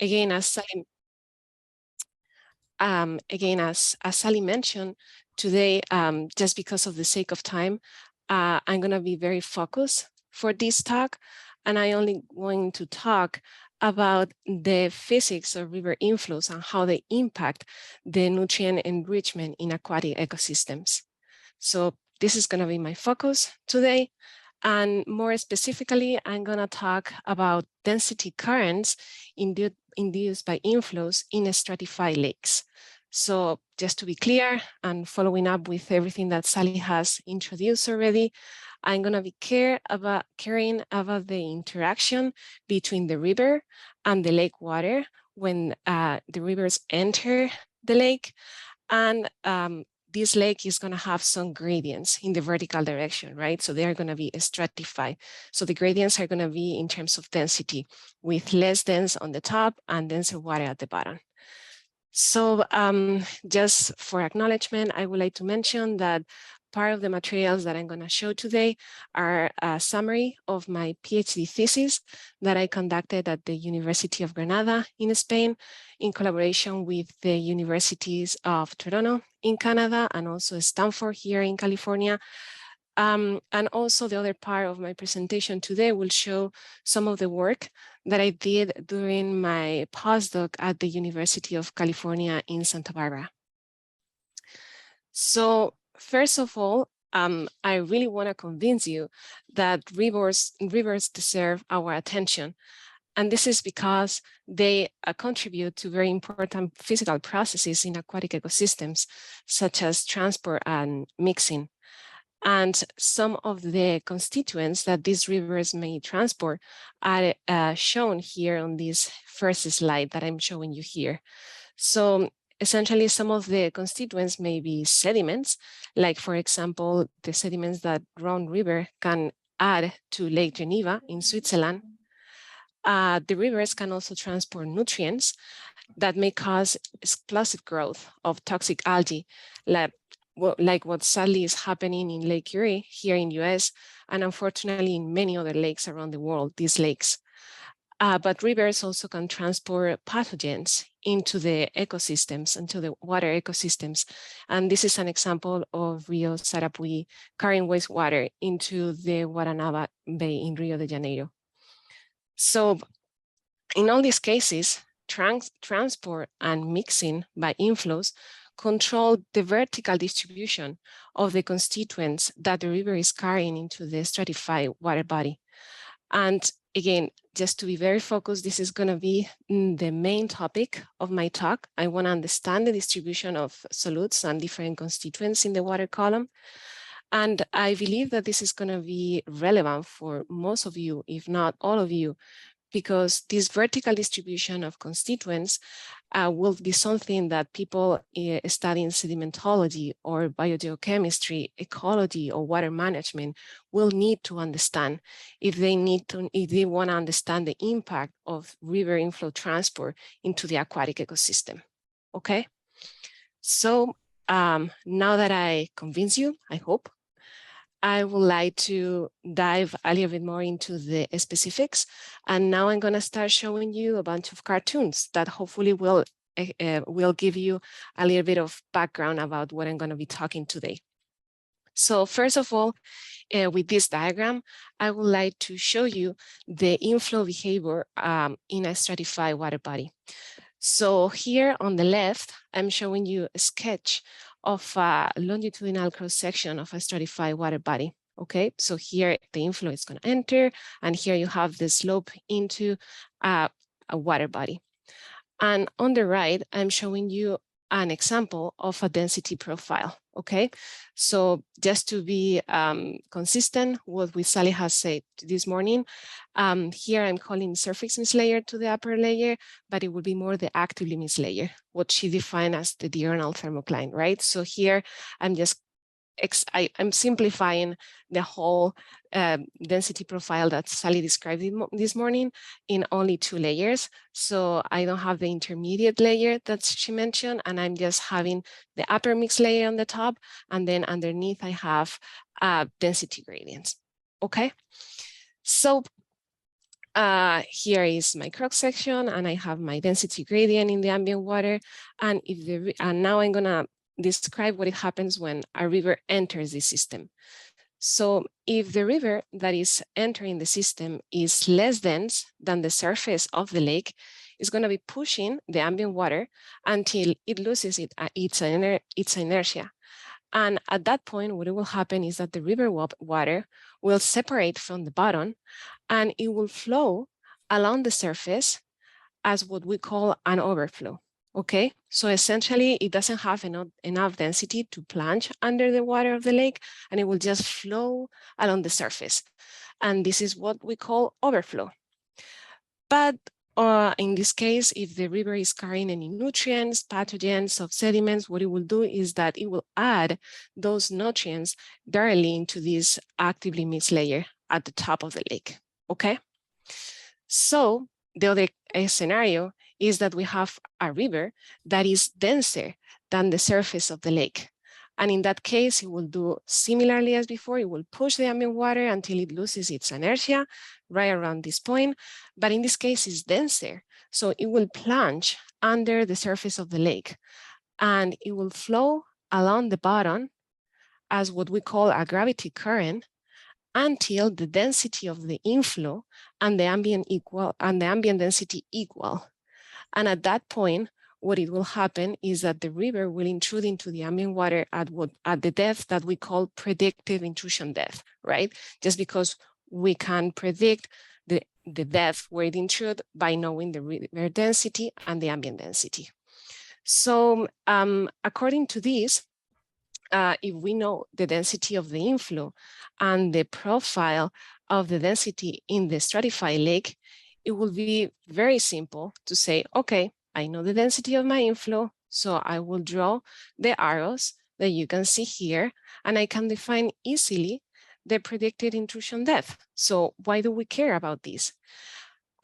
again, as Sally mentioned today, just because of the sake of time, I'm going to be very focused for this talk, and I only going to talk about the physics of river inflows and how they impact the nutrient enrichment in aquatic ecosystems. So this is going to be my focus today. And more specifically, I'm going to talk about density currents induced by inflows in stratified lakes. So just to be clear and following up with everything that Sally has introduced already, I'm going to be caring about the interaction between the river and the lake water when the rivers enter the lake, and this lake is going to have some gradients in the vertical direction, right? So they are going to be stratified. So the gradients are going to be in terms of density, with less dense on the top and denser water at the bottom. So just for acknowledgement, I would like to mention that part of the materials that I'm going to show today are a summary of my PhD thesis that I conducted at the University of Granada in Spain in collaboration with the universities of Toronto in Canada and also Stanford here in California. And also the other part of my presentation today will show some of the work that I did during my postdoc at the University of California in Santa Barbara. So first of all, I really want to convince you that rivers deserve our attention. And this is because they contribute to very important physical processes in aquatic ecosystems, such as transport and mixing. And some of the constituents that these rivers may transport are shown here on this first slide that I'm showing you here. So essentially, some of the constituents may be sediments, like, for example, the sediments that Rhone River can add to Lake Geneva in Switzerland. The rivers can also transport nutrients that may cause explosive growth of toxic algae, like what sadly is happening in Lake Erie here in US, and unfortunately in many other lakes around the world, these lakes. But rivers also can transport pathogens into the ecosystems, into the water ecosystems. And this is an example of Rio Sarapuí carrying wastewater into the Guaranaba Bay in Rio de Janeiro. So in all these cases, transport and mixing by inflows control the vertical distribution of the constituents that the river is carrying into the stratified water body. And again, just to be very focused, this is going to be the main topic of my talk. I want to understand the distribution of solutes and different constituents in the water column. And I believe that this is going to be relevant for most of you, if not all of you, because this vertical distribution of constituents will be something that people studying sedimentology or biogeochemistry, ecology, or water management will need to understand if they want to understand the impact of river inflow transport into the aquatic ecosystem. Okay, so now that I convince you, I hope, I would like to dive a little bit more into the specifics. And now I'm going to start showing you a bunch of cartoons that hopefully will give you a little bit of background about what I'm going to be talking today. So first of all, with this diagram, I would like to show you the inflow behavior in a stratified water body. So here on the left, I'm showing you a sketch of a longitudinal cross-section of a stratified water body. Okay, so here the inflow is going to enter, and here you have the slope into a water body. And on the right, I'm showing you an example of a density profile. Okay, so just to be consistent with what Sally has said this morning, here I'm calling surface mist layer to the upper layer, but it would be more the active limits layer, what she defined as the diurnal thermocline, right? So here I'm just I'm simplifying the whole density profile that Sally described this morning in only 2 layers. So I don't have the intermediate layer that she mentioned, and I'm just having the upper mix layer on the top, and then underneath I have density gradients. Okay, so Here is my cross section, and I have my density gradient in the ambient water. And now I'm gonna describe what happens when a river enters the system. So if the river that is entering the system is less dense than the surface of the lake, it's going to be pushing the ambient water until it loses its inertia. And at that point, what will happen is that the river water will separate from the bottom, and it will flow along the surface as what we call an overflow. Okay, so essentially it doesn't have enough density to plunge under the water of the lake, and it will just flow along the surface. And this is what we call overflow. But in this case, if the river is carrying any nutrients, pathogens of sediments, what it will do is that it will add those nutrients directly into this actively mixed layer at the top of the lake. Okay, so the other scenario is that we have a river that is denser than the surface of the lake. And in that case, it will do similarly as before. It will push the ambient water until it loses its inertia right around this point. But in this case, it's denser. So it will plunge under the surface of the lake, and it will flow along the bottom as what we call a gravity current until the density of the inflow and the ambient density equal. And at that point, what it will happen is that the river will intrude into the ambient water at the depth that we call predictive intrusion depth, right? Just because we can predict the depth where it intrudes by knowing the river density and the ambient density. So according to this, if we know the density of the inflow and the profile of the density in the stratified lake, it will be very simple to say, okay, I know the density of my inflow, so I will draw the arrows that you can see here, and I can define easily the predicted intrusion depth. So why do we care about this?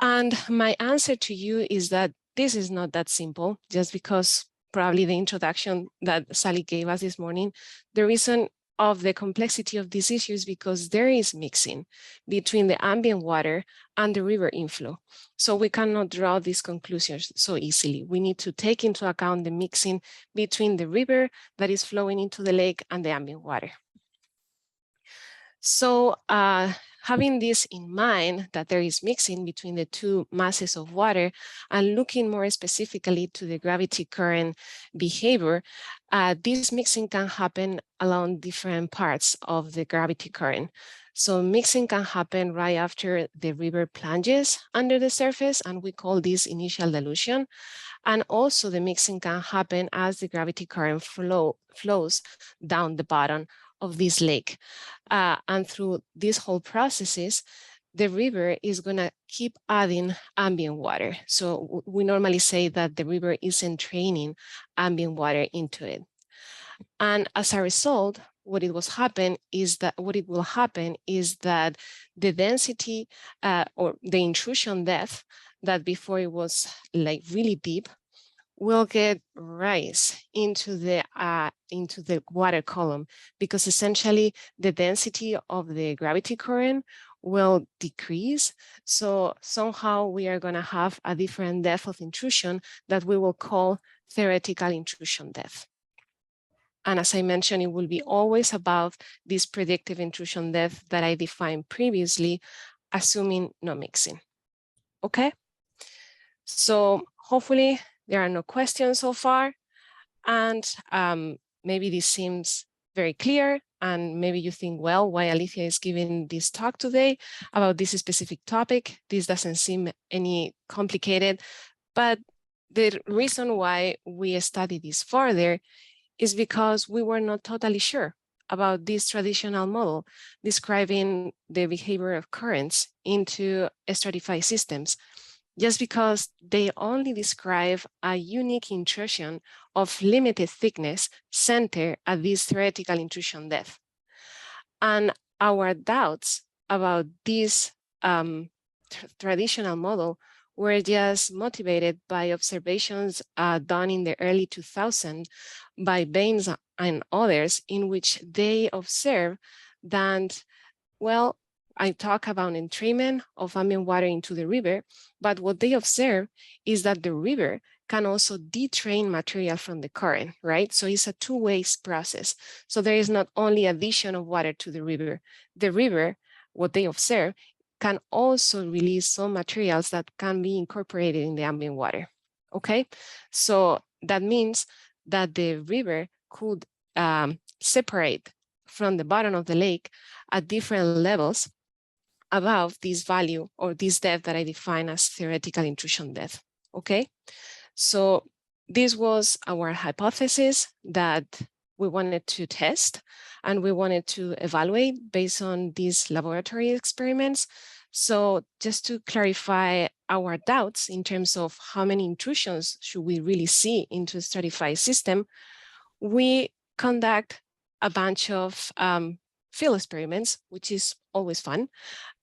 And my answer to you is that this is not that simple, just because probably the introduction that Sally gave us this morning, the reason of the complexity of this issue is because there is mixing between the ambient water and the river inflow. So we cannot draw these conclusions so easily. We need to take into account the mixing between the river that is flowing into the lake and the ambient water. So having this in mind, that there is mixing between the two masses of water, and looking more specifically to the gravity current behavior, this mixing can happen along different parts of the gravity current. So mixing can happen right after the river plunges under the surface, and we call this initial dilution. And also the mixing can happen as the gravity current flows down the bottom of this lake. And through these whole processes, the river is going to keep adding ambient water. So we normally say that the river is entraining ambient water into it. And as a result, what it will happen is that the density or the intrusion depth that before it was like really deep will get rise into the water column, because essentially the density of the gravity current will decrease. So somehow we are going to have a different depth of intrusion that we will call theoretical intrusion depth. And as I mentioned, it will be always above this predictive intrusion depth that I defined previously, assuming no mixing. Okay? So hopefully there are no questions so far, and maybe this seems very clear, and maybe you think, well, why Alicia is giving this talk today about this specific topic? This doesn't seem any complicated, but the reason why we study this further is because we were not totally sure about this traditional model describing the behavior of currents into stratified systems, just because they only describe a unique intrusion of limited thickness centered at this theoretical intrusion depth. And our doubts about this traditional model were just motivated by observations done in the early 2000s by Baines and others, in which they observed that, well, I talk about entrainment of ambient water into the river, but what they observe is that the river can also detrain material from the current, right? So it's a two-way process. So there is not only addition of water to the river, what they observe, can also release some materials that can be incorporated in the ambient water, okay? So that means that the river could separate from the bottom of the lake at different levels above this value or this depth that I define as theoretical intrusion depth, okay? So this was our hypothesis that we wanted to test and we wanted to evaluate based on these laboratory experiments. So just to clarify our doubts in terms of how many intrusions should we really see into a stratified system, we conduct a bunch of field experiments, which is always fun.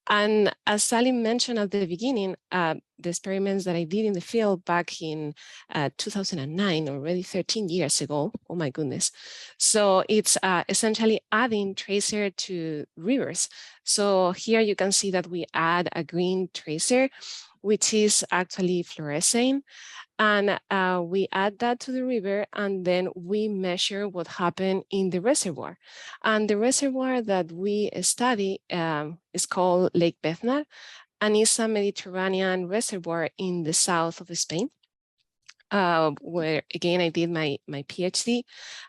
And as Salim mentioned at the beginning, the experiments that I did in the field back in 2009, already 13 years ago, oh my goodness. So it's essentially adding tracer to rivers. So here you can see that we add a green tracer, which is actually fluorescein. And we add that to the river, and then we measure what happened in the reservoir. And the reservoir that we study is called Lake Beznar, and it's a Mediterranean reservoir in the south of Spain, where again I did my PhD.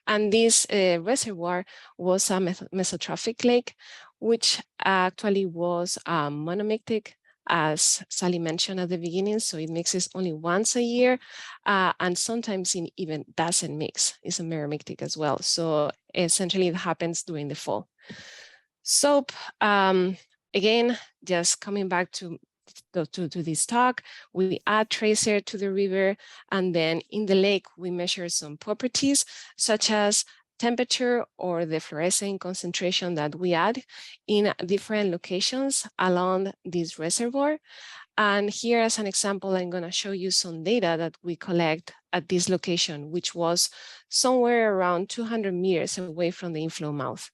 And this reservoir was a mesotrophic lake, which actually was monomictic, as Sally mentioned at the beginning. So it mixes only once a year, and sometimes it even doesn't mix. It's a meromictic as well. So essentially it happens during the fall. So again, just coming back to this talk, we add tracer to the river, and then in the lake, we measure some properties such as temperature or the fluorescein concentration that we add in different locations along this reservoir. And here as an example, I'm going to show you some data that we collect at this location, which was somewhere around 200 meters away from the inflow mouth.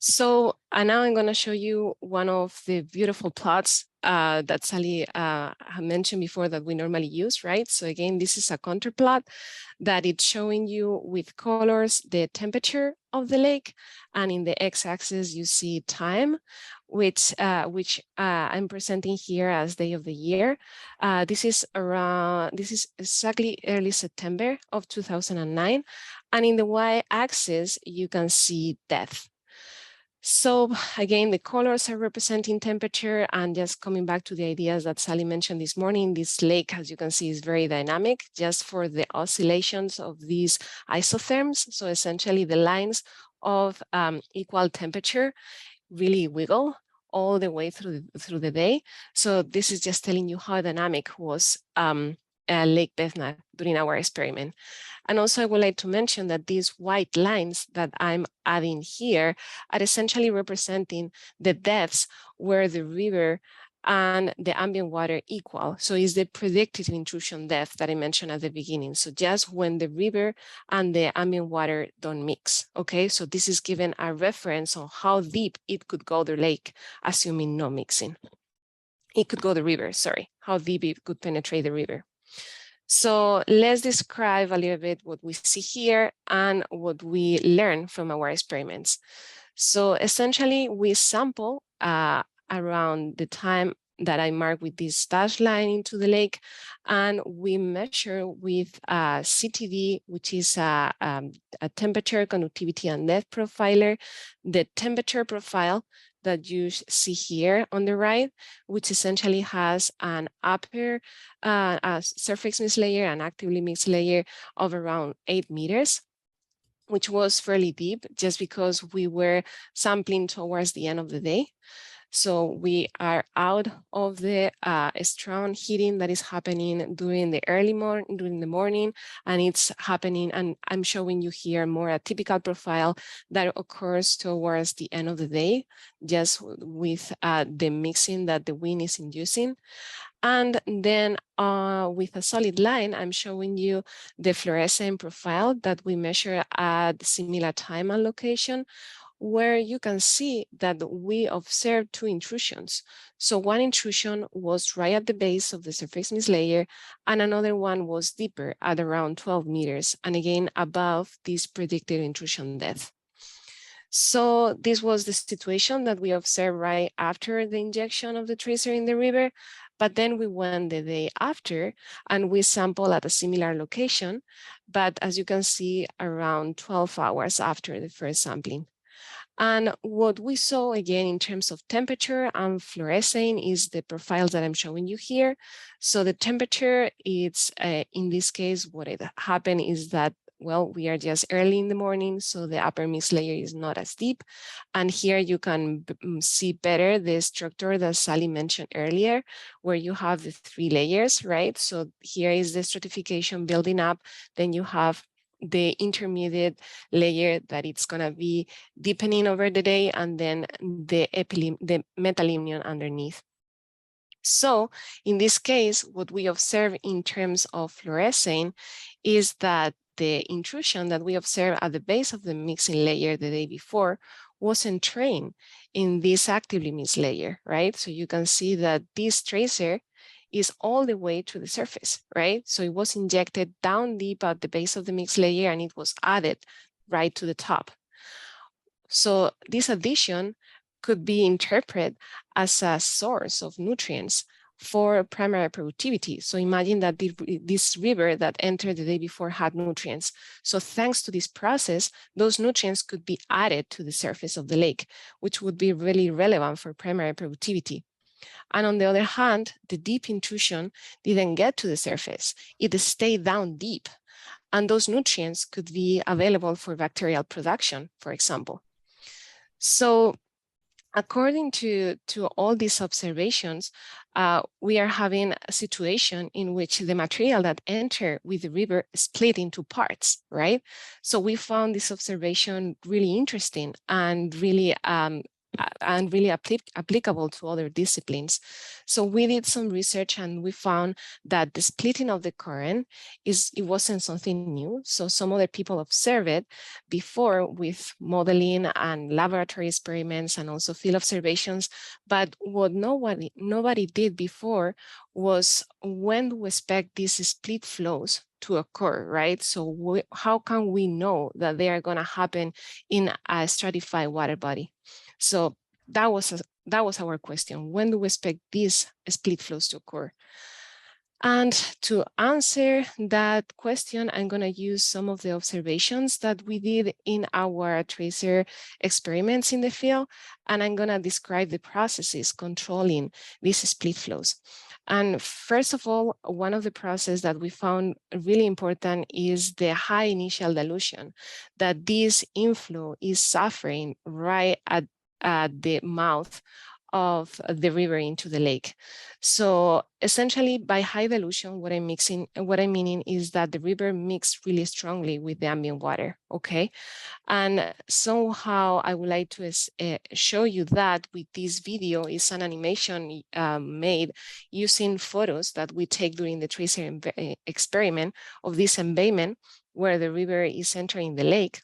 So now I'm going to show you one of the beautiful plots that Sally mentioned before that we normally use, right? So again, this is a contour plot that it's showing you with colors the temperature of the lake, and in the x-axis you see time, which I'm presenting here as day of the year. This is exactly early September of 2009, and in the y-axis you can see depth. So again, the colors are representing temperature, and just coming back to the ideas that Sally mentioned this morning, this lake, as you can see, is very dynamic just for the oscillations of these isotherms. So essentially the lines of equal temperature really wiggle all the way through the day. So this is just telling you how dynamic was Lake Beznar during our experiment. And also I would like to mention that these white lines that I'm adding here are essentially representing the depths where the river and the ambient water equal. So it's the predicted intrusion depth that I mentioned at the beginning. So just when the river and the ambient water don't mix, okay? So this is given a reference on how deep it could go the lake, assuming no mixing. It could go the river, sorry, how deep it could penetrate the river. So let's describe a little bit what we see here and what we learn from our experiments. So essentially we sample around the time that I mark with this dashed line into the lake, and we measure with CTD, which is a temperature, conductivity, and depth profiler, the temperature profile that you see here on the right, which essentially has an upper surface mixed layer and actively mixed layer of around 8 meters, which was fairly deep just because we were sampling towards the end of the day. So we are out of the strong heating that is happening during the morning, and it's happening, and I'm showing you here more a typical profile that occurs towards the end of the day, just with the mixing that the wind is inducing. And then with a solid line, I'm showing you the fluorescent profile that we measure at similar time and location, where you can see that we observed two intrusions. So one intrusion was right at the base of the surface mist layer, and another one was deeper at around 12 meters, and again above this predicted intrusion depth. So this was the situation that we observed right after the injection of the tracer in the river. But then we went the day after and we sampled at a similar location, but as you can see, around 12 hours after the first sampling. And what we saw again in terms of temperature and fluorescein is the profiles that I'm showing you here. So the temperature, it's in this case, what it happened is that, well, we are just early in the morning, so the upper mist layer is not as deep. And here you can see better the structure that Sally mentioned earlier, where you have the 3 layers, right? So here is the stratification building up, then you have the intermediate layer that it's going to be deepening over the day, and then the metalimnion underneath. So in this case, what we observe in terms of fluorescein is that the intrusion that we observed at the base of the mixing layer the day before wasn't trained in this actively mixed layer, right? So you can see that this tracer is all the way to the surface, right? So it was injected down deep at the base of the mixed layer and it was added right to the top. So this addition could be interpreted as a source of nutrients for primary productivity. So imagine that this river that entered the day before had nutrients. So thanks to this process, those nutrients could be added to the surface of the lake, which would be really relevant for primary productivity. And on the other hand, the deep intrusion didn't get to the surface. It stayed down deep. And those nutrients could be available for bacterial production, for example. So according to all these observations, we are having a situation in which the material that enter with the river split into parts, right? So we found this observation really interesting and really applicable to other disciplines. So we did some research and we found that the splitting of the current it wasn't something new. So some other people observed it before with modeling and laboratory experiments and also field observations. But what nobody did before was when do we expect these split flows to occur, right? So how can we know that they are going to happen in a stratified water body? So that was our question. When do we expect these split flows to occur? And to answer that question, I'm going to use some of the observations that we did in our tracer experiments in the field, and I'm going to describe the processes controlling these split flows. And first of all, one of the processes that we found really important is the high initial dilution that this inflow is suffering right at the mouth of the river into the lake. So essentially by high dilution, what I'm meaning is that the river mixed really strongly with the ambient water, okay? And somehow I would like to show you that with this video. Is an animation made using photos that we take during the tracer experiment of this embayment where the river is entering the lake.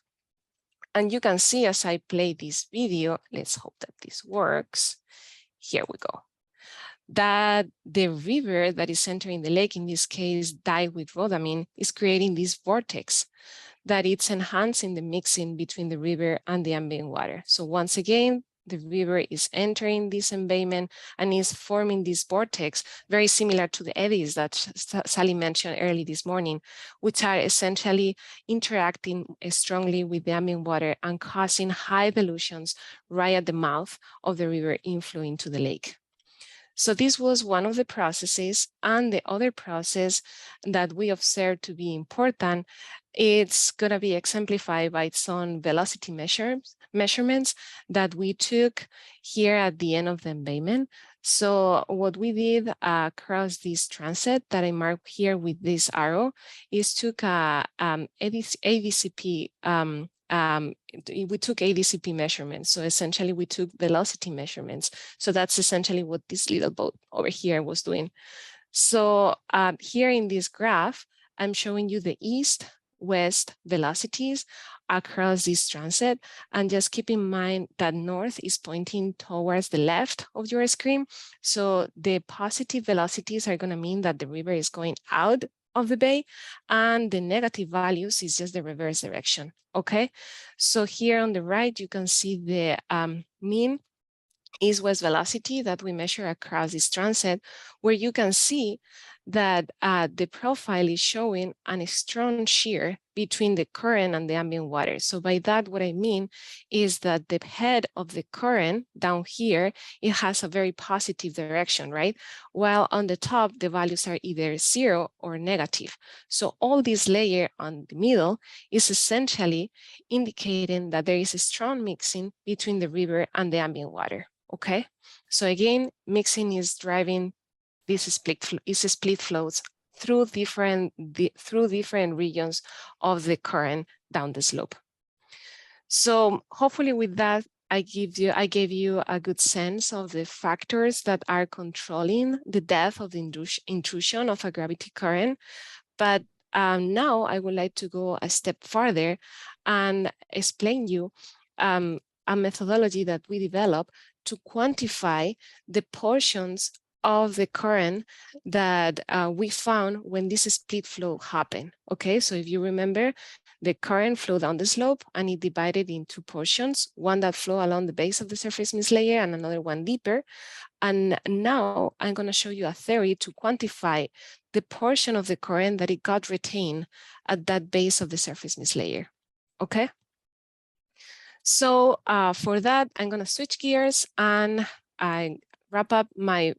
And you can see as I play this video, let's hope that this works. Here we go. That the river that is entering the lake, in this case, dyed with rhodamine, is creating this vortex that it's enhancing the mixing between the river and the ambient water. So once again, the river is entering this embayment and is forming this vortex, very similar to the eddies that Sally mentioned early this morning, which are essentially interacting strongly with the ambient water and causing high dilutions right at the mouth of the river inflowing to the lake. So this was one of the processes, and the other process that we observed to be important, it's going to be exemplified by some velocity measurements that we took here at the end of the embayment. So what we did across this transit that I marked here with this arrow is took a ADCP we took ADCP measurements. So essentially we took velocity measurements. So that's essentially what this little boat over here was doing. So here in this graph, I'm showing you the east-west velocities across this transit. And just keep in mind that north is pointing towards the left of your screen. So the positive velocities are going to mean that the river is going out of the bay, and the negative values is just the reverse direction. Okay, so here on the right, you can see the mean east-west velocity that we measure across this transit, where you can see that the profile is showing a strong shear between the current and the ambient water. So by that, what I mean is that the head of the current down here, it has a very positive direction, right? While on the top, the values are either 0 or negative. So all this layer on the middle is essentially indicating that there is a strong mixing between the river and the ambient water. Okay, so again, mixing is driving these split flows through different regions of the current down the slope. So hopefully with that, I gave you a good sense of the factors that are controlling the depth of the intrusion of a gravity current. But now I would like to go a step further and explain you a methodology that we developed to quantify the portions of the current that we found when this split flow happened. Okay, so if you remember, the current flowed down the slope and it divided into portions, one that flow along the base of the surface mist layer and another one deeper. And now I'm going to show you a theory to quantify the portion of the current that it got retained at that base of the surface mist layer. Okay. So for that, I'm going to switch gears and I wrap up my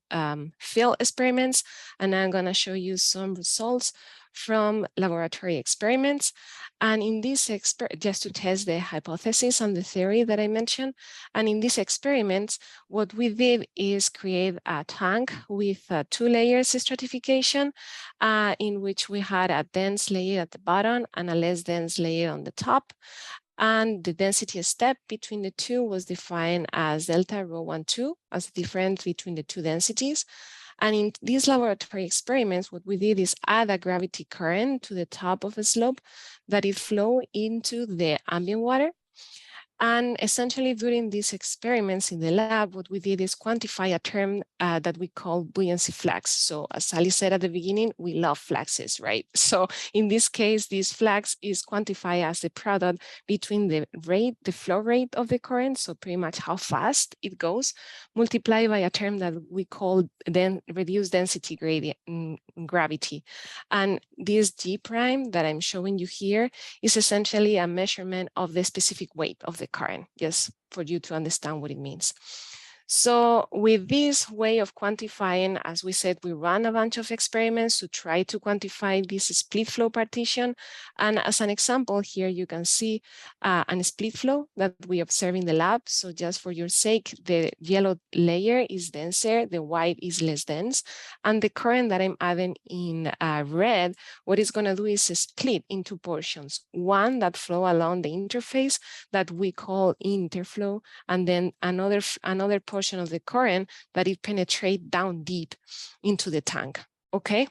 field experiments, and I'm going to show you some results from laboratory experiments. And in this just to test the hypothesis and the theory that I mentioned. And in these experiments, what we did is create a tank with 2 layers of stratification, in which we had a dense layer at the bottom and a less dense layer on the top. And the density step between the two was defined as delta rho 1, 2 as the difference between the two densities. And in these laboratory experiments, what we did is add a gravity current to the top of a slope that it flow into the ambient water. And essentially during these experiments in the lab, what we did is quantify a term that we call buoyancy flux. So as Ali said at the beginning, we love fluxes, right? So in this case, this flux is quantified as the product between the flow rate of the current, so pretty much how fast it goes, multiplied by a term that we call then reduced density gradient gravity. And this G prime that I'm showing you here is essentially a measurement of the specific weight of the current, just for you to understand what it means. So with this way of quantifying, as we said, we ran a bunch of experiments to try to quantify this split flow partition. And as an example here, you can see a split flow that we observe in the lab. So just for your sake, the yellow layer is denser, the white is less dense. And the current that I'm adding in red, what it's going to do is split into portions. One that flow along the interface that we call interflow, and then another portion of the current that it penetrates down deep into the tank. Okay.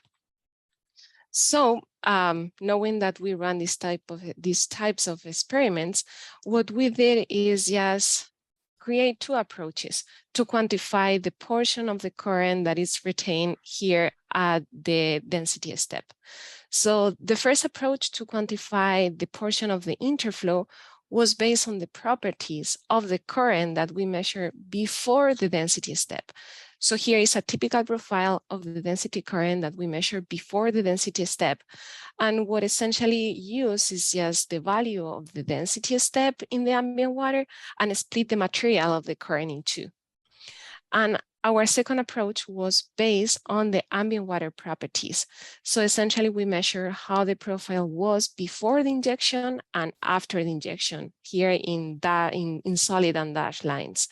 So knowing that we run these types of experiments, what we did is just create 2 approaches to quantify the portion of the current that is retained here at the density step. So the first approach to quantify the portion of the interflow was based on the properties of the current that we measure before the density step. So here is a typical profile of the density current that we measure before the density step. And what essentially used is just the value of the density step in the ambient water and split the material of the current in 2. And our second approach was based on the ambient water properties. So essentially we measure how the profile was before the injection and after the injection here in solid and dashed lines,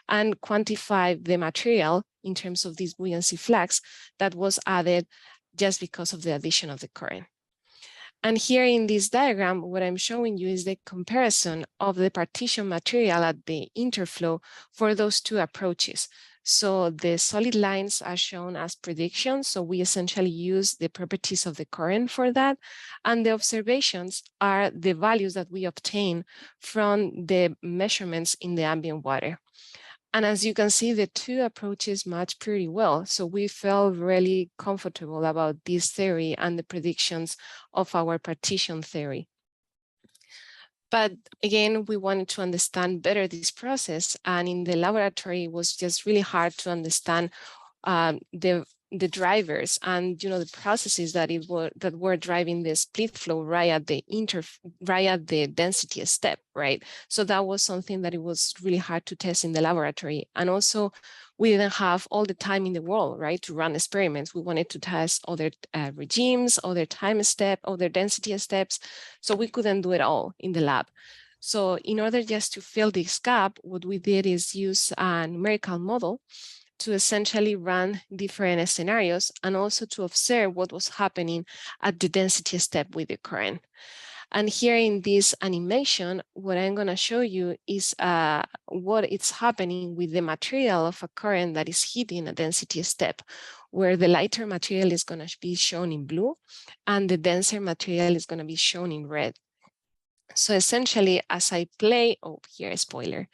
and quantify the material in terms of this buoyancy flux that was added just because of the addition of the current. And here in this diagram, what I'm showing you is the comparison of the partition material at the interflow for those 2 approaches. So the solid lines are shown as predictions. So we essentially use the properties of the current for that. And the observations are the values that we obtain from the measurements in the ambient water. And as you can see, the two approaches match pretty well. So we felt really comfortable about this theory and the predictions of our partition theory. But again, we wanted to understand better this process. And in the laboratory, it was just really hard to understand the drivers and the processes that were driving the split flow right at the density step, right? So that was something that it was really hard to test in the laboratory. And also we didn't have all the time in the world, right, to run experiments. We wanted to test other regimes, other time step, other density steps. So we couldn't do it all in the lab. So in order just to fill this gap, what we did is use a numerical model to essentially run different scenarios and also to observe what was happening at the density step with the current. And here in this animation, what I'm going to show you is what is happening with the material of a current that is hitting a density step, where the lighter material is going to be shown in blue and the denser material is going to be shown in red. So essentially, as I play, oh, here, spoiler.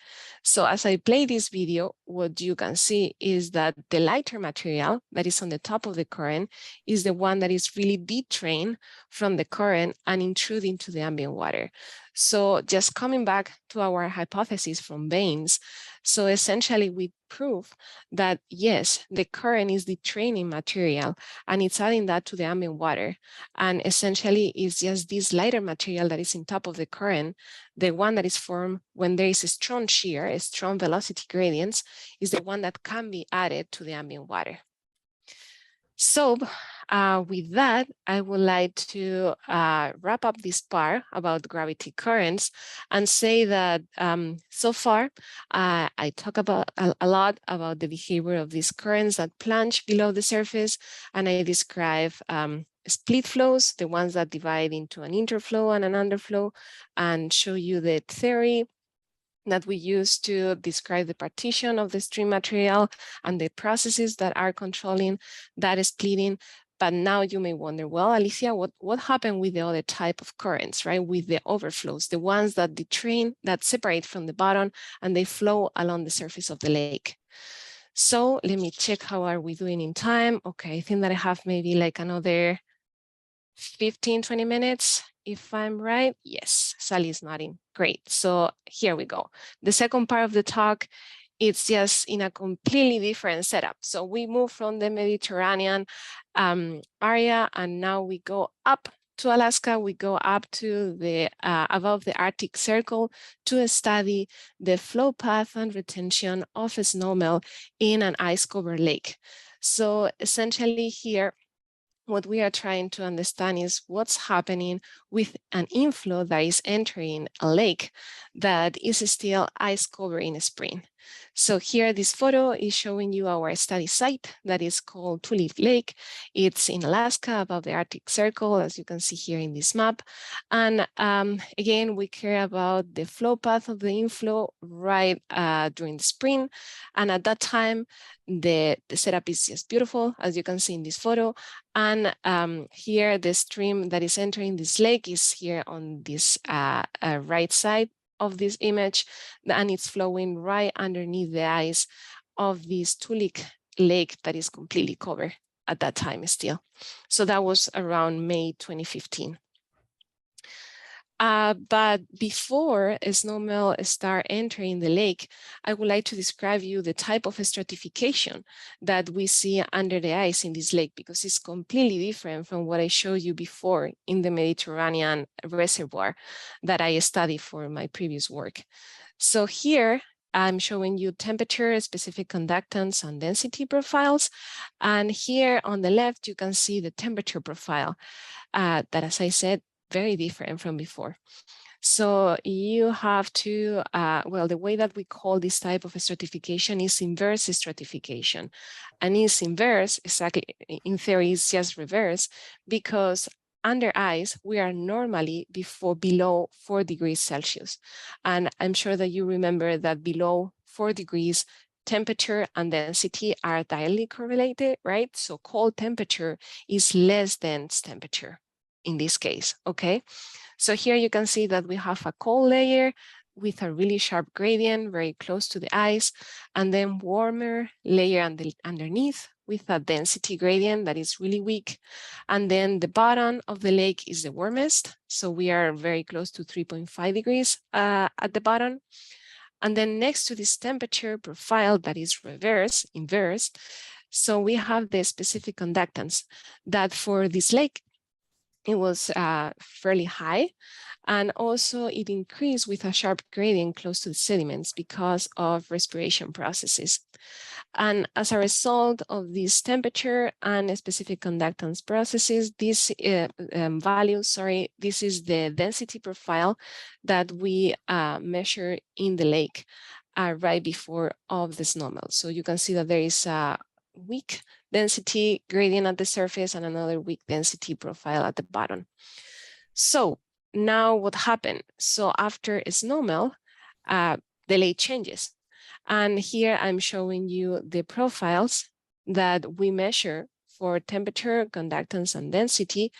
So as I play this video, what you can see is that the lighter material that is on the top of the current is the one that is really detrained from the current and intrude into the ambient water. So just coming back to our hypothesis from veins, so essentially we prove that yes, the current is the training material and it's adding that to the ambient water. And essentially it's just this lighter material that is in top of the current, the one that is formed when there is a strong shear, a strong velocity gradients, is the one that can be added to the ambient water. So with that, I would like to wrap up this part about gravity currents and say that so far, I talk about a lot about the behavior of these currents that plunge below the surface, and I describe split flows, the ones that divide into an interflow and an underflow, and show you the theory that we use to describe the partition of the stream material and the processes that are controlling that splitting. But now you may wonder, well, Alicia, what happened with the other type of currents, right? With the overflows, the ones that detrain, that separate from the bottom and they flow along the surface of the lake. So let me check how are we doing in time. Okay, I think that I have maybe like another 15, 20 minutes, if I'm right. Yes, Sally is nodding. Great. So here we go. The second part of the talk, it's just in a completely different setup. So we move from the Mediterranean area, and now we go up to Alaska. We go up to the above the Arctic Circle to study the flow path and retention of a snowmelt in an ice-covered lake. So essentially here, what we are trying to understand is what's happening with an inflow that is entering a lake that is still ice covered in spring. So here, this photo is showing you our study site that is called Tulip Lake. It's in Alaska above the Arctic Circle, as you can see here in this map. And again, we care about the flow path of the inflow right during the spring. And at that time, the setup is just beautiful, as you can see in this photo. And here, the stream that is entering this lake is here on this right side of this image, and it's flowing right underneath the ice of this Tulip Lake that is completely covered at that time still. So that was around May 2015. But before a snowmelt start entering the lake, I would like to describe you the type of stratification that we see under the ice in this lake, because it's completely different from what I showed you before in the Mediterranean reservoir that I studied for my previous work. So here, I'm showing you temperature, specific conductance, and density profiles. And here on the left, you can see the temperature profile that, as I said, very different from before. So you have to, well, the way that we call this type of stratification is inverse stratification. And it's inverse, exactly, in theory, it's just reverse, because under ice, we are normally below 4 degrees Celsius. And I'm sure that you remember that below 4 degrees, temperature and density are directly correlated, right? So cold temperature is less dense temperature in this case, okay? So here you can see that we have a cold layer with a really sharp gradient very close to the ice, and then warmer layer underneath with a density gradient that is really weak. And then the bottom of the lake is the warmest. So we are very close to 3.5 degrees at the bottom. And then next to this temperature profile that is inverse, so we have the specific conductance that for this lake, it was fairly high. And also it increased with a sharp gradient close to the sediments because of respiration processes. And as a result of this temperature and specific conductance processes, this value, this is the density profile that we measure in the lake right before of the snowmelt. So you can see that there is a weak density gradient at the surface and another weak density profile at the bottom. So now what happened? So after a snowmelt, the lake changes. And here I'm showing you the profiles that we measure for temperature, conductance, and density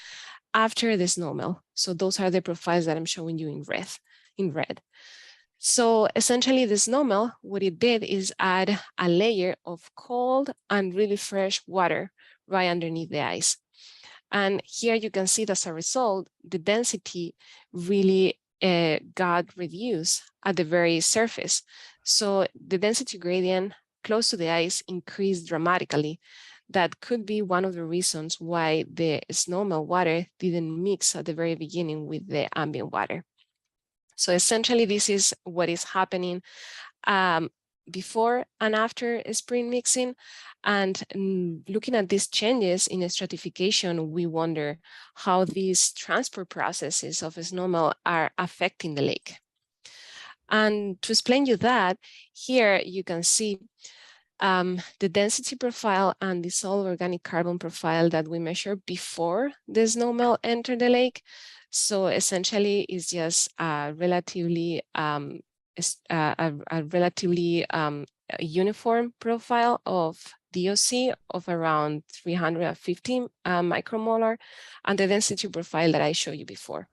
after the snowmelt. So those are the profiles that I'm showing you in red. So essentially the snowmelt, what it did is add a layer of cold and really fresh water right underneath the ice. And here you can see that as a result, the density really got reduced at the very surface. So the density gradient close to the ice increased dramatically. That could be one of the reasons why the snowmelt water didn't mix at the very beginning with the ambient water. So essentially, this is what is happening before and after spring mixing. And looking at these changes in stratification, we wonder how these transport processes of snowmelt are affecting the lake. And to explain you that, here you can see the density profile and dissolved organic carbon profile that we measured before the snowmelt entered the lake. So essentially, it's just a relatively uniform profile of DOC of around 315 micromolar, and the density profile that I showed you before.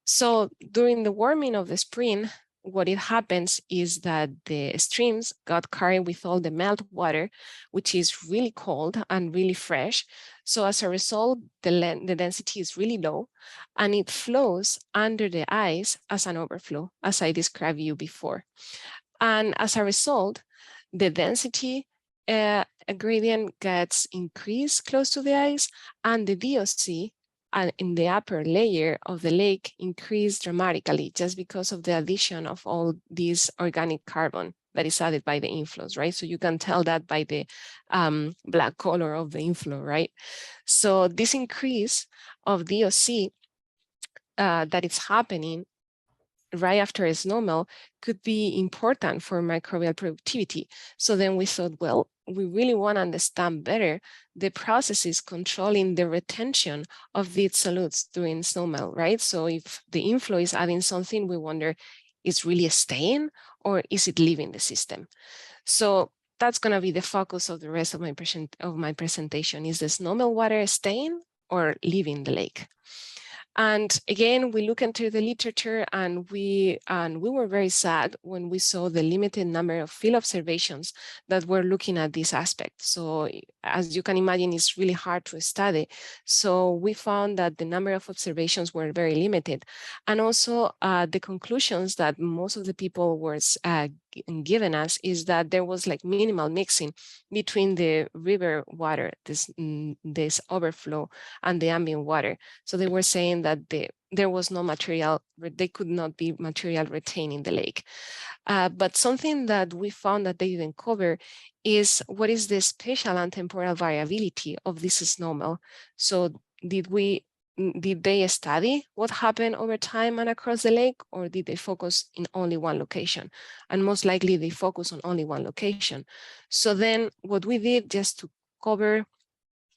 So during the warming of the spring, what it happens is that the streams got carried with all the melt water, which is really cold and really fresh. So as a result, the density is really low, and it flows under the ice as an overflow, as I described you before. And as a result, the density gradient gets increased close to the ice, and the DOC in the upper layer of the lake increased dramatically just because of the addition of all this organic carbon that is added by the inflows, right? So you can tell that by the black color of the inflow, right? So this increase of DOC that is happening right after a snowmelt could be important for microbial productivity. So then we thought, well, we really want to understand better the processes controlling the retention of these solutes during snowmelt, right? So if the inflow is adding something, we wonder, is really staying or is it leaving the system? So that's going to be the focus of the rest of my presentation. Is the snowmelt water staying or leaving the lake? And again, we look into the literature, and we were very sad when we saw the limited number of field observations that were looking at this aspect. So as you can imagine, it's really hard to study. So we found that the number of observations were very limited. And also the conclusions that most of the people were given us is that there was like minimal mixing between the river water, this overflow, and the ambient water. So they were saying that there was no material, they could not be material retained in the lake. But something that we found that they didn't cover is what is the spatial and temporal variability of this snowmelt. So did they study what happened over time and across the lake, or did they focus in only one location? And most likely they focus on only one location. So then what we did, just to cover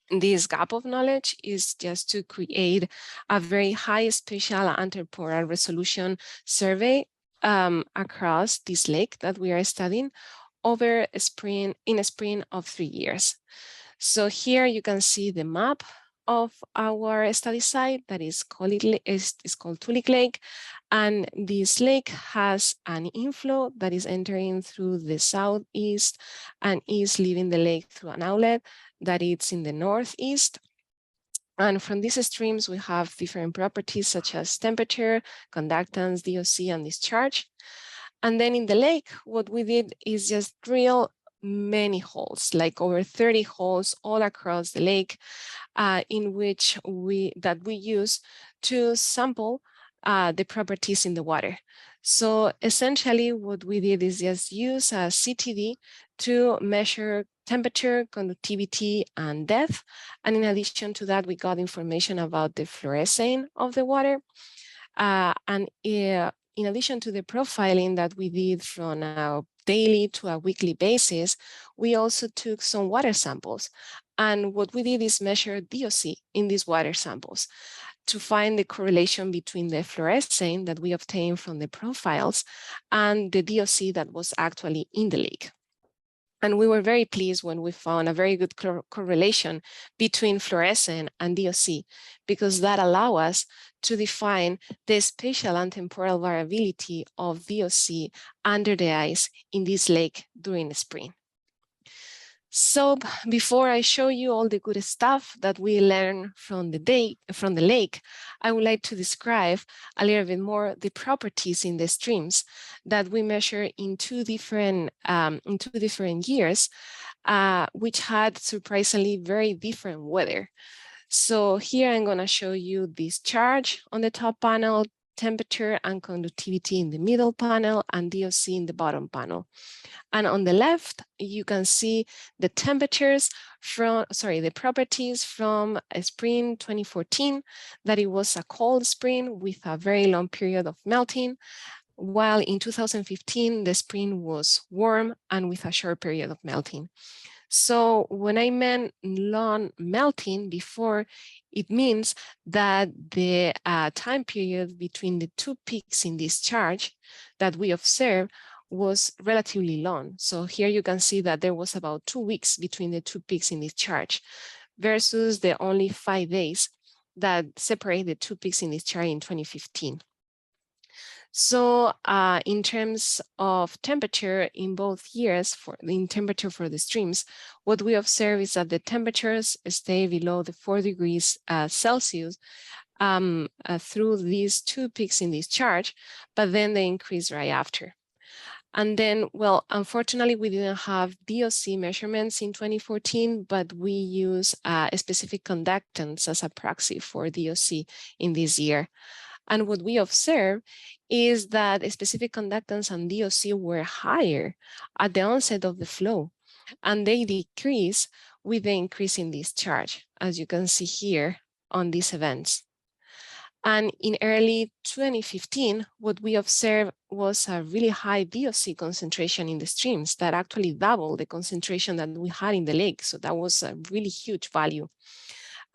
this gap of knowledge, is just to create a very high spatial and temporal resolution survey across this lake that we are studying over a sprint of 3 years. So here you can see the map of our study site that is called Toolik Lake. And this lake has an inflow that is entering through the southeast and is leaving the lake through an outlet that is in the northeast. And from these streams, we have different properties such as temperature, conductance, DOC, and discharge. And then in the lake, what we did is just drill many holes, like over 30 holes all across the lake, in which we use to sample the properties in the water. So essentially what we did is just use a CTD to measure temperature, conductivity, and depth. And in addition to that, we got information about the fluorescence of the water. In addition to the profiling that we did from a daily to a weekly basis, we also took some water samples. And what we did is measure DOC in these water samples to find the correlation between the fluorescence that we obtained from the profiles and the DOC that was actually in the lake. And we were very pleased when we found a very good correlation between fluorescence and DOC, because that allowed us to define the spatial and temporal variability of DOC under the ice in this lake during the spring. So before I show you all the good stuff that we learned from the lake, I would like to describe a little bit more the properties in the streams that we measure in two different years, which had surprisingly very different weather. So here I'm going to show you discharge on the top panel, temperature and conductivity in the middle panel, and DOC in the bottom panel. And on the left, you can see the temperatures the properties from spring 2014, that it was a cold spring with a very long period of melting, while in 2015, the spring was warm and with a short period of melting. So when I meant long melting before, it means that the time period between the two peaks in discharge that we observed was relatively long. So here you can see that there was about 2 weeks between the two peaks in discharge versus the only 5 days that separate the two peaks in discharge in 2015. So in terms of temperature in both years, in temperature for the streams, what we observe is that the temperatures stay below the 4 degrees Celsius through these two peaks in discharge, but then they increase right after. And then, well, unfortunately, we didn't have DOC measurements in 2014, but we use a specific conductance as a proxy for DOC in this year. And what we observe is that specific conductance and DOC were higher at the onset of the flow, and they decrease with the increase in discharge, as you can see here on these events. And in early 2015, what we observed was a really high DOC concentration in the streams that actually doubled the concentration that we had in the lake. So that was a really huge value.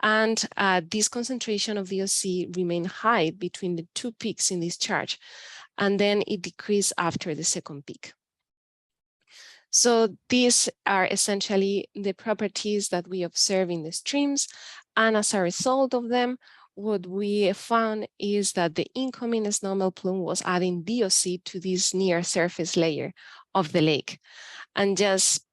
And this concentration of DOC remained high between the two peaks in discharge, and then it decreased after the second peak. So these are essentially the properties that we observe in the streams. And as a result of them, what we found is that the incoming snowmelt plume was adding DOC to this near surface layer of the lake. And just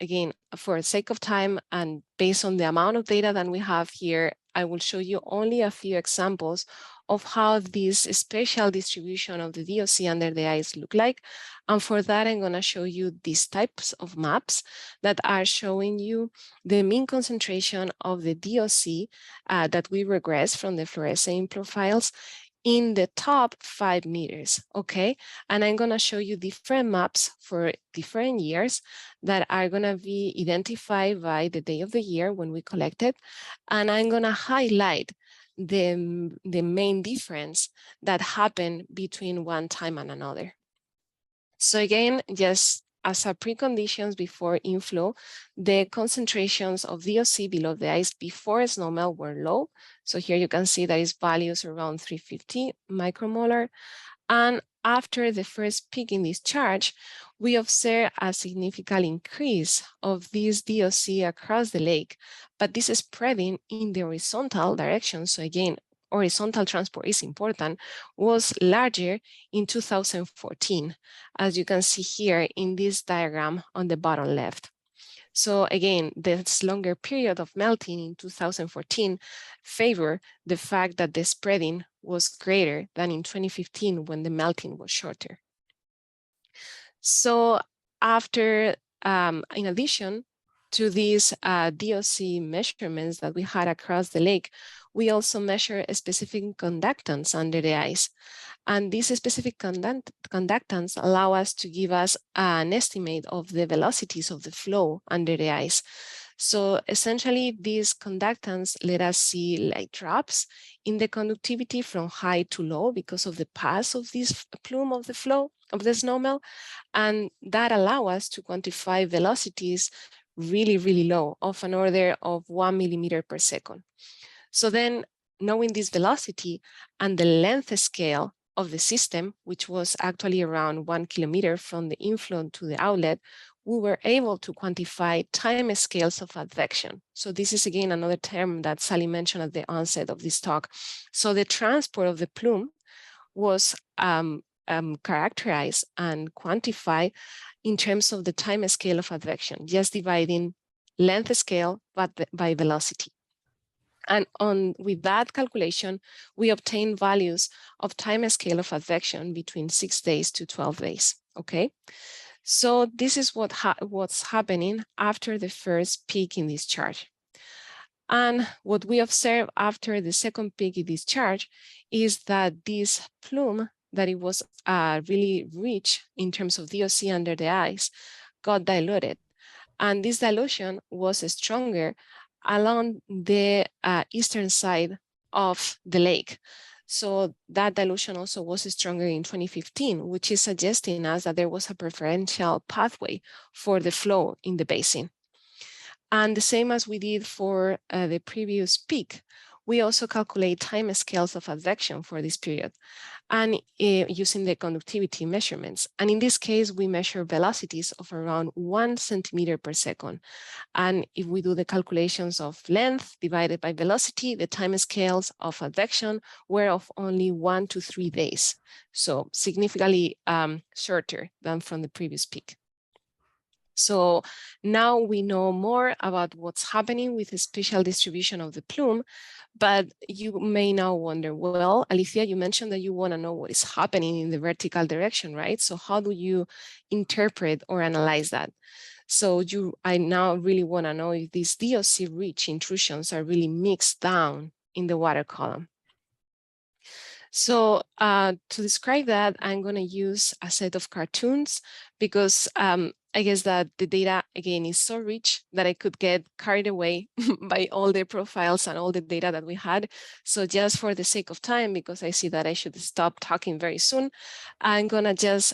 again, for the sake of time and based on the amount of data that we have here, I will show you only a few examples of how this spatial distribution of the DOC under the ice look like. And for that, I'm going to show you these types of maps that are showing you the mean concentration of the DOC that we regress from the fluorescent profiles in the top 5 meters, okay? And I'm gonna show you different maps for different years that are gonna be identified by the day of the year when we collect it. And I'm gonna highlight the main difference that happened between one time and another. So again, just as a preconditions before inflow, the concentrations of DOC below the ice before snowmelt were low. So here you can see that its values around 350 micromolar. And after the first peak in discharge, we observe a significant increase of this DOC across the lake, but this is spreading in the horizontal direction. So again, horizontal transport is important, was larger in 2014, as you can see here in this diagram on the bottom left. So again, this longer period of melting in 2014 favor the fact that the spreading was greater than in 2015 when the melting was shorter. So after, in addition to these DOC measurements that we had across the lake, we also measure specific conductance under the ice. And these specific conductance allow us to give us an estimate of the velocities of the flow under the ice. So essentially, these conductance let us see like drops in the conductivity from high to low because of the path of this plume of the flow of the snowmelt. And that allow us to quantify velocities really, really low, of an order of 1 millimeter per second. So then, knowing this velocity and the length scale of the system, which was actually around 1 kilometer from the inflow to the outlet, we were able to quantify time scales of advection. So this is again another term that Sally mentioned at the onset of this talk. So the transport of the plume was characterized and quantified in terms of the time scale of advection, just dividing length scale by velocity. And with that calculation, we obtain values of time scale of advection between 6 days to 12 days, okay? So this is what's happening after the first peak in discharge. And what we observe after the second peak in discharge is that this plume, that it was really rich in terms of DOC under the ice, got diluted. And this dilution was stronger along the eastern side of the lake. So that dilution also was stronger in 2015, which is suggesting us that there was a preferential pathway for the flow in the basin. And the same as we did for the previous peak, we also calculate time scales of advection for this period and using the conductivity measurements. And in this case, we measure velocities of around 1 centimeter per second. And if we do the calculations of length divided by velocity, the time scales of advection were of only 1 to 3 days. So significantly shorter than from the previous peak. So now we know more about what's happening with the spatial distribution of the plume, but you may now wonder, well, Alicia, you mentioned that you want to know what is happening in the vertical direction, right? So how do you interpret or analyze that? So I now really want to know if these DOC-rich intrusions are really mixed down in the water column. So to describe that, I'm going to use a set of cartoons because I guess that the data, again, is so rich that I could get carried away by all the profiles and all the data that we had. So just for the sake of time, because I see that I should stop talking very soon, I'm going to just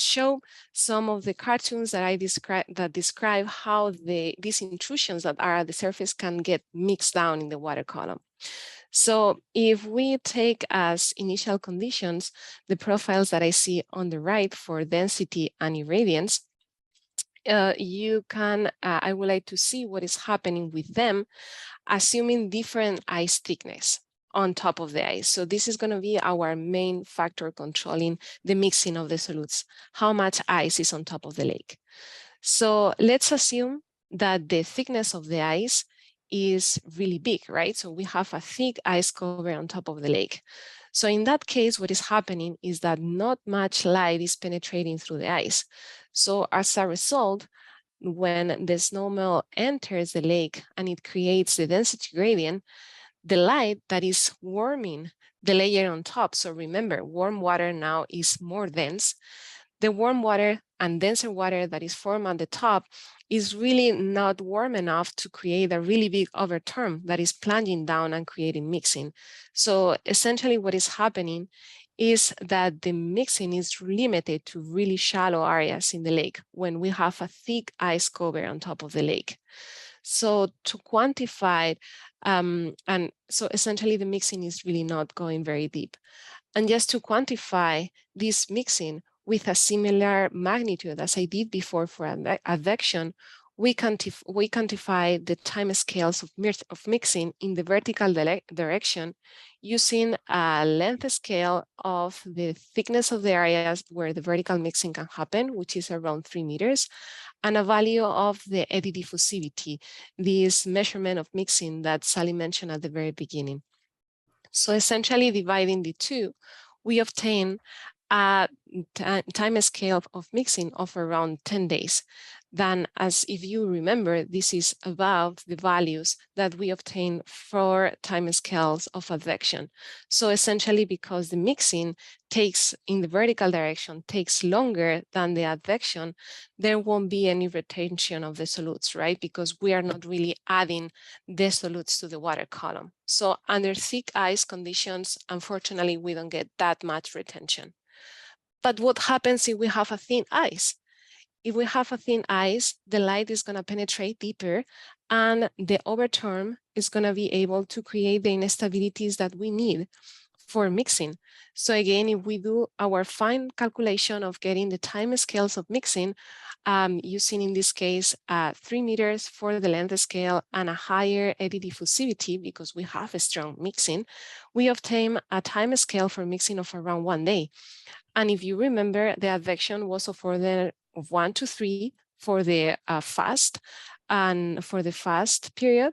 show some of the cartoons that I describe how these intrusions that are at the surface can get mixed down in the water column. So if we take as initial conditions the profiles that I see on the right for density and irradiance, I would like to see what is happening with them, assuming different ice thickness on top of the ice. So this is going to be our main factor controlling the mixing of the solutes, how much ice is on top of the lake. So let's assume that the thickness of the ice is really big, right? So we have a thick ice cover on top of the lake. So in that case, what is happening is that not much light is penetrating through the ice. So as a result, when the snowmelt enters the lake and it creates the density gradient, the light that is warming the layer on top, so remember, warm water now is more dense, the warm water and denser water that is formed on the top is really not warm enough to create a really big overturn that is plunging down and creating mixing. So essentially what is happening is that the mixing is limited to really shallow areas in the lake when we have a thick ice cover on top of the lake. So to quantify, and so essentially the mixing is really not going very deep. And just to quantify this mixing with a similar magnitude as I did before for advection, we quantify the time scales of mixing in the vertical direction using a length scale of the thickness of the areas where the vertical mixing can happen, which is around 3 meters, and a value of the eddy diffusivity, this measurement of mixing that Sally mentioned at the very beginning. So essentially dividing the two, we obtain a time scale of mixing of around 10 days. Then, as if you remember, this is above the values that we obtain for time scales of advection. So essentially, because the mixing takes in the vertical direction takes longer than the advection, there won't be any retention of the solutes, right? Because we are not really adding the solutes to the water column. So under thick ice conditions, unfortunately, we don't get that much retention. But what happens if we have a thin ice? If we have a thin ice, the light is going to penetrate deeper and the overturn is going to be able to create the instabilities that we need for mixing. So again, if we do our fine calculation of getting the time scales of mixing, using in this case 3 meters for the length scale and a higher eddy diffusivity because we have a strong mixing, we obtain a time scale for mixing of around 1 day. And if you remember, the advection was of order of 1 to 3 for the fast and for the fast period.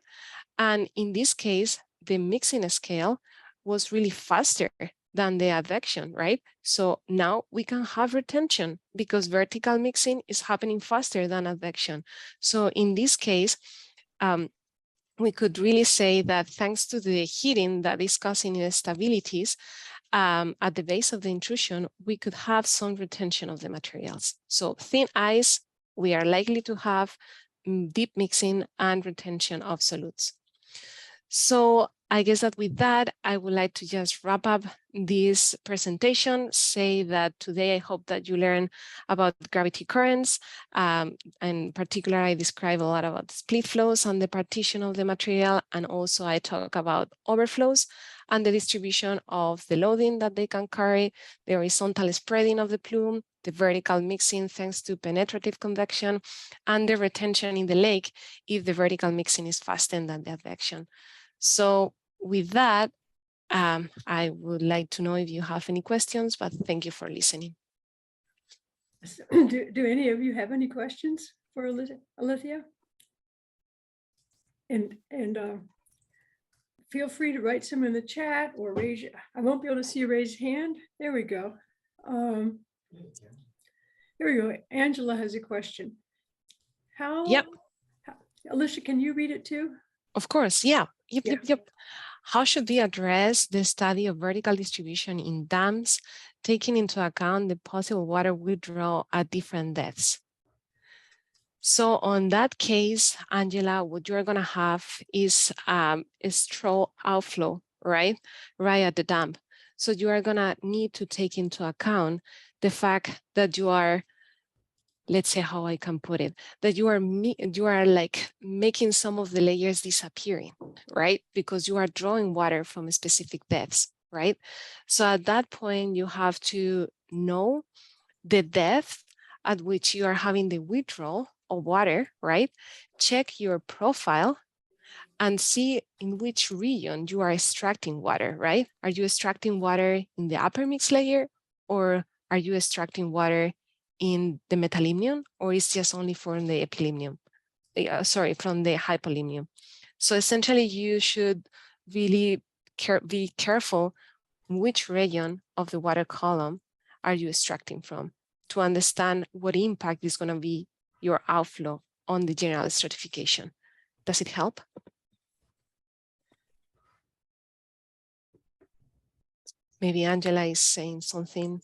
And in this case, the mixing scale was really faster than the advection, right? So now we can have retention because vertical mixing is happening faster than advection. So in this case, we could really say that thanks to the heating that is causing instabilities, at the base of the intrusion, we could have some retention of the materials. So thin ice, we are likely to have deep mixing and retention of solutes. So I guess that with that, I would like to just wrap up this presentation, say that today I hope that you learn about gravity currents. And in particular, I describe a lot about split flows and the partition of the material. And also I talk about overflows and the distribution of the loading that they can carry, the horizontal spreading of the plume, the vertical mixing thanks to penetrative convection, and the retention in the lake if the vertical mixing is faster than the advection. So with that, I would like to know if you have any questions, but thank you for listening. Do any of you have any questions for Alicia? And feel free to write some in the chat or raise your, I won't be able to see your raised hand. There we go. Here we go. Angela has a question. Alicia, can you read it too? Of course, yeah. Yep. How should we address the study of vertical distribution in dams, taking into account the possible water withdrawal at different depths? So on that case, Angela, what you're gonna have is a straw outflow, right at the dam. So you are gonna need to take into account the fact that you are, let's say how I can put it, that you are like making some of the layers disappearing, right? Because you are drawing water from specific depths, right? So at that point, you have to know the depth at which you are having the withdrawal of water, right? Check your profile and see in which region you are extracting water, right? Are you extracting water in the upper mix layer, or are you extracting water in the metalimnium, or is just only from the epilimnium? From the hypolimnium. So essentially, you should really be careful which region of the water column are you extracting from to understand what impact is going to be your outflow on the general stratification. Does it help? Maybe Angela is saying something.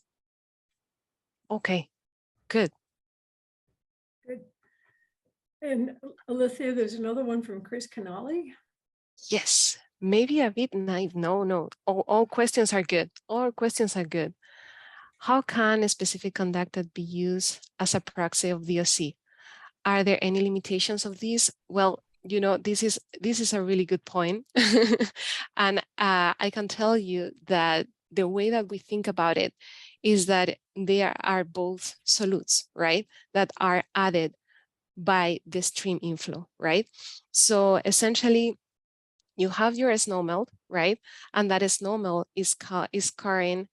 Okay, good. Good. And Alicia, there's another one from Chris Canali. Yes, maybe a bit naive. No, all questions are good. All questions are good. How can a specific conductance be used as a proxy of VOC? Are there any limitations of these? Well, you know, this is a really good point. And I can tell you that the way that we think about it is that there are both solutes, right, that are added by the stream inflow, right? So essentially, you have your snowmelt, right? And that snowmelt is carrying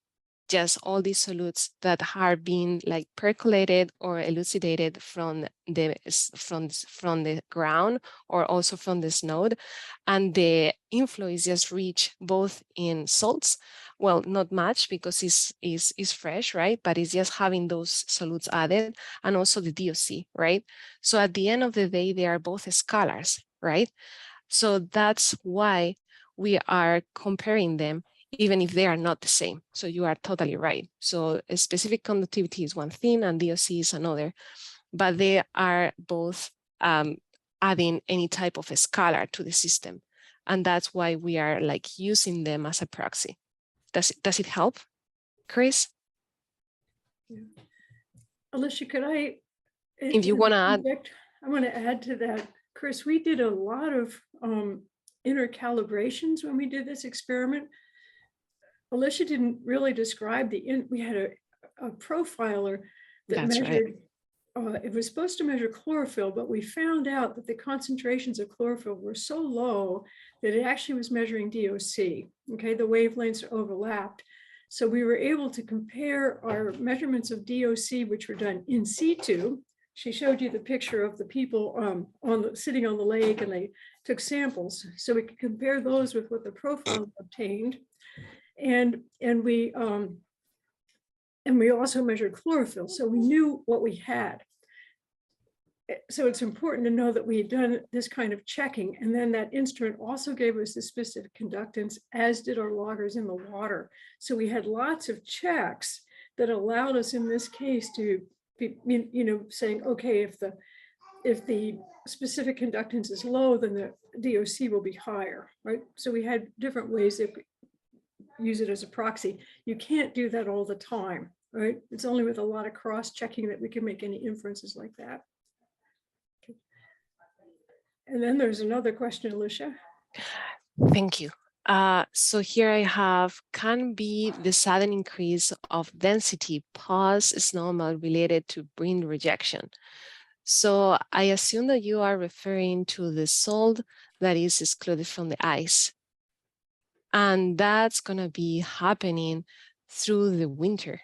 just all these solutes that are being like percolated or elucidated from the ground or also from the snow, and the inflow is just rich both in salts. Well, not much because it's fresh, right? But it's just having those solutes added, and also the DOC, right? So at the end of the day, they are both scalars, right? So that's why we are comparing them, even if they are not the same. So you are totally right. So a specific conductivity is one thing and DOC is another, but they are both adding any type of a scalar to the system. And that's why we are like using them as a proxy. Does it help, Chris? Yeah. Alicia, could I? If you want to add. I want to add to that. Chris, we did a lot of intercalibrations when we did this experiment. Alicia didn't really describe we had a profiler that That's measured, right. it was supposed to measure chlorophyll, but we found out that the concentrations of chlorophyll were so low that it actually was measuring DOC. Okay, the wavelengths overlapped. So we were able to compare our measurements of DOC, which were done in situ. She showed you the picture of the people sitting on the lake, and they took samples. So we could compare those with what the profile obtained. And we also measured chlorophyll, so we knew what we had. So it's important to know that we had done this kind of checking, and then that instrument also gave us the specific conductance, as did our loggers in the water. So we had lots of checks that allowed us in this case to be, saying, okay, if the specific conductance is low, then the DOC will be higher, right? So we had different ways that use it as a proxy. You can't do that all the time, right? It's only with a lot of cross-checking that we can make any inferences like that. Okay. And then there's another question, Alicia. Thank you. So here I have, can be the sudden increase of density post-snowmelt related to wind rejection? So I assume that you are referring to the salt that is excluded from the ice. And that's going to be happening through the winter.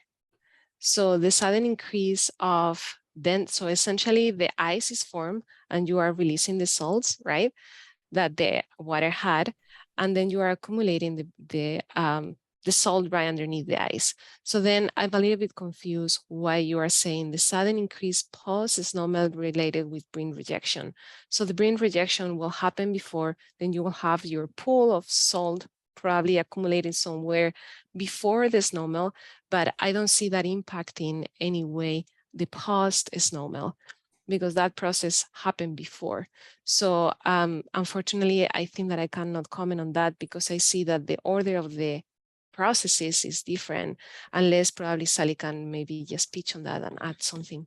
So the sudden increase of so essentially the ice is formed and you are releasing the salts, right, that the water had, and then you are accumulating the salt right underneath the ice. So then I'm a little bit confused why you are saying the sudden increase post-snowmelt related with wind rejection. So the wind rejection will happen before, then you will have your pool of salt probably accumulating somewhere before the snowmelt, but I don't see that impacting any way the post-snowmelt, because that process happened before. So unfortunately, I think that I cannot comment on that because I see that the order of the processes is different, unless probably Sally can maybe just pitch on that and add something.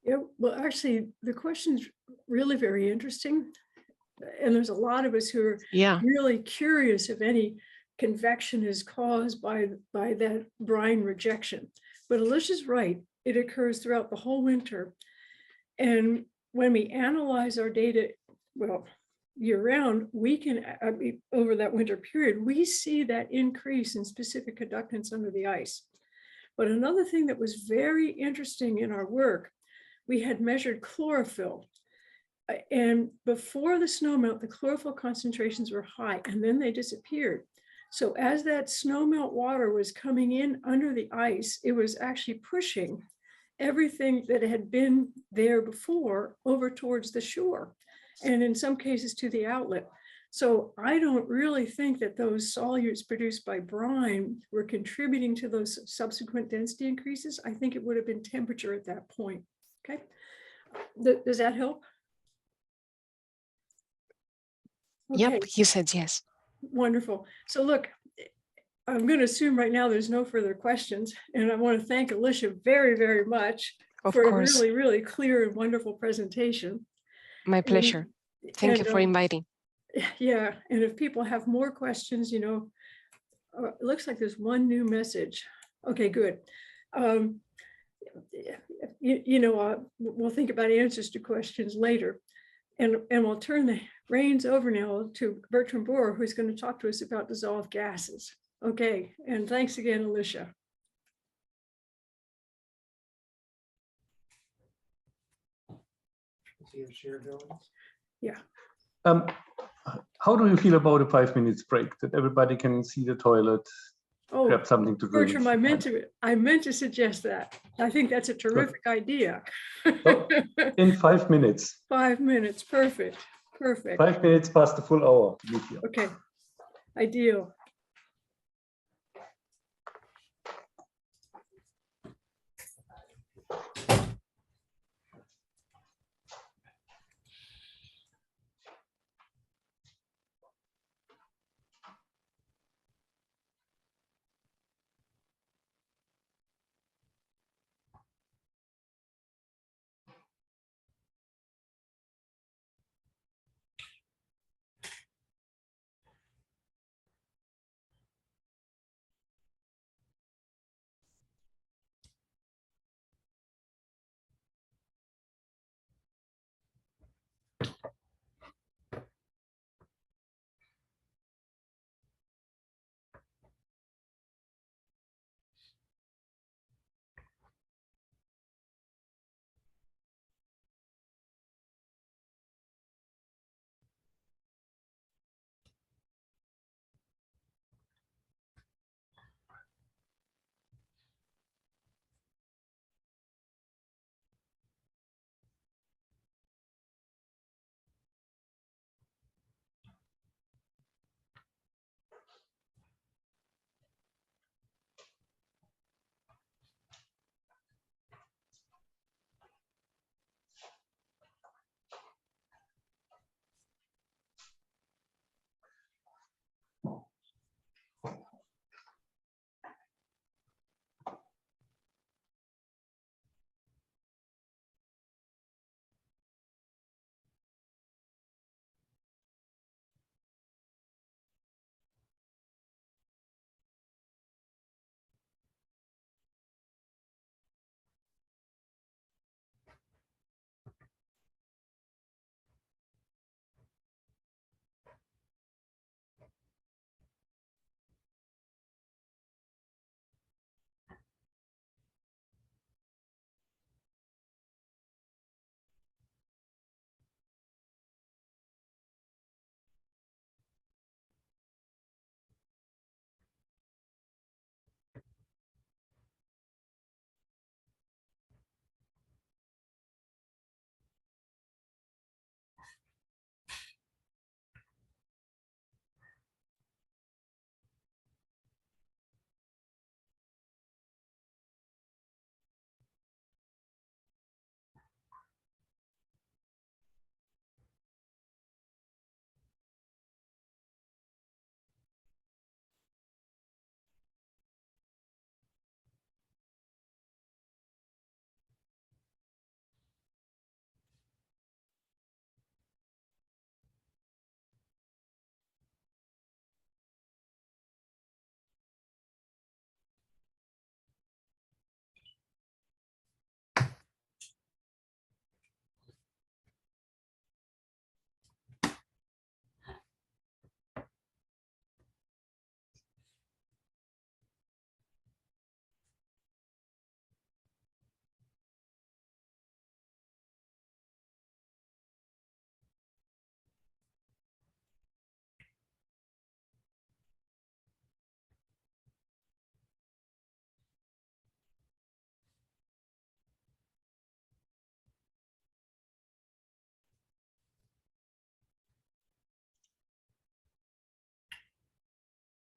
Yeah, well, actually, the question is really very interesting. And there's a lot of us who are really curious if any convection is caused by that brine rejection. But Alicia's right, it occurs throughout the whole winter. And when we analyze our data, well, year round, we can, over that winter period, we see that increase in specific conductance under the ice. But another thing that was very interesting in our work, we had measured chlorophyll. And before the snowmelt, the chlorophyll concentrations were high, and then they disappeared. So as that snowmelt water was coming in under the ice, it was actually pushing everything that had been there before over towards the shore, and in some cases to the outlet. So I don't really think that those solutes produced by brine were contributing to those subsequent density increases. I think it would have been temperature at that point. Okay, does that help? Okay. Yep, he said yes. Wonderful. So look, I'm going to assume right now there's no further questions, and I want to thank Alicia very, very much for a really, really clear and wonderful presentation. My pleasure. Thank you for inviting. Yeah, and if people have more questions, it looks like there's one new message. Okay, good. We'll think about answers to questions later. And we'll turn the reins over now to Bertram Boehrer, who's going to talk to us about dissolved gases. Okay, and thanks again, Alicia. Yeah. How do you feel about a 5 minutes break, that everybody can see the toilet, grab something to drink? Bertram, I meant to suggest that. I think that's a terrific idea. So, in 5 minutes. 5 minutes, perfect. 5 minutes past the full hour. Okay, ideal.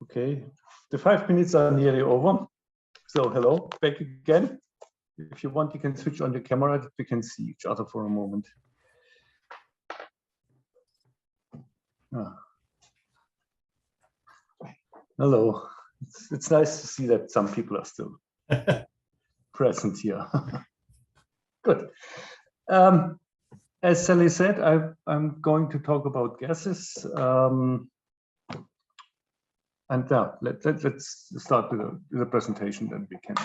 Okay, the 5 minutes are nearly over. So hello, back again. If you want, you can switch on your camera that we can see each other for a moment. Hello. It's nice to see that some people are still present here. Good. as Sally said, I'm going to talk about gases. And now let's start with the presentation, then we can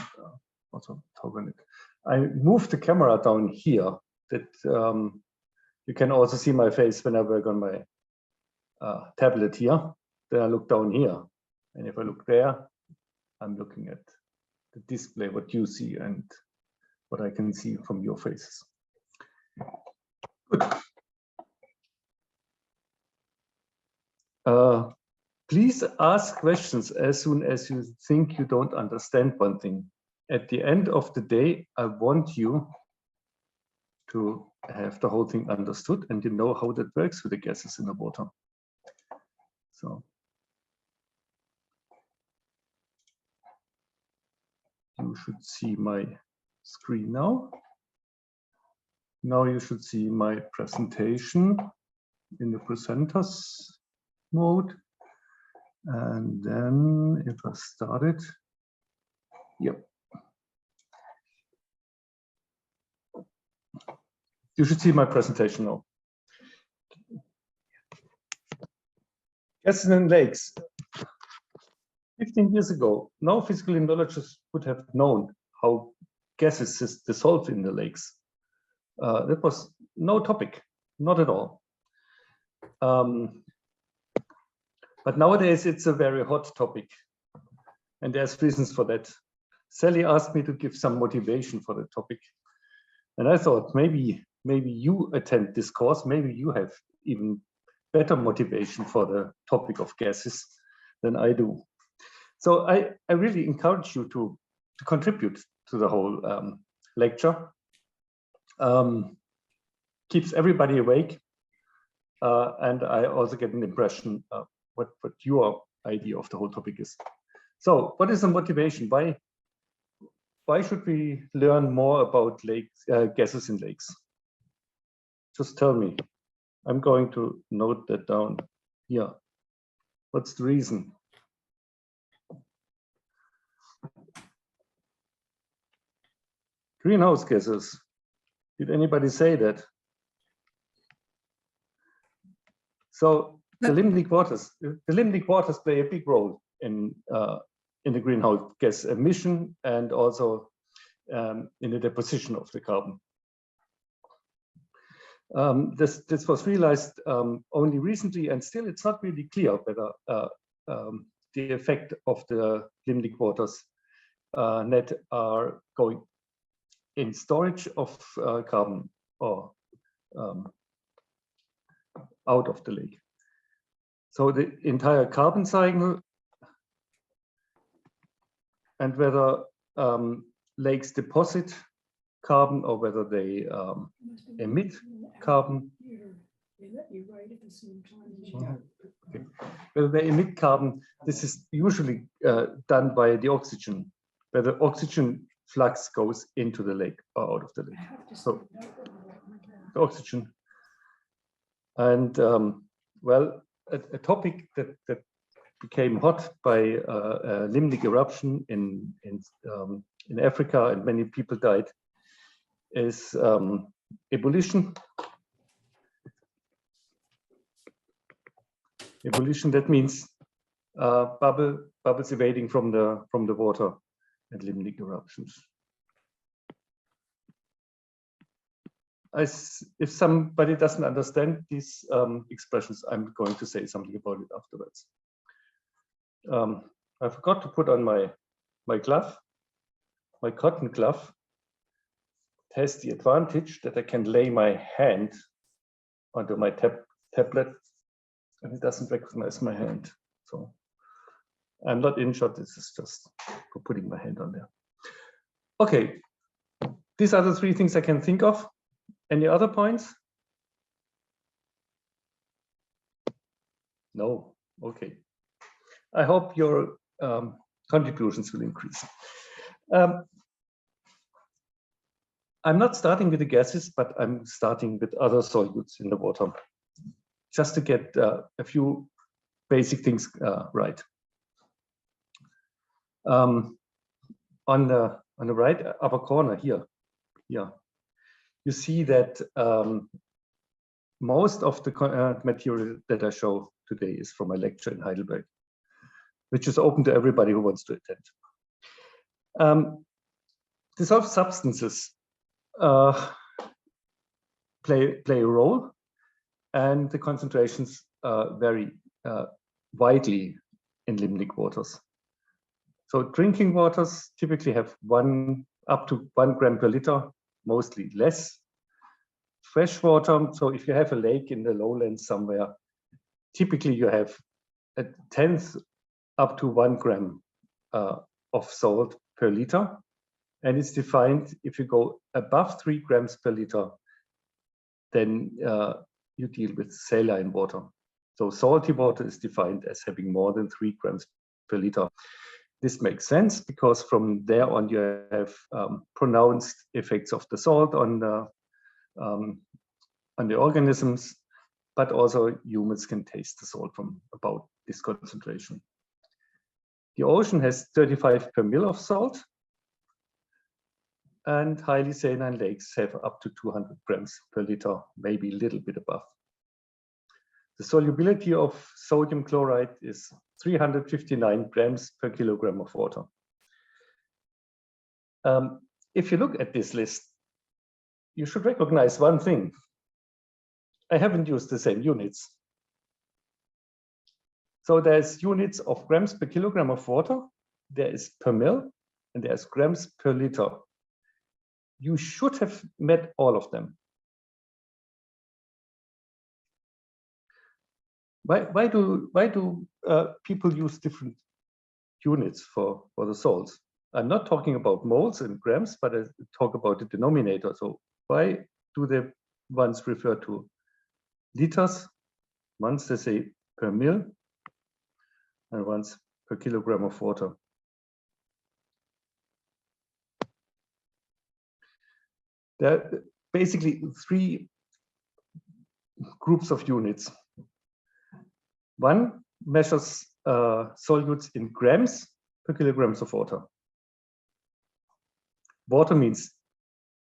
also talk on it. I moved the camera down here that you can also see my face when I work on my tablet here. Then I look down here. And if I look there, I'm looking at the display, what you see and what I can see from your faces. Good. Please ask questions as soon as you think you don't understand one thing. At the end of the day, I want you to have the whole thing understood and you know how that works with the gases in the water. So you should see my screen now. Now you should see my presentation in the presenters mode. And then if I start it, yep. You should see my presentation now. Gases in lakes. 15 years ago, no physical limnologist would have known how gases dissolve in the lakes. That was no topic, not at all. But nowadays it's a very hot topic, and there's reasons for that. Sally asked me to give some motivation for the topic, and I thought maybe you attend this course, maybe you have even better motivation for the topic of gases than I do. So I really encourage you to contribute to the whole lecture. Keeps everybody awake, and I also get an impression of what your idea of the whole topic is. So what is the motivation? Why should we learn more about lakes, gases in lakes? Just tell me. I'm going to note that down here. What's the reason? Greenhouse gases. Did anybody say that? So the limnic waters play a big role in the greenhouse gas emission and also in the deposition of the carbon. This was realized only recently, and still it's not really clear whether the effect of the limnic waters net are going in storage of carbon or out of the lake. So the entire carbon cycle and whether lakes deposit carbon or whether they emit carbon. Okay. Whether they emit carbon, this is usually done by the oxygen, where the oxygen flux goes into the lake or out of the lake. So the oxygen. And well, a topic that became hot by a limnic eruption in Africa, and many people died, is ebullition. Ebullition, that means bubbles evading from the water at limnic eruptions. If somebody doesn't understand these expressions, I'm going to say something about it afterwards. I forgot to put on my glove, my cotton glove. It has the advantage that I can lay my hand onto my tablet and it doesn't recognize my hand. So I'm not injured, this is just for putting my hand on there. Okay, these are the three things I can think of. Any other points? No, okay. I hope your contributions will increase. I'm not starting with the gases, but I'm starting with other solutes in the water, just to get a few basic things right. On the right upper corner here, you see that most of the material that I show today is from a lecture in Heidelberg, which is open to everybody who wants to attend. Dissolved substances play a role, and the concentrations vary widely in limnic waters. So drinking waters typically have up to 1 gram per liter, mostly less. Fresh water, so if you have a lake in the lowlands somewhere, typically you have a tenth up to 1 gram of salt per liter. And it's defined, if you go above 3 grams per liter, then you deal with saline water. So salty water is defined as having more than 3 grams per liter. This makes sense because from there on you have pronounced effects of the salt on the organisms, but also humans can taste the salt from about this concentration. The ocean has 35 per mil of salt, and highly saline lakes have up to 200 grams per liter, maybe a little bit above. The solubility of sodium chloride is 359 grams per kilogram of water. If you look at this list, you should recognize one thing. I haven't used the same units. So there's units of grams per kilogram of water, there is per mil, and there's grams per liter. You should have met all of them. Why do people use different units for the salts? I'm not talking about moles and grams, but I talk about the denominator. So why do the ones refer to liters? Once they say per mil, and once per kilogram of water. There are basically 3 groups of units. One measures solutes in grams per kilograms of water. Water means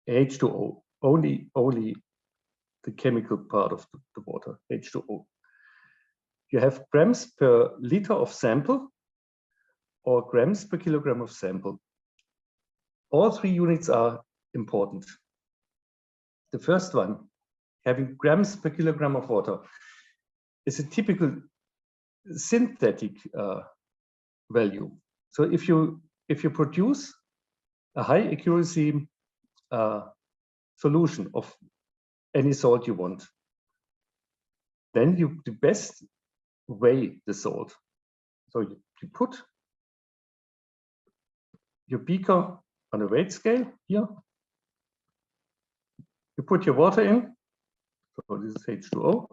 H2O, only the chemical part of the water, H2O. You have grams per liter of sample or grams per kilogram of sample. All 3 units are important. The first one, having grams per kilogram of water, is a typical synthetic value. So if you produce a high accuracy solution of any salt you want, then you best weigh the salt. So you put your beaker on a weight scale here. You put your water in, so this is H2O.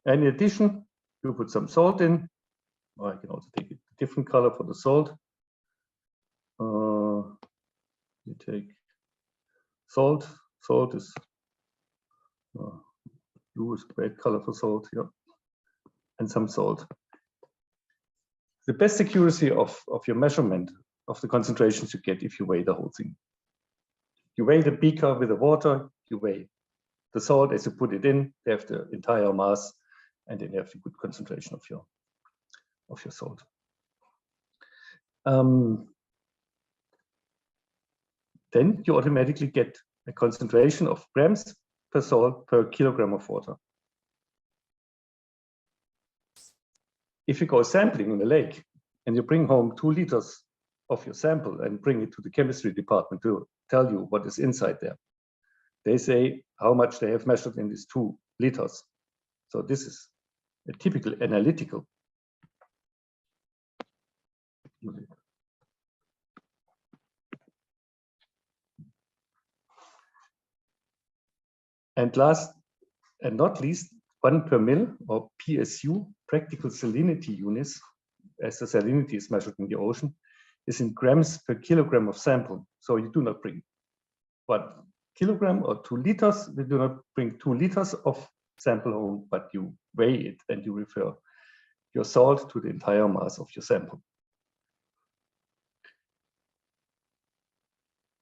And in addition, you put some salt in. Or I can also take a different color for the salt. You take salt. Salt is blue is great color for salt, yeah. And some salt. The best accuracy of your measurement of the concentrations you get if you weigh the whole thing. You weigh the beaker with the water, you weigh the salt as you put it in, they have the entire mass, and then you have a good concentration of your salt. Then you automatically get a concentration of grams per salt per kilogram of water. If you go sampling in a lake and you bring home 2 liters of your sample and bring it to the chemistry department to tell you what is inside there, they say how much they have measured in these 2 liters. So this is a typical analytical. And last and not least, 1 per mil, or PSU, practical salinity units, as the salinity is measured in the ocean, is in grams per kilogram of sample. So you do not bring 1 kilogram or 2 liters. We do not bring 2 liters of sample home, but you weigh it and you refer your salt to the entire mass of your sample.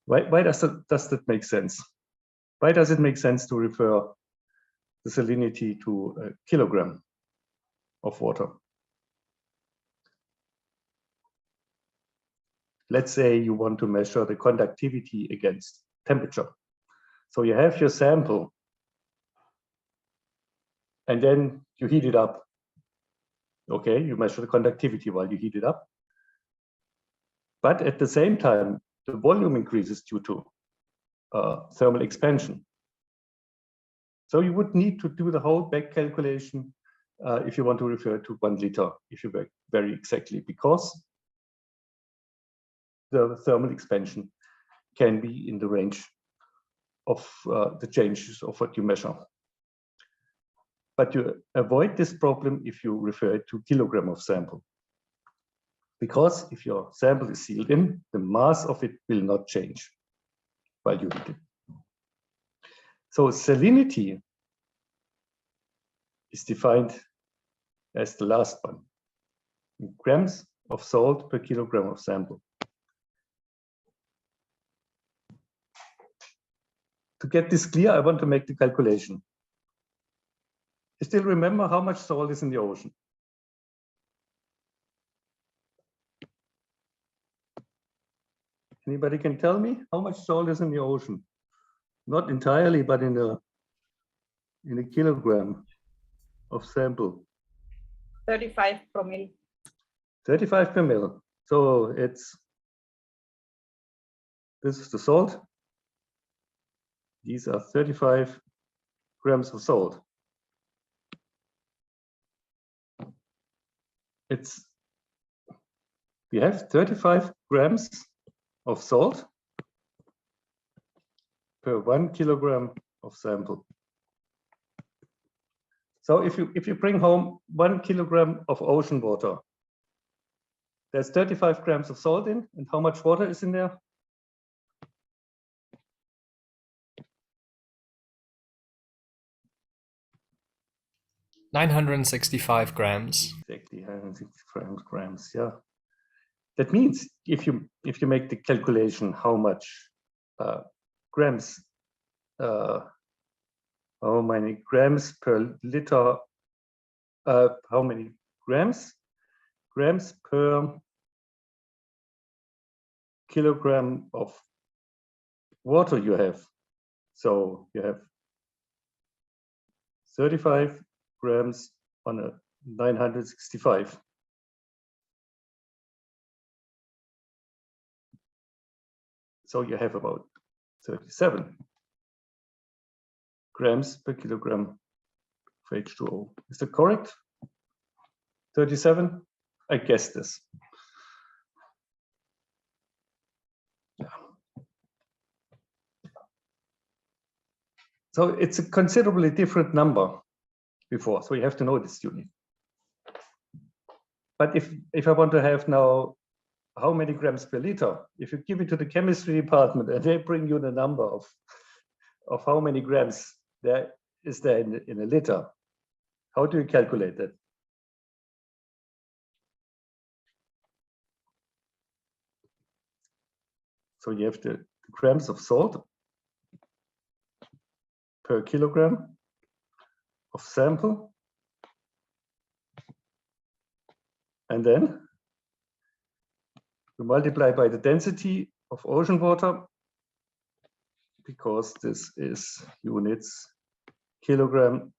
Why does that make sense? Why does it make sense to refer the salinity to a kilogram of water. Let's say you want to measure the conductivity against temperature. So you have your sample, and then you heat it up. Okay, you measure the conductivity while you heat it up. But at the same time, the volume increases due to thermal expansion. So you would need to do the whole back calculation if you want to refer to 1 liter, if you work very exactly, because the thermal expansion can be in the range of the changes of what you measure. But you avoid this problem if you refer to kilogram of sample. Because if your sample is sealed in, the mass of it will not change while you heat it. So salinity is defined as the last one, in grams of salt per kilogram of sample. To get this clear, I want to make the calculation. You still remember how much salt is in the ocean? Anybody can tell me how much salt is in the ocean? Not entirely, but in a kilogram of sample. 35 per mil. 35 per mil. So this is the salt. These are 35 grams of salt. We have 35 grams of salt per 1 kilogram of sample. So if you bring home 1 kilogram of ocean water, there's 35 grams of salt in, and how much water is in there? $965 grams. Exactly, 165 grams. Yeah, that means if you make the calculation, how much grams, how many grams per liter, how many grams per kilogram of water you have. So you have 35 grams on a 965. So you have about 37 grams per kilogram of H2O. Is that correct? 37? I guess this. Yeah. So it's a considerably different number before, so you have to know this unit. But if I want to have now how many grams per liter, if you give it to the chemistry department and they bring you the number of how many grams there is there in a liter, how do you calculate that? So you have the grams of salt per kilogram of sample, and then you multiply by the density of ocean water, because this is units kilogram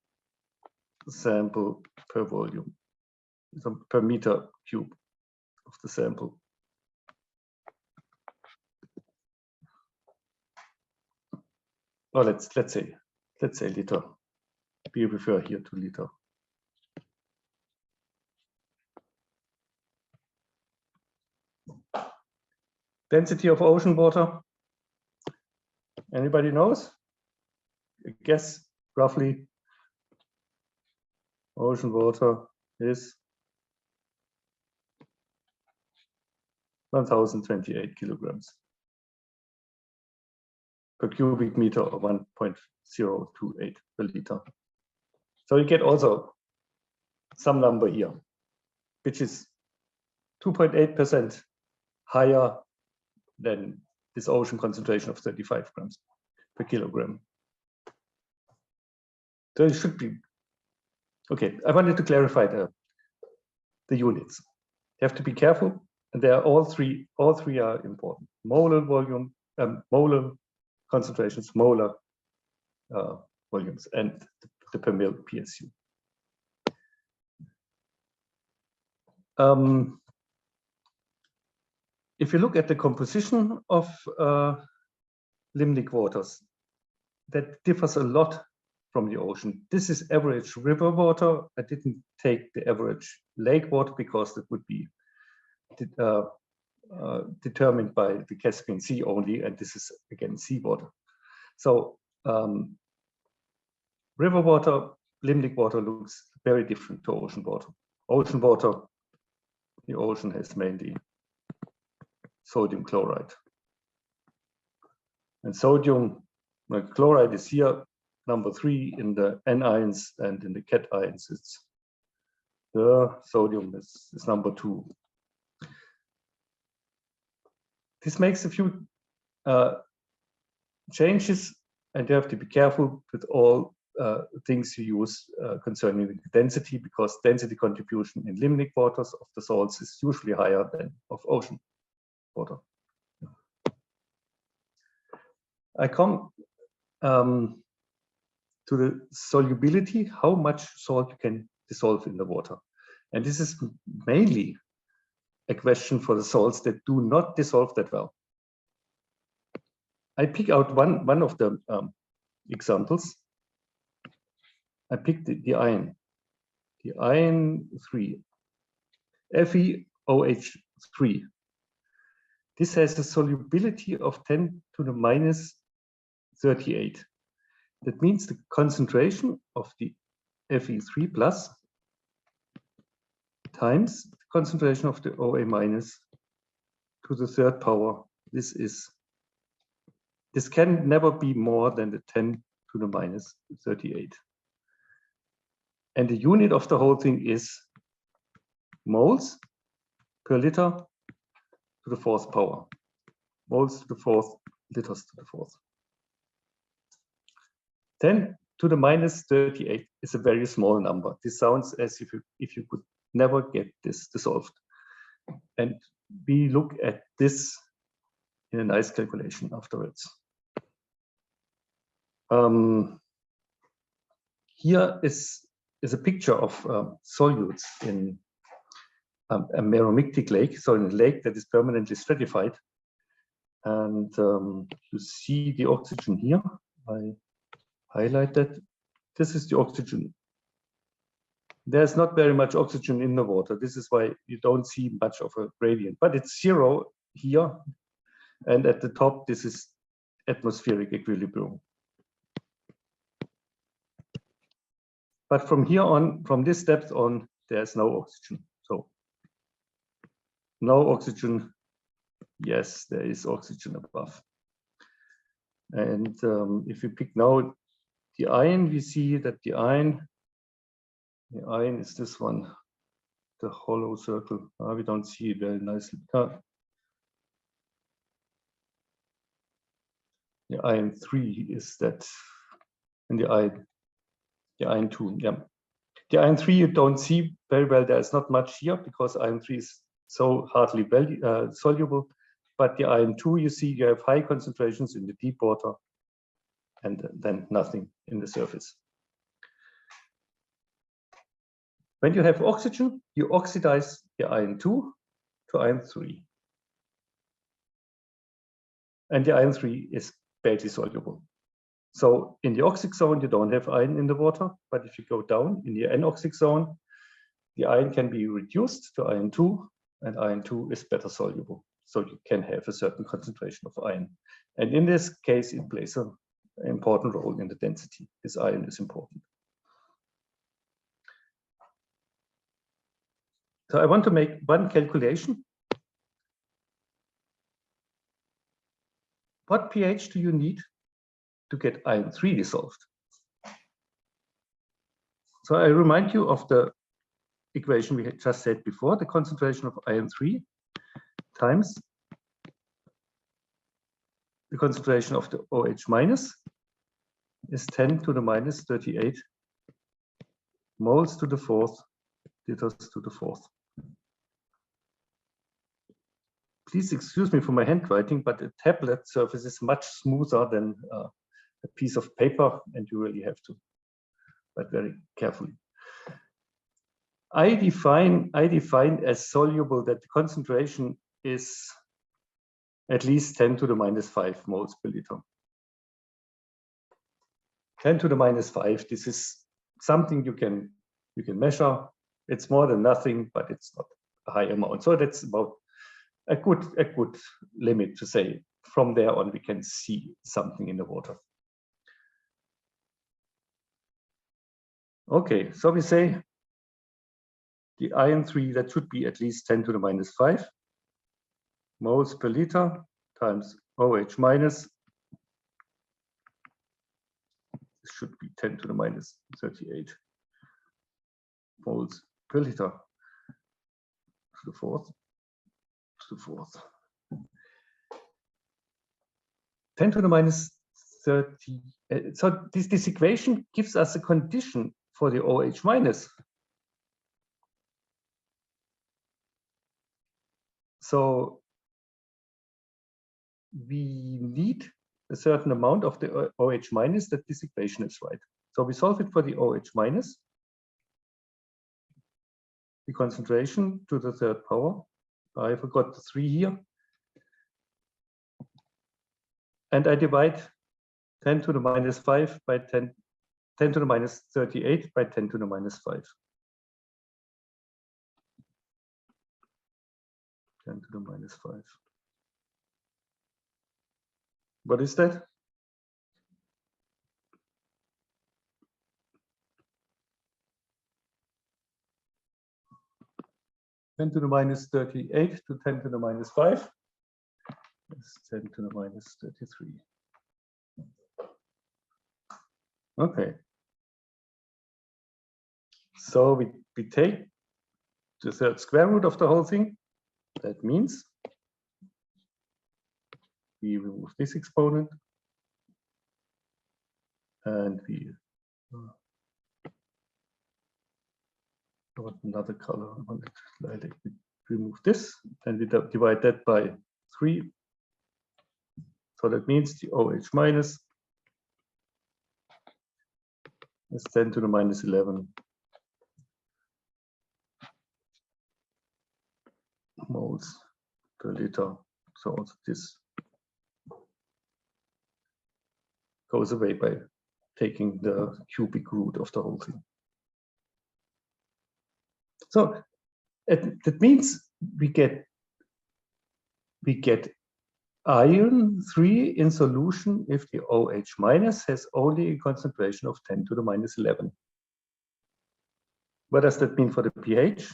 sample per volume, so per meter cube of the sample. Or let's say liter. We refer here to liter. Density of ocean water. Anybody knows? I guess roughly ocean water is 1028 kilograms per cubic meter, or 1.028 per liter. So you get also some number here, which is 2.8% higher than this ocean concentration of 35 grams per kilogram. So it should be, okay, I wanted to clarify the units. You have to be careful, and they are all three are important. Molar volume, molar concentrations, molar volumes, and the per mil PSU. If you look at the composition of limnic waters, that differs a lot from the ocean. This is average river water. I didn't take the average lake water because that would be determined by the Caspian Sea only, and this is again seawater. So river water, limnic water looks very different to ocean water. Ocean water, the ocean has mainly sodium chloride. And sodium chloride is here, number 3 in the anions, and in the cations, it's the sodium is number 2. This makes a few changes, and you have to be careful with all things you use concerning the density, because density contribution in limnic waters of the salts is usually higher than of ocean water. I come to the solubility, how much salt you can dissolve in the water. And this is mainly a question for the salts that do not dissolve that well. I pick out one of the examples. I picked the iron. The iron 3, FeOH3. This has a solubility of 10 to the minus 38. That means the concentration of the Fe3 plus times the concentration of the OA minus to the 3rd power. This can never be more than the 10 to the minus 38. And the unit of the whole thing is moles per liter to the 4th power. Moles to the 4th, liters to the 4th. 10 to the minus 38 is a very small number. This sounds as if you could never get this dissolved. And we look at this in a nice calculation afterwards. Here is a picture of solutes in a meromictic lake, so in a lake that is permanently stratified. And you see the oxygen here. I highlight that. This is the oxygen. There's not very much oxygen in the water. This is why you don't see much of a gradient, but it's 0 here. And at the top, this is atmospheric equilibrium. But from here on, from this depth on, there's no oxygen. So no oxygen. Yes, there is oxygen above. And if we pick now the iron, we see that the iron is this one, the hollow circle. We don't see it very nicely. The iron 3 is that, and the iron 2, yeah. The iron 3 you don't see very well. There's not much here because iron 3 is so hardly soluble. But the iron 2, you see, you have high concentrations in the deep water and then nothing in the surface. When you have oxygen, you oxidize the iron 2 to iron 3. And the iron 3 is badly soluble. So in the oxic zone, you don't have iron in the water, but if you go down in the anoxic zone, the iron can be reduced to iron 2, and iron 2 is better soluble. So you can have a certain concentration of iron. And in this case, it plays an important role in the density. This iron is important. So I want to make one calculation. What pH do you need to get iron 3 dissolved? So I remind you of the equation we had just said before. The concentration of iron 3 times the concentration of the OH minus is 10 to the minus 38 moles to the fourth, liters to the fourth. Please excuse me for my handwriting, but a tablet surface is much smoother than a piece of paper, and you really have to write very carefully. I define as soluble that the concentration is at least 10 to the minus 5 moles per liter. 10 to the minus 5, this is something you can measure. It's more than nothing, but it's not a high amount. So that's about a good limit to say. From there on, we can see something in the water. Okay, so we say the iron 3, that should be at least 10 to the minus 5 moles per liter times OH minus. This should be 10 to the minus 38 moles per liter to the fourth. 10 to the minus 30. So this equation gives us a condition for the OH minus. So we need a certain amount of the OH minus that this equation is right. So we solve it for the OH minus, the concentration to the third power. I forgot the 3 here. And I divide 10 to the minus 5 by 10 to the minus 38 by 10 to the minus 5. 10 to the minus 5. What is that? Ten to the minus 38 to 10 to the minus 5. That's 10 to the minus 33. Okay. So we take the third square root of the whole thing. That means we remove this exponent and we want another color on it. Lilac. We remove this and we divide that by 3. So that means the OH minus is 10 to the minus 11 moles per liter. So also this goes away by taking the cubic root of the whole thing. So that means we get iron 3 in solution if the OH minus has only a concentration of 10 to the minus 11. What does that mean for the pH?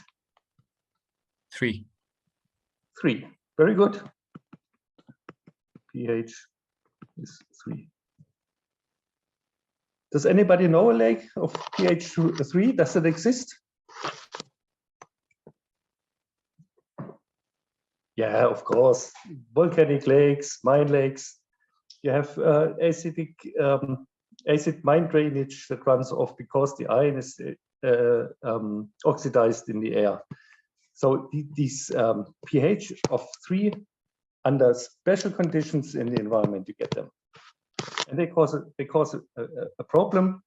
3. 3. Very good. pH is 3. Does anybody know a lake of pH 3? Does it exist? Yeah, of course. Volcanic lakes, mine lakes. You have acid mine drainage that runs off because the iron is oxidized in the air. So these pH of 3, under special conditions in the environment, you get them, and they cause a problem.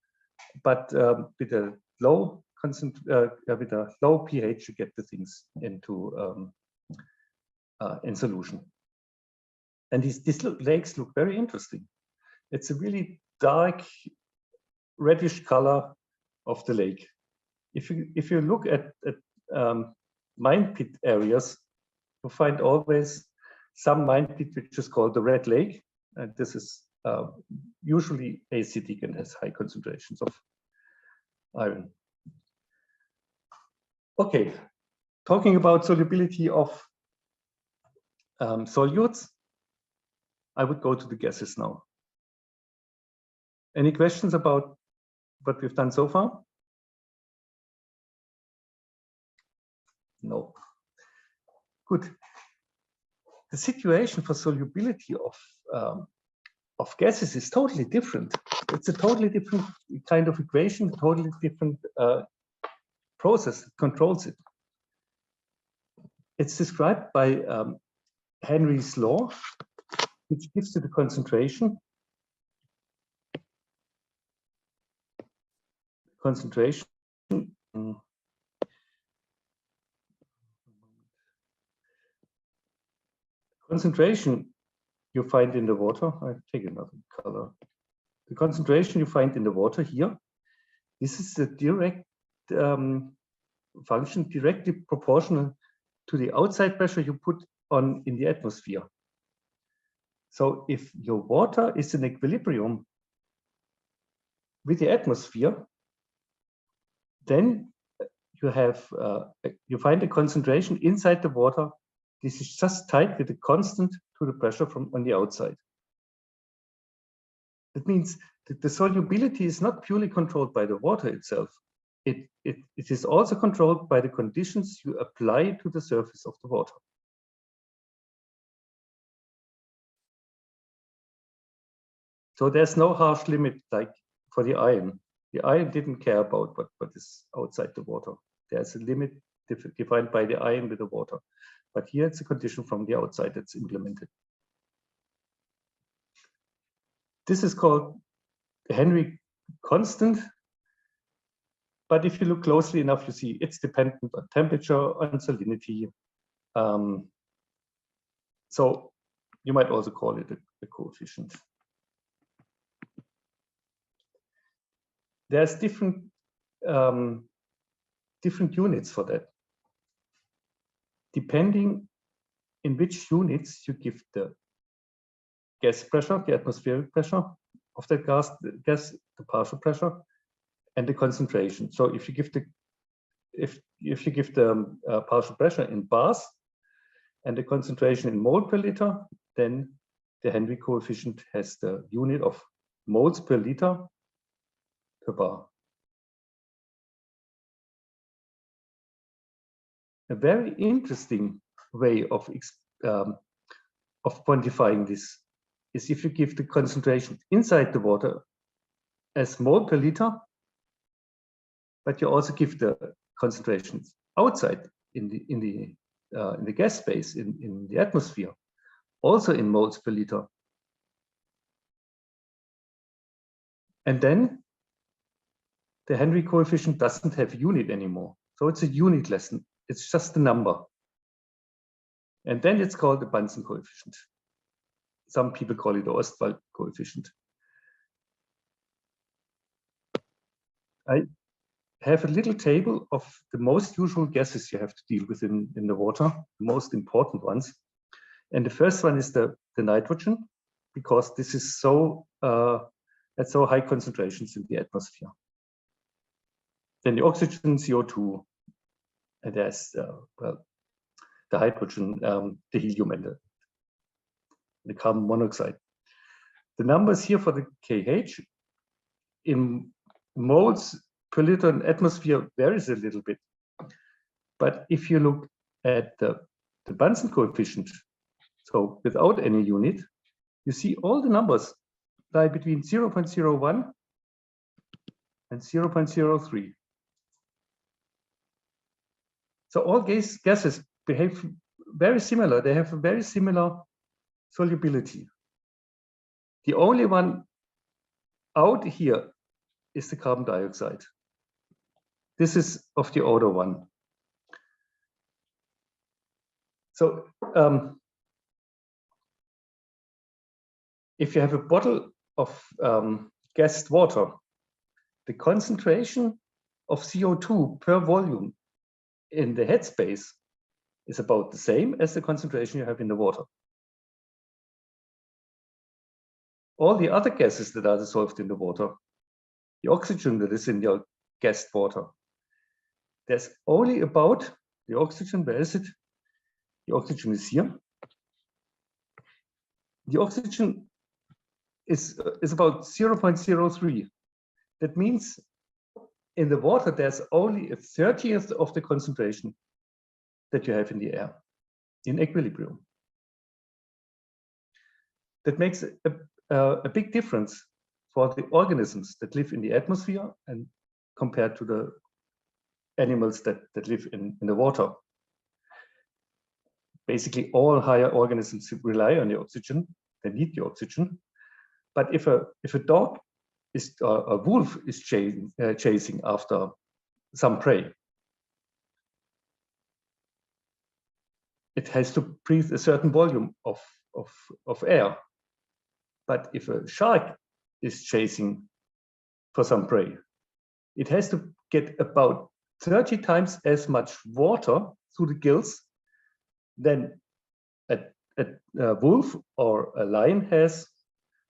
But with a low pH, you get the things into in solution. And these lakes look very interesting. It's a really dark reddish color of the lake. If you look at mine pit areas, you find always some mine pit which is called the Red Lake, and this is usually acidic and has high concentrations of iron. Okay, talking about solubility of solutes, I would go to the gases now. Any questions about what we've done so far? No. Good. The situation for solubility of gases is totally different. It's a totally different kind of equation, totally different process that controls it. It's described by Henry's law, which gives you the concentration. Concentration you find in the water. I take another color. The concentration you find in the water here. This is a direct function, directly proportional to the outside pressure you put on in the atmosphere. So if your water is in equilibrium with the atmosphere, then you have you find a concentration inside the water. This is just tied with a constant to the pressure from on the outside. That means that the solubility is not purely controlled by the water itself. It is also controlled by the conditions you apply to the surface of the water. So there's no harsh limit like for the iron. The iron didn't care about what is outside the water. There's a limit defined by the iron with the water. But here it's a condition from the outside that's implemented. This is called the Henry constant. But if you look closely enough, you see it's dependent on temperature, on salinity. So you might also call it a coefficient. There's different units for that, depending in which units you give the gas pressure, the atmospheric pressure of that gas, the partial pressure, and the concentration. So if you give the partial pressure in bars and the concentration in mole per liter, then the Henry coefficient has the unit of moles per liter per bar. A very interesting way of quantifying this is if you give the concentration inside the water as mole per liter, but you also give the concentrations outside in the gas space in the atmosphere, also in moles per liter. And then the Henry coefficient doesn't have a unit anymore. So it's a unitless, it's just a number. And then it's called the Bunsen coefficient. Some people call it the Ostwald coefficient. I have a little table of the most usual gases you have to deal with in the water, the most important ones. And the first one is the nitrogen, because this is so at so high concentrations in the atmosphere. Then the oxygen, CO2, and there's well, the hydrogen, the helium, and the carbon monoxide. The numbers here for the KH in moles per liter in atmosphere varies a little bit. But if you look at the Bunsen coefficient, so without any unit, you see all the numbers lie between 0.01 and 0.03. So all gases behave very similar. They have a very similar solubility. The only one out here is the carbon dioxide. This is of the order 1. So if you have a bottle of gassed water, the concentration of CO2 per volume in the headspace is about the same as the concentration you have in the water. All the other gases that are dissolved in the water, the oxygen that is in your gassed water, there's only about the oxygen. Where is it? The oxygen is here. The oxygen is about 0.03. That means in the water, there's only a 30th of the concentration that you have in the air in equilibrium. That makes a big difference for the organisms that live in the atmosphere and compared to animals that live in the water. Basically, all higher organisms rely on the oxygen. They need the oxygen. But if a dog is a wolf is chasing after some prey, it has to breathe a certain volume of air. But if a shark is chasing for some prey, it has to get about 30 times as much water through the gills than a wolf or a lion has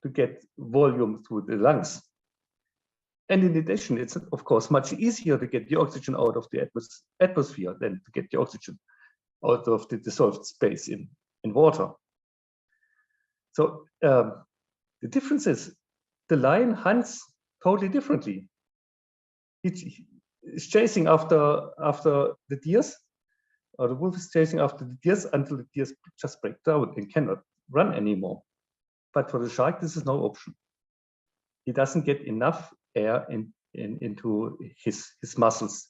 to get volume through the lungs. And in addition, it's of course much easier to get the oxygen out of the atmosphere than to get the oxygen out of the dissolved space in water. So the difference is the lion hunts totally differently. It's chasing after the deers, or the wolf is chasing after the deers until the deers just break down and cannot run anymore. But for the shark, this is no option. He doesn't get enough air into his muscles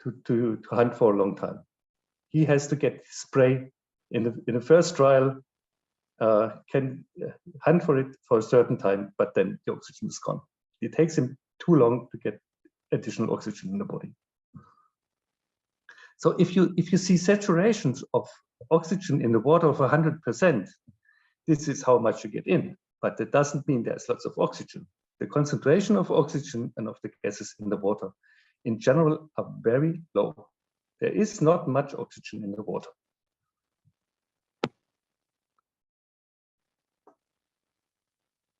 to hunt for a long time. He has to get his prey in the first trial, can hunt for it for a certain time, but then the oxygen is gone. It takes him too long to get additional oxygen in the body. So if you see saturations of oxygen in the water of 100%, this is how much you get in, but that doesn't mean there's lots of oxygen. The concentration of oxygen and of the gases in the water in general are very low. There is not much oxygen in the water.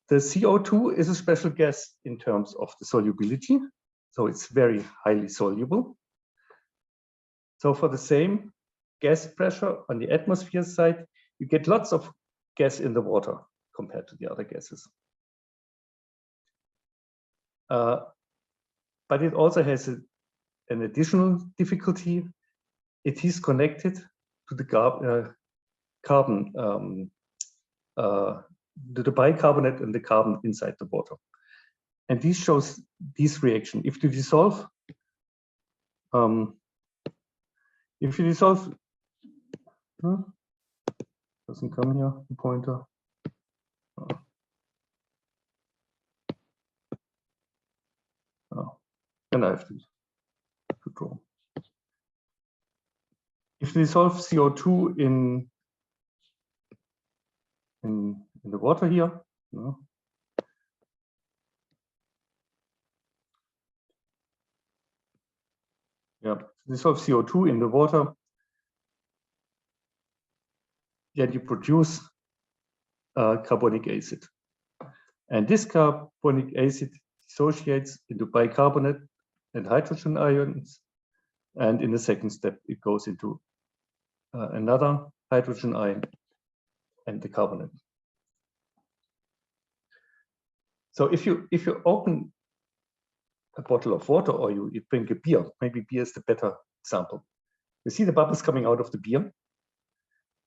The CO2 is a special gas in terms of the solubility. So it's very highly soluble. So for the same gas pressure on the atmosphere side, you get lots of gas in the water compared to the other gases. But it also has an additional difficulty. It is connected to the carbon, the bicarbonate and the carbon inside the water. And this shows this reaction. If you dissolve, doesn't come here, the pointer. And I have to draw. If you dissolve CO2 in the water here, dissolve CO2 in the water, then you produce carbonic acid. And this carbonic acid dissociates into bicarbonate and hydrogen ions. And in the second step, it goes into another hydrogen ion and the carbonate. So if you open a bottle of water or you drink a beer, maybe beer is the better example. You see the bubbles coming out of the beer.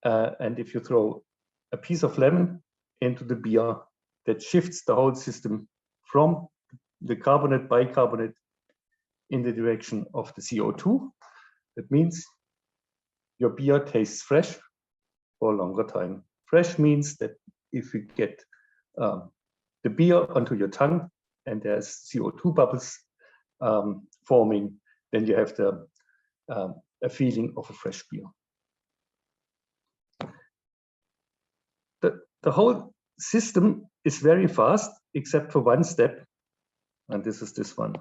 And if you throw a piece of lemon into the beer, that shifts the whole system from the carbonate, bicarbonate in the direction of the CO2. That means your beer tastes fresh for a longer time. Fresh means that if you get the beer onto your tongue and there's CO2 bubbles forming, then you have a feeling of a fresh beer. The whole system is very fast, except for one step, and this is this one.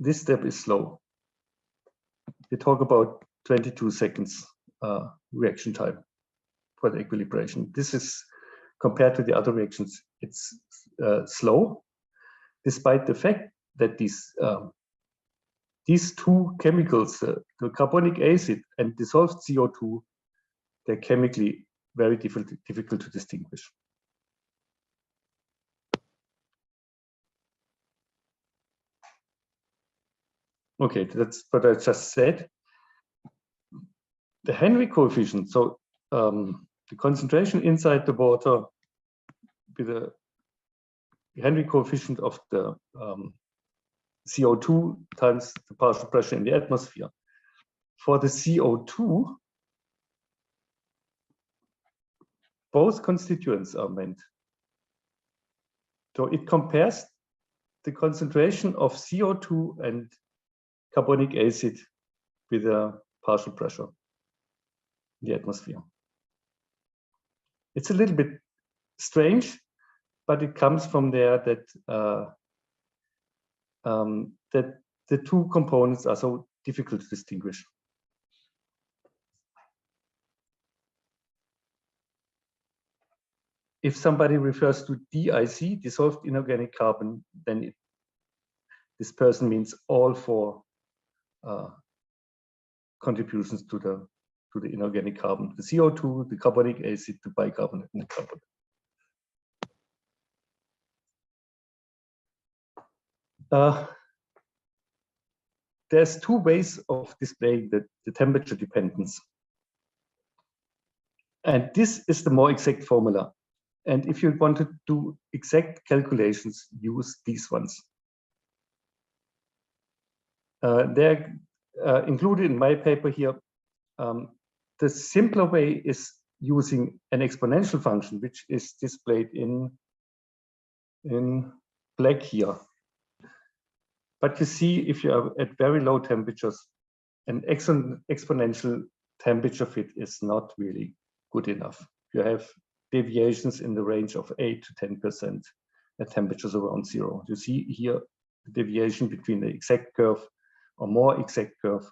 This step is slow. We talk about 22 seconds reaction time for the equilibration. This is, compared to the other reactions, it's slow, despite the fact that these two chemicals, the carbonic acid and dissolved CO2, they're chemically very difficult to distinguish. Okay, that's what I just said. The Henry coefficient, so the concentration inside the water with the Henry coefficient of the CO2 times the partial pressure in the atmosphere. For the CO2, both constituents are meant. So it compares the concentration of CO2 and carbonic acid with a partial pressure in the atmosphere. It's a little bit strange, but it comes from there that that the two components are so difficult to distinguish. If somebody refers to DIC, dissolved inorganic carbon, then this person means all four contributions to the inorganic carbon: the CO2, the carbonic acid, the bicarbonate, and the carbonate. There's two ways of displaying the temperature dependence. And this is the more exact formula. And if you want to do exact calculations, use these ones. They're included in my paper here. The simpler way is using an exponential function, which is displayed in black here. But you see, if you are at very low temperatures, an exponential temperature fit is not really good enough. You have deviations in the range of 8 to 10% at temperatures around zero. You see here the deviation between the exact curve or more exact curve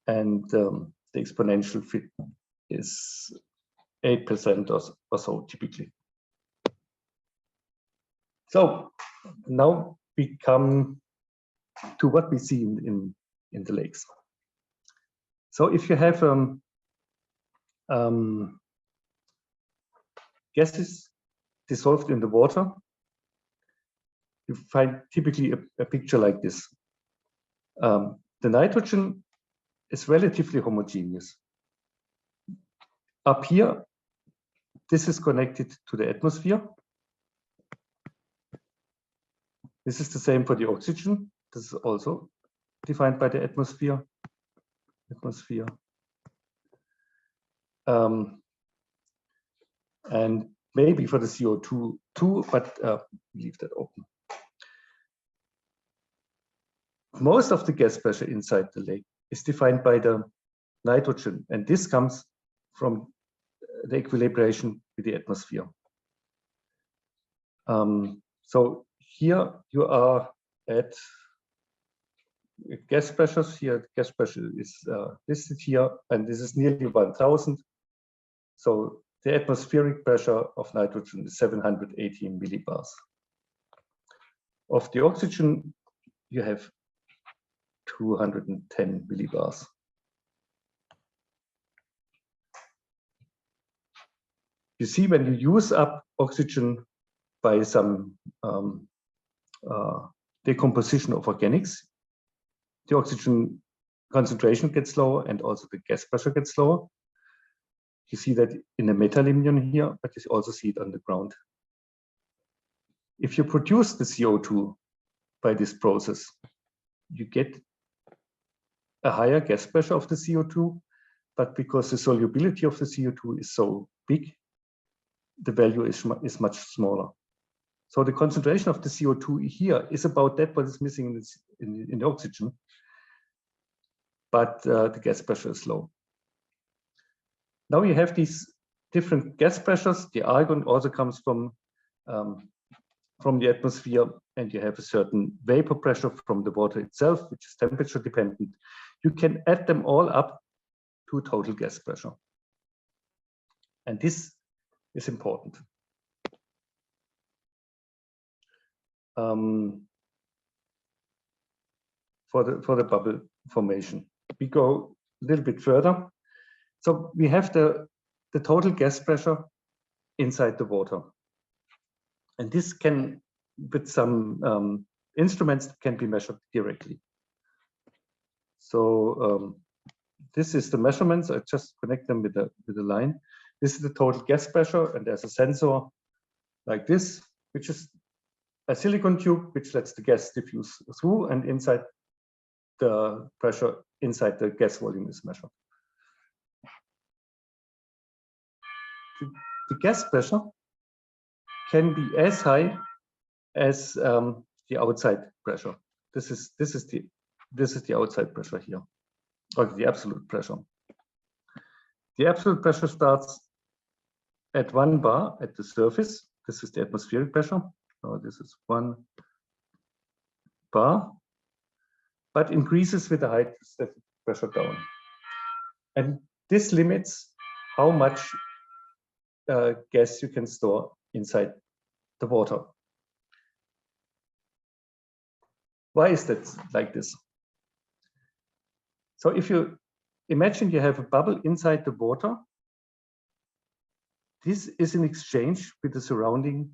and the exponential fit is 8% or so typically. So now we come to what we see in the lakes. So if you have gases dissolved in the water, you find typically a picture like this. The nitrogen is relatively homogeneous. Up here, this is connected to the atmosphere. This is the same for the oxygen. This is also defined by the atmosphere. And maybe for the CO2 too, but leave that open. Most of the gas pressure inside the lake is defined by the nitrogen, and this comes from the equilibration with the atmosphere. So here you are at gas pressures. Here, gas pressure is listed here, and this is nearly 1000. So the atmospheric pressure of nitrogen is 718 millibars. Of the oxygen, you have 210 millibars. You see, when you use up oxygen by some decomposition of organics, the oxygen concentration gets lower and also the gas pressure gets lower. You see that in the metalimnion here, but you also see it on the ground. If you produce the CO2 by this process, you get a higher gas pressure of the CO2, but because the solubility of the CO2 is so big, the value is much smaller. So the concentration of the CO2 here is about that what is missing in the oxygen, but the gas pressure is low. Now you have these different gas pressures. The argon also comes from the atmosphere, and you have a certain vapor pressure from the water itself, which is temperature dependent. You can add them all up to total gas pressure. And this is important. For the bubble formation. We go a little bit further. So we have the total gas pressure inside the water. And this can, with some instruments, can be measured directly. So this is the measurements. I just connect them with the line. This is the total gas pressure, and there's a sensor like this, which is a silicon tube which lets the gas diffuse through, and inside the pressure inside the gas volume is measured. The gas pressure can be as high as the outside pressure. This is the outside pressure here, or the absolute pressure. The absolute pressure starts at 1 bar at the surface. This is the atmospheric pressure. So this is 1 bar, but increases with the hydrostatic pressure down. And this limits how much gas you can store inside the water. Why is that like this? So if you imagine you have a bubble inside the water, this is in exchange with the surrounding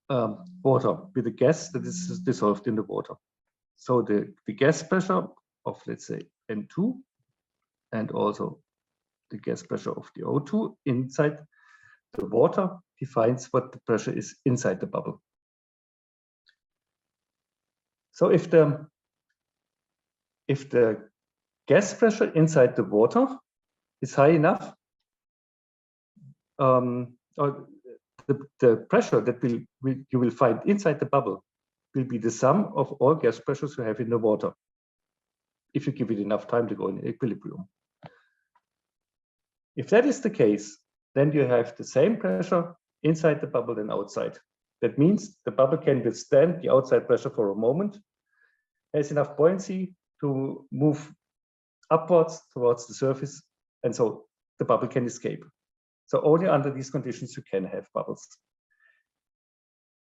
water, with the gas that is dissolved in the water. So the gas pressure of, let's say, N2, and also the gas pressure of the O2 inside the water defines what the pressure is inside the bubble. So if the gas pressure inside the water is high enough, or the pressure that you will find inside the bubble will be the sum of all gas pressures you have in the water, if you give it enough time to go in equilibrium. If that is the case, then you have the same pressure inside the bubble than outside. That means the bubble can withstand the outside pressure for a moment, has enough buoyancy to move upwards towards the surface, and so the bubble can escape. So only under these conditions you can have bubbles.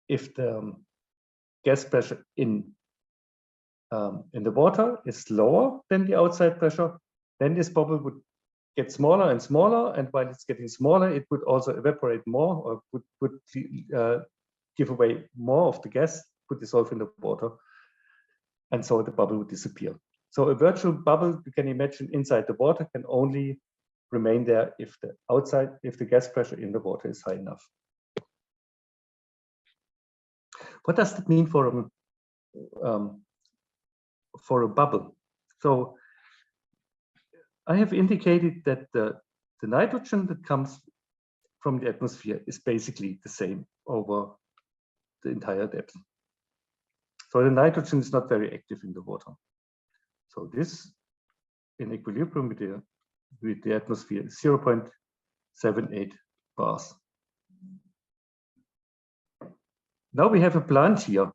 If the gas pressure in the water is lower than the outside pressure, then this bubble would get smaller and smaller, and while it's getting smaller, it would also evaporate more, or would give away more of the gas, would dissolve in the water, and so the bubble would disappear. So a virtual bubble, you can imagine, inside the water can only remain there if the gas pressure in the water is high enough. What does that mean for a bubble? So I have indicated that the nitrogen that comes from the atmosphere is basically the same over the entire depth. So the nitrogen is not very active in the water. So this, in equilibrium with the atmosphere, is 0.78 bars. Now we have a plant here.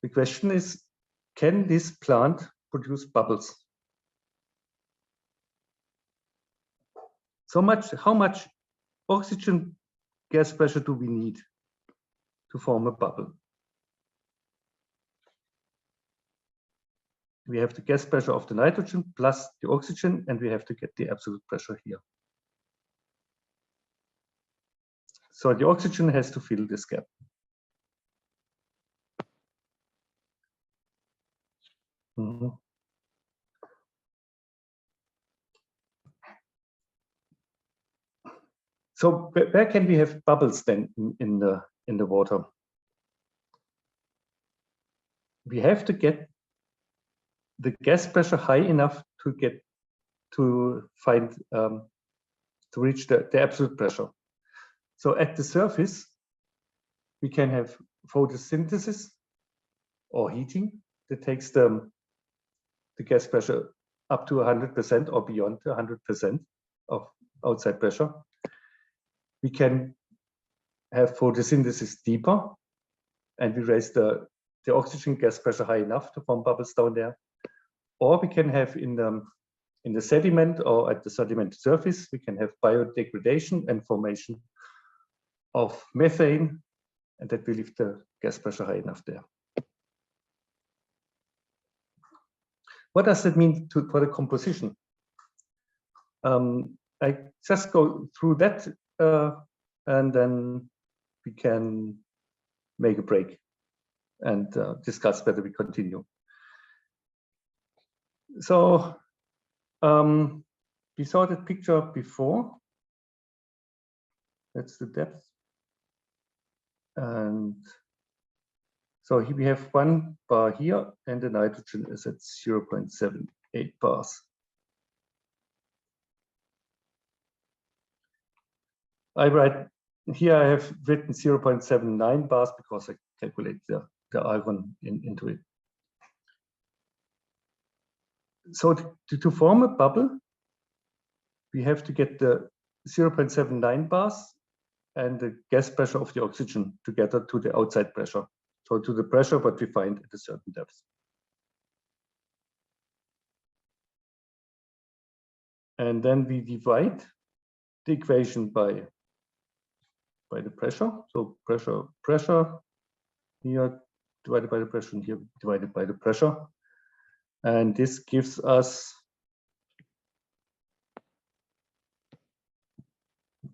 The question is, can this plant produce bubbles? How much oxygen gas pressure do we need to form a bubble? We have the gas pressure of the nitrogen plus the oxygen, and we have to get the absolute pressure here. So the oxygen has to fill this gap. So where can we have bubbles then in the water? We have to get the gas pressure high enough to reach the absolute pressure. So at the surface, we can have photosynthesis or heating that takes the gas pressure up to 100% or beyond 100% of outside pressure. We can have photosynthesis deeper, and we raise the oxygen gas pressure high enough to form bubbles down there. Or we can have in the sediment or at the sediment surface, we can have biodegradation and formation of methane, and that will lift the gas pressure high enough there. What does that mean for the composition? I just go through that, and then we can make a break and discuss whether we continue. So we saw that picture before. That's the depth. And so we have 1 bar here, and the nitrogen is at 0.78 bars. I write here, I have written 0.79 bars because I calculate the iron into it. So to form a bubble, we have to get the 0.79 bars and the gas pressure of the oxygen together to the outside pressure. So to the pressure what we find at a certain depth. And then we divide the equation by the pressure. So pressure here divided by the pressure, and here divided by the pressure. And this gives us,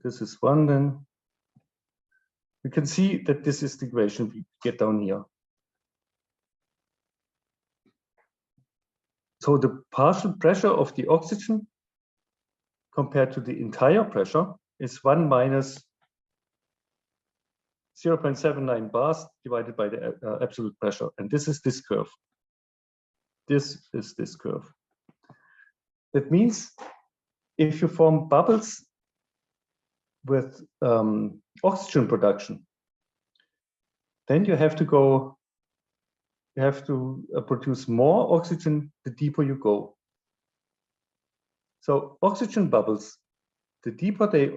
this is 1, then you can see that this is the equation we get down here. So the partial pressure of the oxygen compared to the entire pressure is 1 minus 0.79 bars divided by the absolute pressure. And this is this curve. This is this curve. That means if you form bubbles with oxygen production, then you have to produce more oxygen the deeper you go. So oxygen bubbles, the deeper they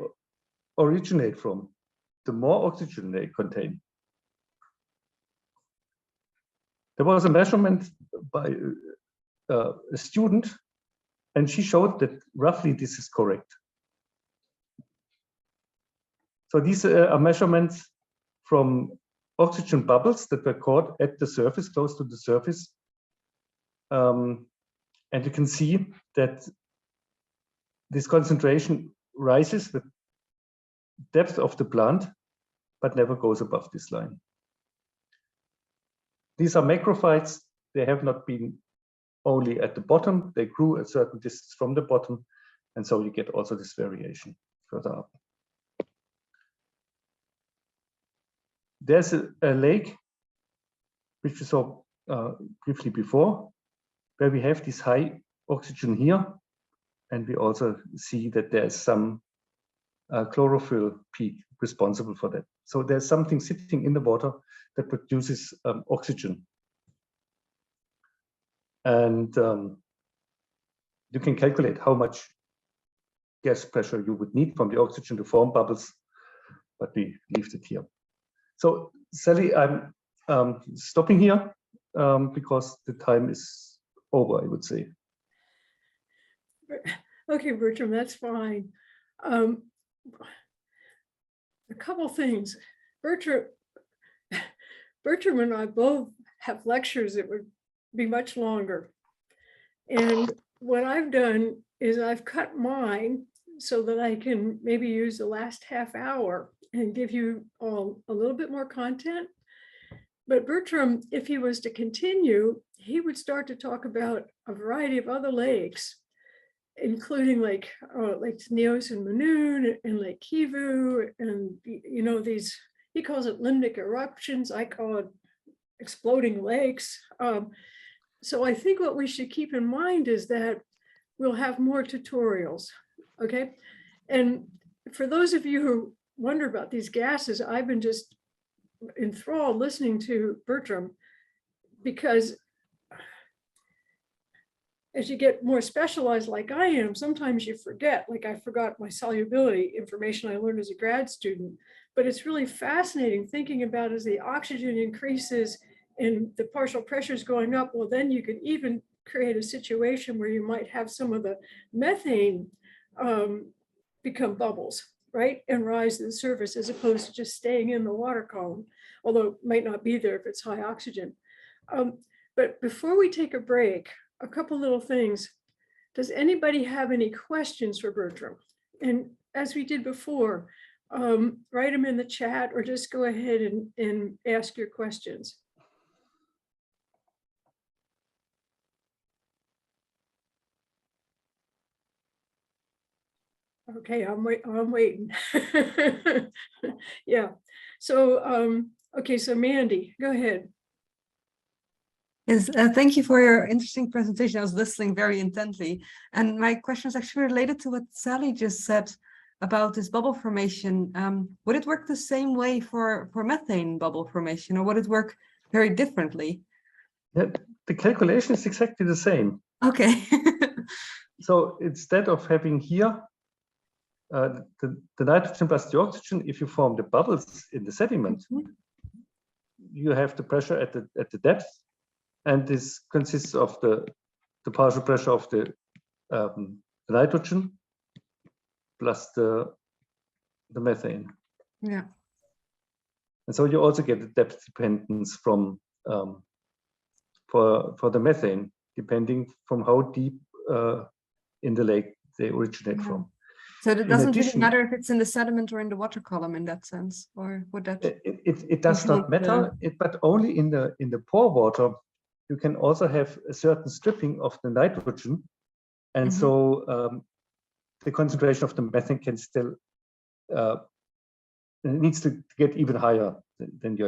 originate from, the more oxygen they contain. There was a measurement by a student, and she showed that roughly this is correct. So these are measurements from oxygen bubbles that were caught at the surface, close to the surface. And you can see that this concentration rises with depth of the plant, but never goes above this line. These are macrophytes. They have not been only at the bottom, they grew a certain distance from the bottom, and so you get also this variation further up. There's a lake, which we saw briefly before, where we have this high oxygen here, and we also see that there's some chlorophyll peak responsible for that. So there's something sitting in the water that produces oxygen. And you can calculate how much gas pressure you would need from the oxygen to form bubbles, but we leave it here. So Sally, I'm stopping here because the time is over, I would say. Okay, Bertram, that's fine. A couple things. Bertram and I both have lectures that would be much longer. And what I've done is I've cut mine so that I can maybe use the last half hour and give you all a little bit more content. But Bertram, if he was to continue, he would start to talk about a variety of other lakes, including Lake Neos and Manoon and Lake Kivu, and these, he calls it limnic eruptions, I call it exploding lakes. So I think what we should keep in mind is that we'll have more tutorials, okay? And for those of you who wonder about these gases, I've been just enthralled listening to Bertram, because as you get more specialized like I am, sometimes you forget, like I forgot my solubility information I learned as a grad student, but it's really fascinating thinking about as the oxygen increases and the partial pressure is going up, well, then you could even create a situation where you might have some of the methane become bubbles, right? And rise to the surface as opposed to just staying in the water column, although it might not be there if it's high oxygen. But before we take a break, a couple little things. Does anybody have any questions for Bertram? And as we did before, write them in the chat or just go ahead and ask your questions. Okay, I'm waiting. Yeah, so Okay, so Mandy, go ahead. Yes, thank you for your interesting presentation. I was listening very intently. And my question is actually related to what Sally just said about this bubble formation. Would it work the same way for methane bubble formation, or would it work very differently? Yeah, the calculation is exactly the same. Okay. So instead of having here the nitrogen plus the oxygen, if you form the bubbles in the sediment, you have the pressure at the depth, and this consists of the partial pressure of the nitrogen plus the methane. Yeah. And so you also get the depth dependence from for the methane, depending from how deep in the lake they originate from. So it doesn't really matter if it's in the sediment or in the water column in that sense, or would that? It does not matter, but only in the pore water. You can also have a certain stripping of the nitrogen, and so the concentration of the methane can still needs to get even higher than you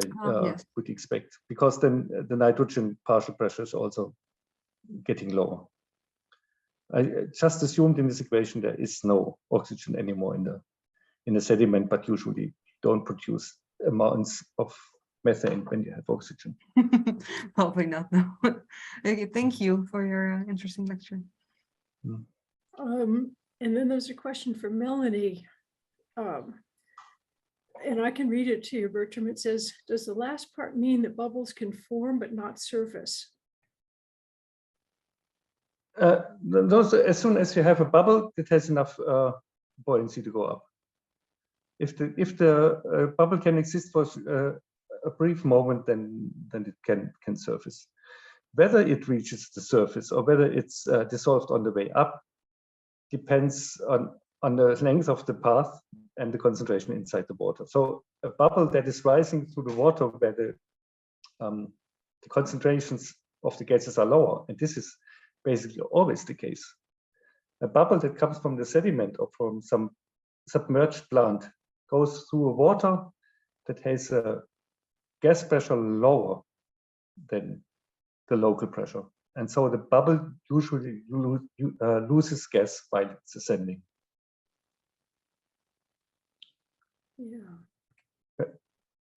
would expect, because then the nitrogen partial pressure is also getting lower. I just assumed in this equation there is no oxygen anymore in the sediment, but usually don't produce amounts of methane when you have oxygen. Probably not, no. Okay, thank you for your interesting lecture. And then there's a question for Melanie. And I can read it to you, Bertram. It says, does the last part mean that bubbles can form but not surface? Those, as soon as you have a bubble, it has enough buoyancy to go up. If the bubble can exist for a brief moment, then it can surface. Whether it reaches the surface or whether it's dissolved on the way up depends on the length of the path and the concentration inside the water. So a bubble that is rising through the water where the concentrations of the gases are lower, and this is basically always the case. A bubble that comes from the sediment or from some submerged plant goes through water that has a gas pressure lower than the local pressure. And so the bubble usually loses gas while it's ascending. Yeah.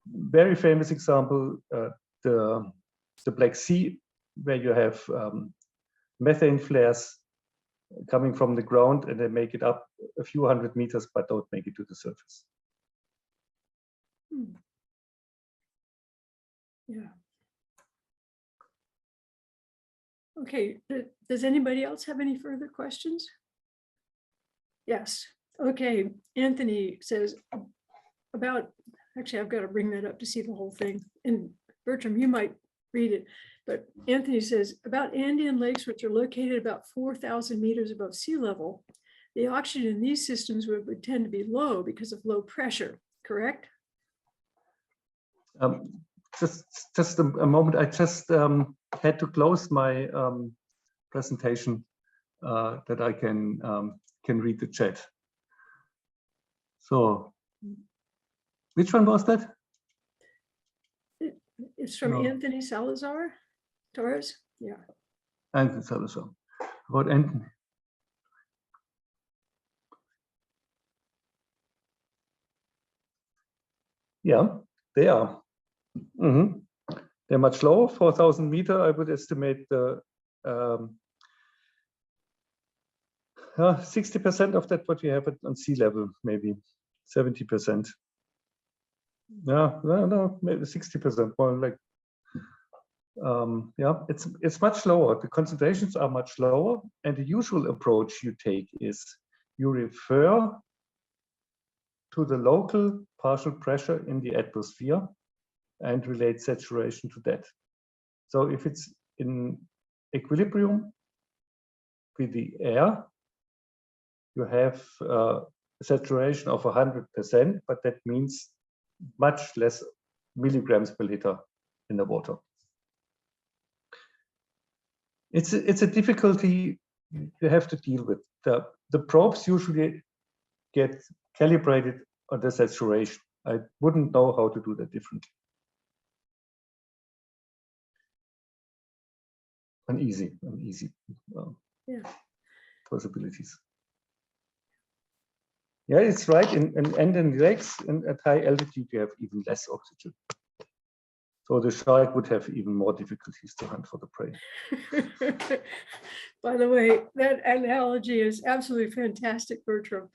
Very famous example, the Black Sea, where you have methane flares coming from the ground, and they make it up a few hundred meters, but don't make it to the surface. Yeah. Okay, does anybody else have any further questions? Yes. Okay, Anthony says about, actually, I've got to bring that up to see the whole thing. And Bertram, you might read it, but Anthony says about Andean lakes, which are located about 4,000 meters above sea level, the oxygen in these systems would tend to be low because of low pressure, correct? Just a moment. I just had to close my presentation that I can read the chat. So, which one was that? It's from Anthony Salazar Torres. Yeah. Anthony Salazar. About Anthony. Yeah, they are. They're much lower, 4,000 meters. I would estimate 60% of that what you have on sea level, maybe 70%. Yeah, no, maybe 60%, more like. Yeah, it's much lower. The concentrations are much lower, and the usual approach you take is you refer to the local partial pressure in the atmosphere and relate saturation to that. So if it's in equilibrium with the air, you have a saturation of 100%, but that means much less milligrams per liter in the water. It's a difficulty you have to deal with. The probes usually get calibrated on the saturation. I wouldn't know how to do that differently. uneasy Yeah. possibilities. Yeah, it's right. And in lakes and at high altitude, you have even less oxygen. So the shark would have even more difficulties to hunt for the prey. By the way, that analogy is absolutely fantastic, Bertram.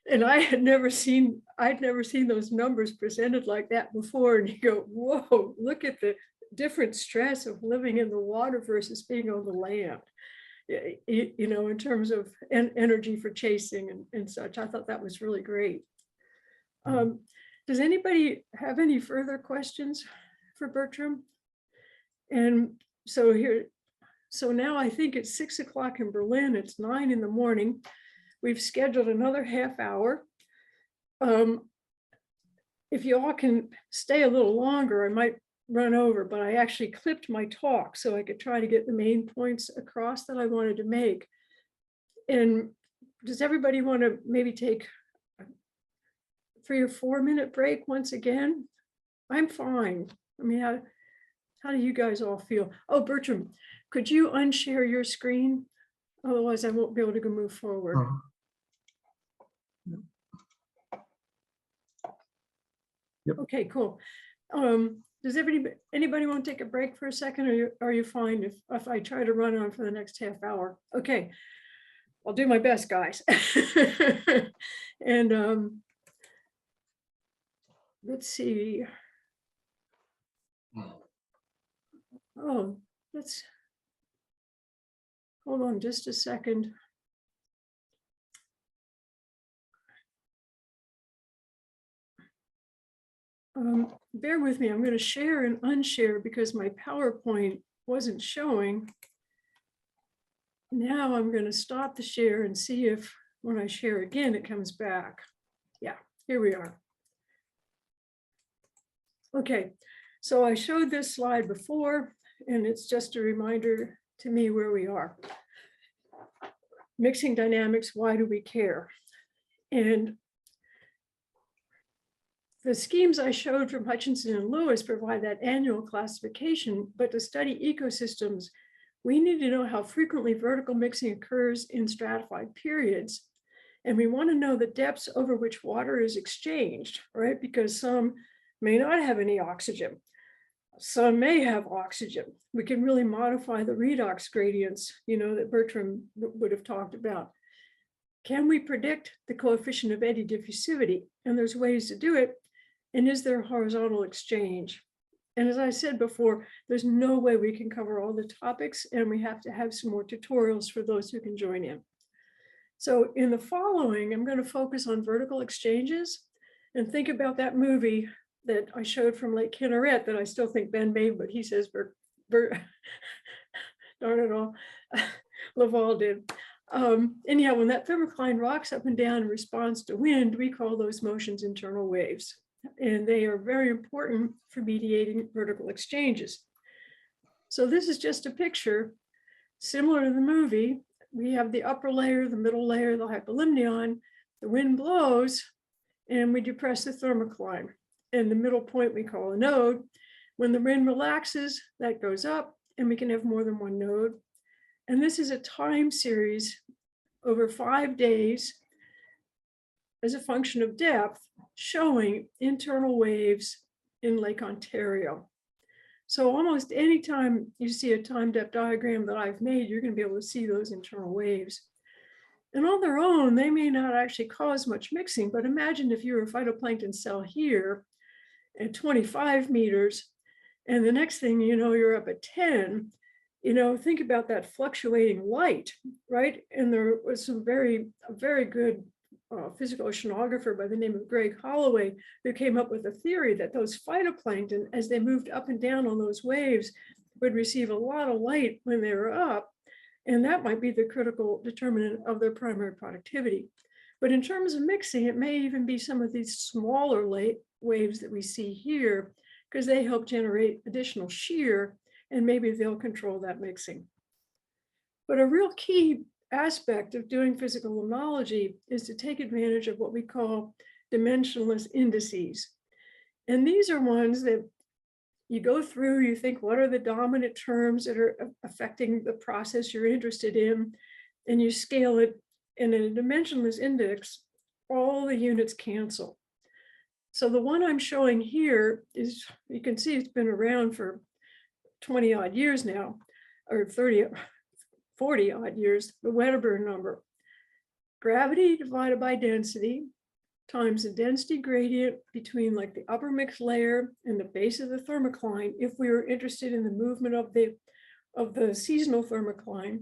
And I'd never seen those numbers presented like that before. And you go, whoa, look at the different stress of living in the water versus being on the land. You know, in terms of energy for chasing and such. I thought that was really great. Does anybody have any further questions for Bertram? And so now I think it's 6 o'clock in Berlin, it's 9 in the morning. We've scheduled another half hour. If you all can stay a little longer, I might run over, but I actually clipped my talk so I could try to get the main points across that I wanted to make. And does everybody want to maybe take a 3 or 4 minute break once again? I'm fine. I mean, how do you guys all feel? Oh, Bertram, could you unshare your screen? Otherwise, I won't be able to go move forward. Yep. Okay, cool. Does anybody want to take a break for a second, or are you fine if I try to run on for the next half hour? Okay, I'll do my best, guys. And let's see. Oh, let's hold on just a second. Bear with me, I'm going to share and unshare because my PowerPoint wasn't showing. Now I'm going to stop the share and see if when I share again, it comes back. Yeah, here we are. Okay, so I showed this slide before, and it's just a reminder to me where we are. Mixing dynamics, why do we care? And the schemes I showed from Hutchinson and Lewis provide that annual classification, but to study ecosystems, we need to know how frequently vertical mixing occurs in stratified periods. And we want to know the depths over which water is exchanged, right? Because some may not have any oxygen. Some may have oxygen. We can really modify the redox gradients, you know, that Bertram would have talked about. Can we predict the coefficient of eddy diffusivity? And there's ways to do it. And is there horizontal exchange? And as I said before, there's no way we can cover all the topics, and we have to have some more tutorials for those who can join in. So in the following, I'm going to focus on vertical exchanges and think about that movie that I showed from Lake Kinneret that I still think Ben made, but he says darn it all, Laval did. Anyhow, when that thermocline rocks up and down in response to wind, we call those motions internal waves. And they are very important for mediating vertical exchanges. So this is just a picture similar to the movie. We have the upper layer, the middle layer, the hypolimnion. The wind blows and we depress the thermocline. And the middle point we call a node. When the wind relaxes, that goes up and we can have more than one node. And this is a time series over 5 days as a function of depth, showing internal waves in Lake Ontario. So almost anytime you see a time depth diagram that I've made, you're going to be able to see those internal waves. And on their own, they may not actually cause much mixing, but imagine if you're a phytoplankton cell here at 25 meters, and the next thing you know, you're up at 10. You know, think about that fluctuating light, right? And there was a very good physical oceanographer by the name of Greg Holloway who came up with a theory that those phytoplankton, as they moved up and down on those waves, would receive a lot of light when they were up. And that might be the critical determinant of their primary productivity. But in terms of mixing, it may even be some of these smaller waves that we see here, because they help generate additional shear, and maybe they'll control that mixing. But a real key aspect of doing physical limnology is to take advantage of what we call dimensionless indices. And these are ones that you go through, you think, what are the dominant terms that are affecting the process you're interested in? And you scale it, and in a dimensionless index, all the units cancel. So the one I'm showing here is, you can see it's been around for 20 odd years now, or 40 odd years, the Wedderburn number. Gravity divided by density times the density gradient between like the upper mixed layer and the base of the thermocline, if we were interested in the movement of the seasonal thermocline.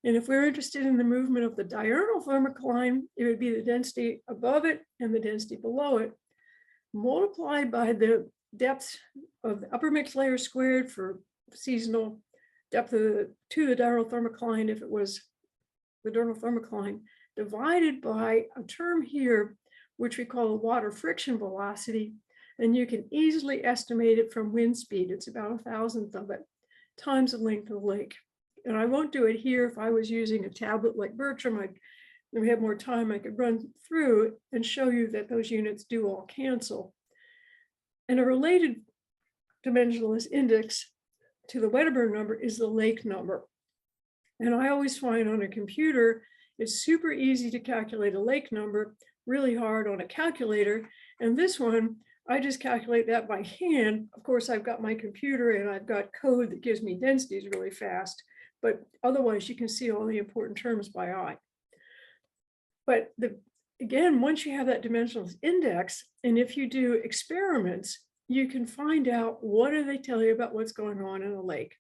And if we're interested in the movement of the diurnal thermocline, it would be the density above it and the density below it, multiplied by the depth of the upper mixed layer squared for seasonal, depth to the diurnal thermocline, if it was the diurnal thermocline, divided by a term here, which we call water friction velocity. And you can easily estimate it from wind speed. It's about 1,000th of it, times the length of the lake. And I won't do it here. If I was using a tablet like Bertram, we have more time, I could run through and show you that those units do all cancel. And a related dimensionless index to the Wedderburn number is the lake number. And I always find on a computer, it's super easy to calculate a lake number, really hard on a calculator. And this one, I just calculate that by hand. Of course, I've got my computer and I've got code that gives me densities really fast, but otherwise you can see all the important terms by eye. But again, once you have that dimensionless index, and if you do experiments, you can find out what do they tell you about what's going on in a lake.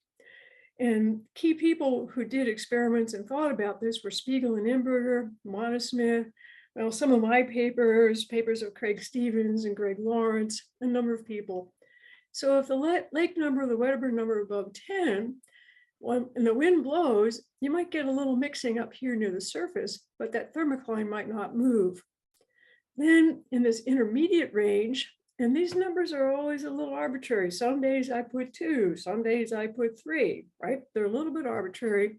And key people who did experiments and thought about this were Spiegel and Imberger, Monosmith, well, some of my papers of Craig Stevens and Greg Lawrence, a number of people. So if the lake number, the Wedderburn number above 10, and the wind blows, you might get a little mixing up here near the surface, but that thermocline might not move. Then in this intermediate range, and these numbers are always a little arbitrary. Some days I put 2, some days I put 3, right? They're a little bit arbitrary.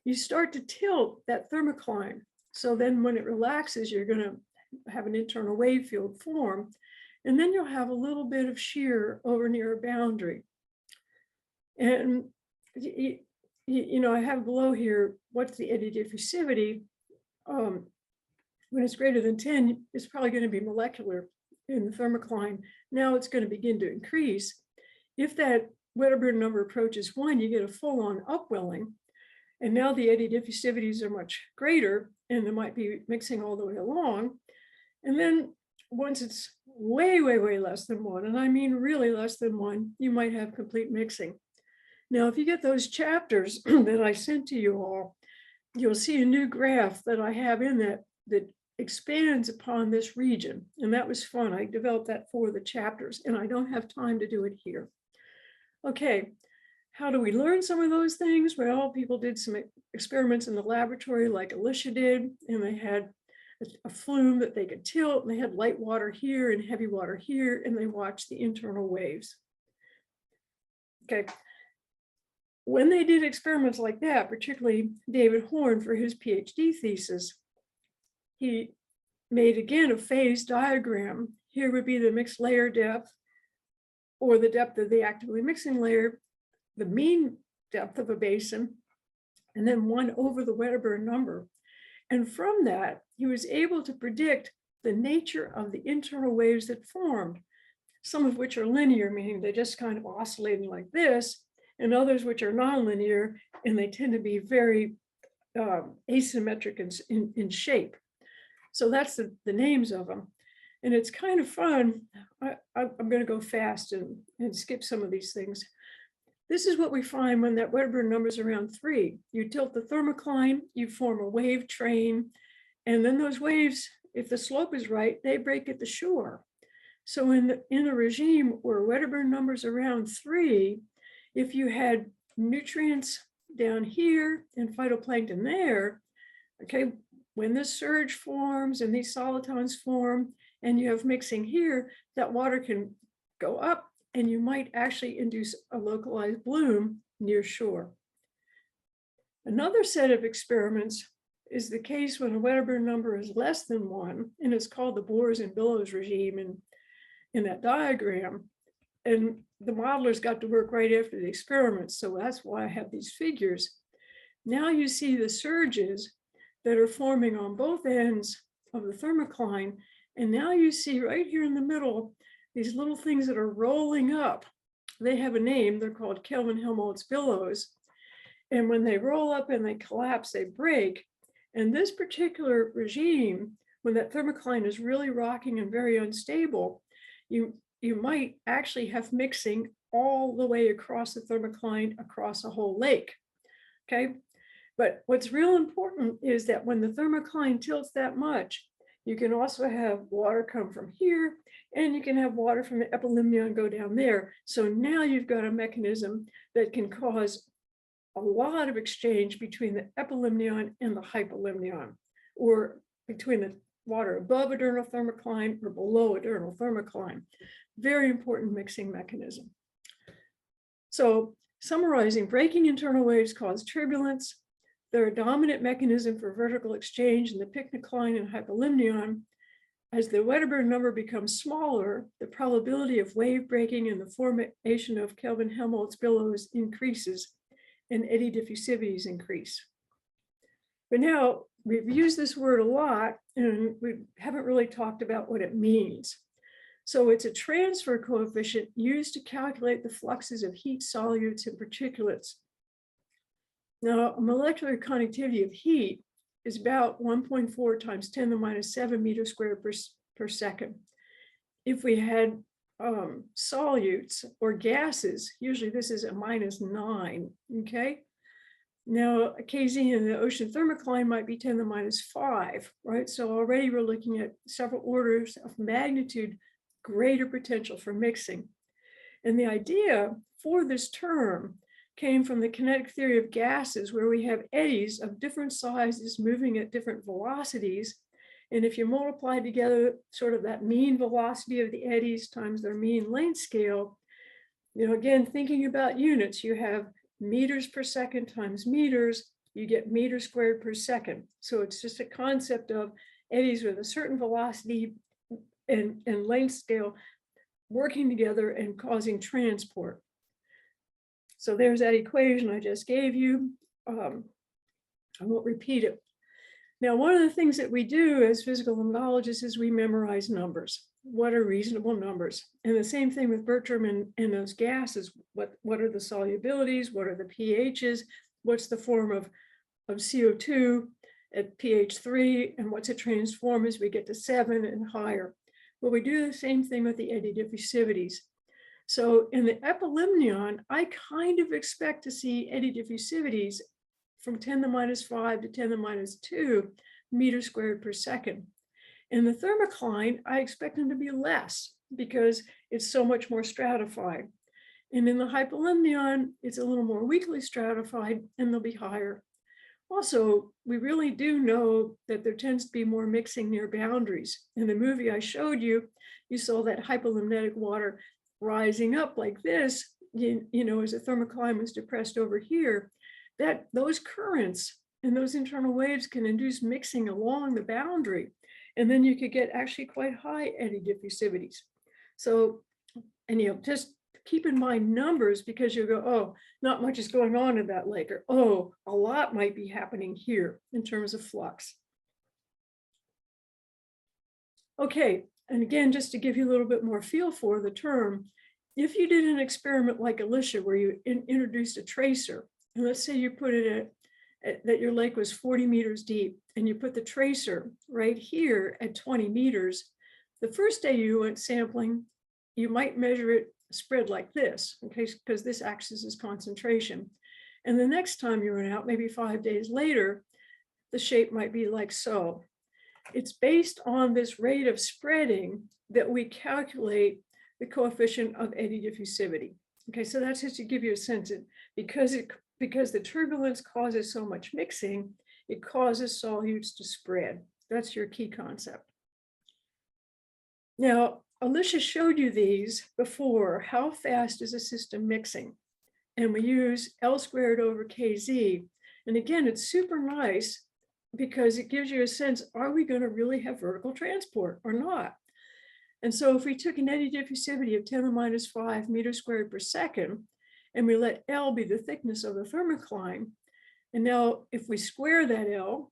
You start to tilt that thermocline. So then when it relaxes, you're going to have an internal wave field form. And then you'll have a little bit of shear over near a boundary. And, you know, I have below here, what's the eddy diffusivity? When it's greater than 10, it's probably going to be molecular in the thermocline. Now it's going to begin to increase. If that Wedderburn number approaches 1, you get a full-on upwelling. And now the eddy diffusivities are much greater, and they might be mixing all the way along. And then once it's way, way, way less than 1, and I mean really less than 1, you might have complete mixing. Now, if you get those chapters that I sent to you all, you'll see a new graph that I have in that expands upon this region. And that was fun. I developed that for the chapters, and I don't have time to do it here. Okay, how do we learn some of those things? Well, people did some experiments in the laboratory like Alicia did, and they had a flume that they could tilt, and they had light water here and heavy water here, and they watched the internal waves. Okay. When they did experiments like that, particularly David Horn for his PhD thesis, he made again a phase diagram. Here would be the mixed layer depth, or the depth of the actively mixing layer, the mean depth of a basin, and then 1 over the Wedderburn number. And from that, he was able to predict the nature of the internal waves that formed, some of which are linear, meaning they just kind of oscillating like this, and others which are nonlinear, and they tend to be very asymmetric in shape. So that's the names of them. And it's kind of fun. I'm going to go fast and skip some of these things. This is what we find when that Wedderburn number is around 3. You tilt the thermocline, you form a wave train, and then those waves, if the slope is right, they break at the shore. So in a regime where Wedderburn number's around 3, if you had nutrients down here and phytoplankton there, okay, when this surge forms and these solitons form and you have mixing here, that water can go up and you might actually induce a localized bloom near shore. Another set of experiments is the case when a Wedderburn number is less than 1, and it's called the Boehrs and Billows regime in that diagram. and the modelers got to work right after the experiments. So that's why I have these figures. Now you see the surges that are forming on both ends of the thermocline. And now you see right here in the middle, these little things that are rolling up. They have a name, they're called Kelvin-Helmholtz billows. And when they roll up and they collapse, they break. And this particular regime, when that thermocline is really rocking and very unstable, you might actually have mixing all the way across the thermocline, across a whole lake, okay? But what's real important is that when the thermocline tilts that much, you can also have water come from here, and you can have water from the epilimnion go down there. So now you've got a mechanism that can cause a lot of exchange between the epilimnion and the hypolimnion, or between the water above a diurnal thermocline or below a diurnal thermocline. Very important mixing mechanism. So summarizing, breaking internal waves cause turbulence. They're a dominant mechanism for vertical exchange in the pycnocline and hypolimnion. As the Wedderburn number becomes smaller, the probability of wave breaking and the formation of Kelvin-Helmholtz billows increases, and eddy diffusivities increase. But now we've used this word a lot, and we haven't really talked about what it means. So it's a transfer coefficient used to calculate the fluxes of heat solutes and particulates. Now, molecular conductivity of heat is about 1.4 times 10 to the minus 7 meters squared per second. If we had solutes or gases, usually this is a -9, okay? Now, a KZ in the ocean thermocline might be 10 to the minus 5, right? So already we're looking at several orders of magnitude greater potential for mixing. And the idea for this term came from the kinetic theory of gases, where we have eddies of different sizes moving at different velocities. And if you multiply together sort of that mean velocity of the eddies times their mean length scale, you know, again, thinking about units, you have meters per second times meters, you get meters squared per second. So it's just a concept of eddies with a certain velocity and length scale working together and causing transport. So there's that equation I just gave you. I won't repeat it. Now, one of the things that we do as physical limnologists is we memorize numbers. What are reasonable numbers? And the same thing with Bertram and those gases. What are the solubilities? What are the pHs? What's the form of CO2 at pH 3? And what's it transform as we get to 7 and higher? Well, we do the same thing with the eddy diffusivities. So in the epilimnion, I kind of expect to see eddy diffusivities from 10 to the minus 5 to 10 to the minus 2 meters squared per second. In the thermocline, I expect them to be less because it's so much more stratified. And in the hypolimnion, it's a little more weakly stratified and they'll be higher. Also, we really do know that there tends to be more mixing near boundaries. In the movie I showed you, you saw that hypolimnetic water rising up like this, you know, as the thermocline was depressed over here, that those currents and those internal waves can induce mixing along the boundary. And then you could get actually quite high eddy diffusivities. So, and you know, just keep in mind numbers, because you go, oh, not much is going on in that lake, or oh, a lot might be happening here in terms of flux. Okay, and again, just to give you a little bit more feel for the term, if you did an experiment like Alicia, where you introduced a tracer, and let's say you put it at that your lake was 40 meters deep, and you put the tracer right here at 20 meters, the first day you went sampling, you might measure it spread like this, okay, because this acts as concentration. And the next time you went out, maybe 5 days later, the shape might be like so. It's based on this rate of spreading that we calculate the coefficient of eddy diffusivity. Okay, so that's just to give you a sense of, because the turbulence causes so much mixing, it causes solutes to spread. That's your key concept. Now, Alicia showed you these before. How fast is a system mixing? And we use L squared over KZ. And again, it's super nice because it gives you a sense, are we going to really have vertical transport or not? And so if we took an eddy diffusivity of 10 to the minus 5 meters squared per second, and we let L be the thickness of the thermocline, and now if we square that L,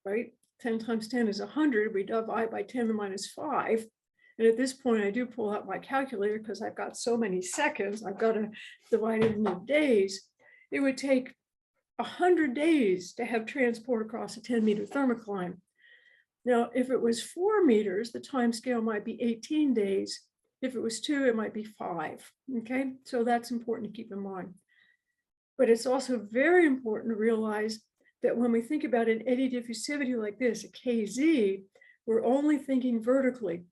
right, 10 times 10 is 100, we divide by 10 to the minus 5. And at this point, I do pull out my calculator because I've got so many seconds, I've got to divide it into days. It would take 100 days to have transport across a 10-meter thermocline. Now, if it was 4 meters, the time scale might be 18 days. If it was 2, it might be 5. Okay, so that's important to keep in mind. But it's also very important to realize that when we think about an eddy diffusivity like this, a KZ, we're only thinking vertically.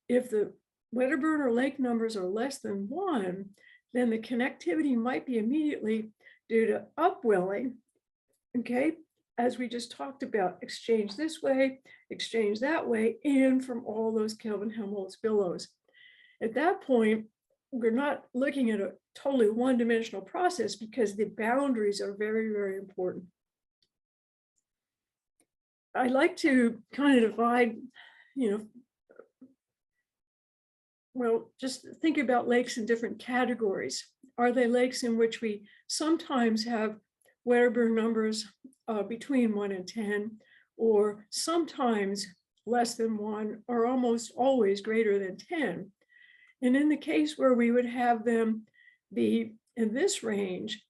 If the Wedderburn or lake numbers are less than 1, then the connectivity might be immediately due to upwelling, okay, as we just talked about, exchange this way, exchange that way, and from all those Kelvin-Helmholtz billows. At that point, we're not looking at a totally one-dimensional process because the boundaries are very, very important. I like to kind of divide, well, just think about lakes in different categories. Are they lakes in which we sometimes have Wedderburn numbers between 1 and 10, or sometimes less than 1, or almost always greater than 10? And in the case where we would have them be in this range,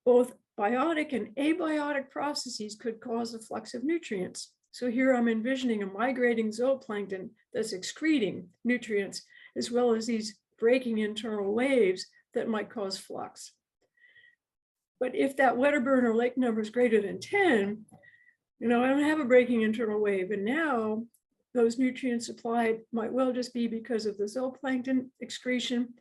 both biotic and abiotic processes could cause the flux of nutrients. So here I'm envisioning a migrating zooplankton that's excreting nutrients, as well as these breaking internal waves that might cause flux. But if that Wedderburn or lake number is greater than 10, I don't have a breaking internal wave. And now those nutrients supplied might well just be because of the zooplankton excretion.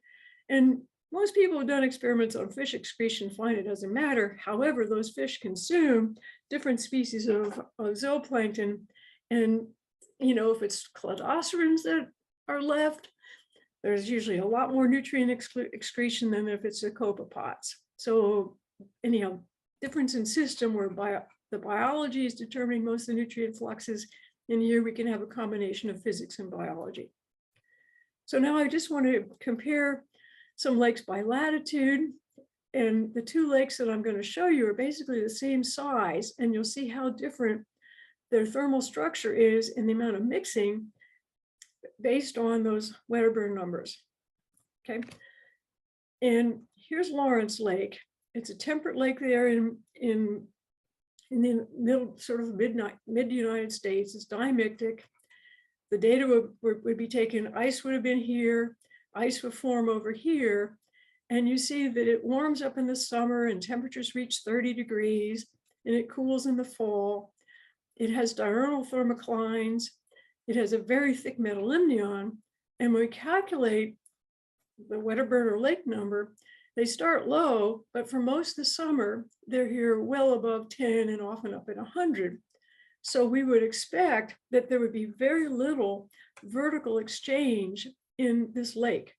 And most people who've done experiments on fish excretion find it doesn't matter. However, those fish consume different species of zooplankton. And, if it's cladocerans that are left, there's usually a lot more nutrient excretion than if it's the copepods. So anyhow, difference in system where the biology is determining most of the nutrient fluxes. And here we can have a combination of physics and biology. So now I just want to compare some lakes by latitude. And the two lakes that I'm going to show you are basically the same size. And you'll see how different their thermal structure is and the amount of mixing based on those Wedderburn numbers. Okay. And here's Lawrence Lake. It's a temperate lake there in the middle, sort of mid-United States. It's dimictic. The data would be taken, ice would have been here, ice would form over here. And you see that it warms up in the summer and temperatures reach 30 degrees and it cools in the fall. It has diurnal thermoclines. It has a very thick metalimnion. And when we calculate the Wedderburn or lake number, they start low, but for most of the summer, they're here well above 10 and often up at 100. So we would expect that there would be very little vertical exchange in this lake.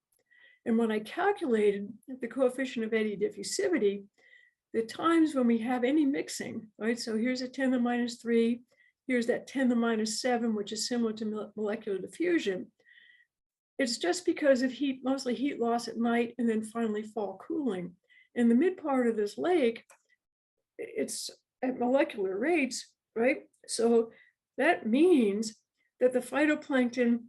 And when I calculated the coefficient of eddy diffusivity, the times when we have any mixing, right? So here's a 10 to the minus 3, here's that 10 to the minus 7, which is similar to molecular diffusion. It's just because of heat, mostly heat loss at night and then finally fall cooling. In the mid part of this lake, it's at molecular rates, right? So that means that the phytoplankton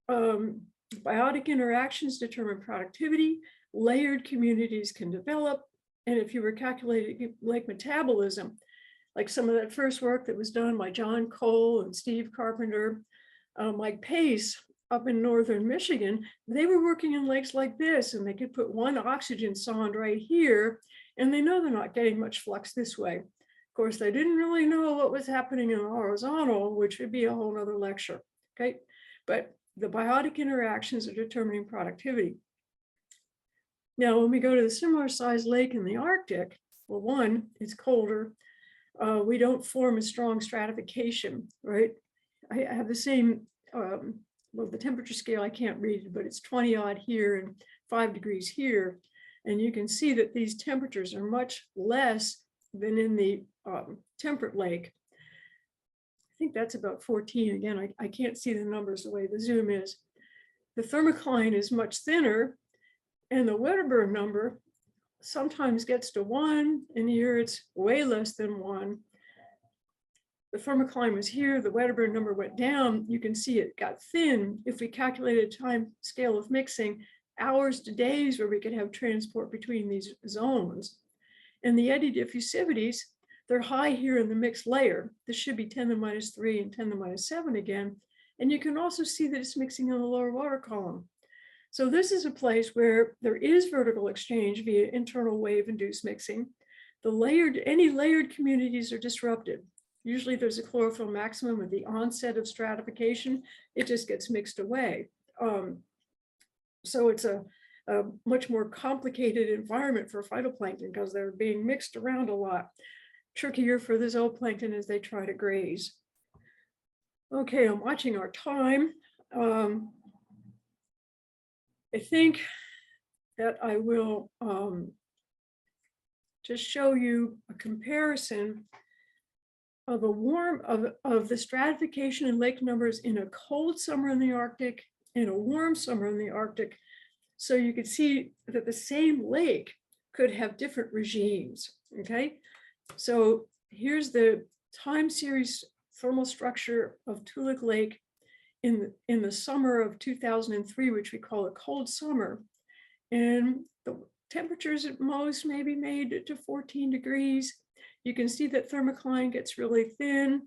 biotic interactions determine productivity, layered communities can develop, and if you were calculating lake metabolism, like some of that first work that was done by John Cole and Steve Carpenter, Mike Pace, up in northern Michigan, they were working in lakes like this, and they could put one oxygen sonde right here, and they know they're not getting much flux this way. Of course, they didn't really know what was happening in the horizontal, which would be a whole other lecture, okay? But the biotic interactions are determining productivity. Now, when we go to the similar sized lake in the Arctic, well, one, it's colder. We don't form a strong stratification, right? I have the same, well, the temperature scale, I can't read it, but it's 20 odd here and 5 degrees here. And you can see that these temperatures are much less than in the temperate lake. I think that's about 14. Again, I can't see the numbers the way the zoom is. the thermocline is much thinner, and the Wedderburn number sometimes gets to 1, and here it's way less than 1. The thermocline was here, the Wedderburn number went down. You can see it got thin. If we calculated time scale of mixing, hours to days where we could have transport between these zones. And the eddy diffusivities, they're high here in the mixed layer. This should be 10 to the minus 3 and 10 to the minus 7 again. And you can also see that it's mixing in the lower water column. So this is a place where there is vertical exchange via internal wave induced mixing. Any layered communities are disrupted. Usually there's a chlorophyll maximum at the onset of stratification. It just gets mixed away. So it's a much more complicated environment for phytoplankton because they're being mixed around a lot. Trickier for the zooplankton as they try to graze. Okay, I'm watching our time. I think that I will just show you a comparison of the stratification and lake numbers in a cold summer in the Arctic and a warm summer in the Arctic. So you could see that the same lake could have different regimes, okay? So here's the time series thermal structure of Toolik Lake in the summer of 2003, which we call a cold summer. And the temperatures at most maybe made it to 14 degrees. You can see that thermocline gets really thin.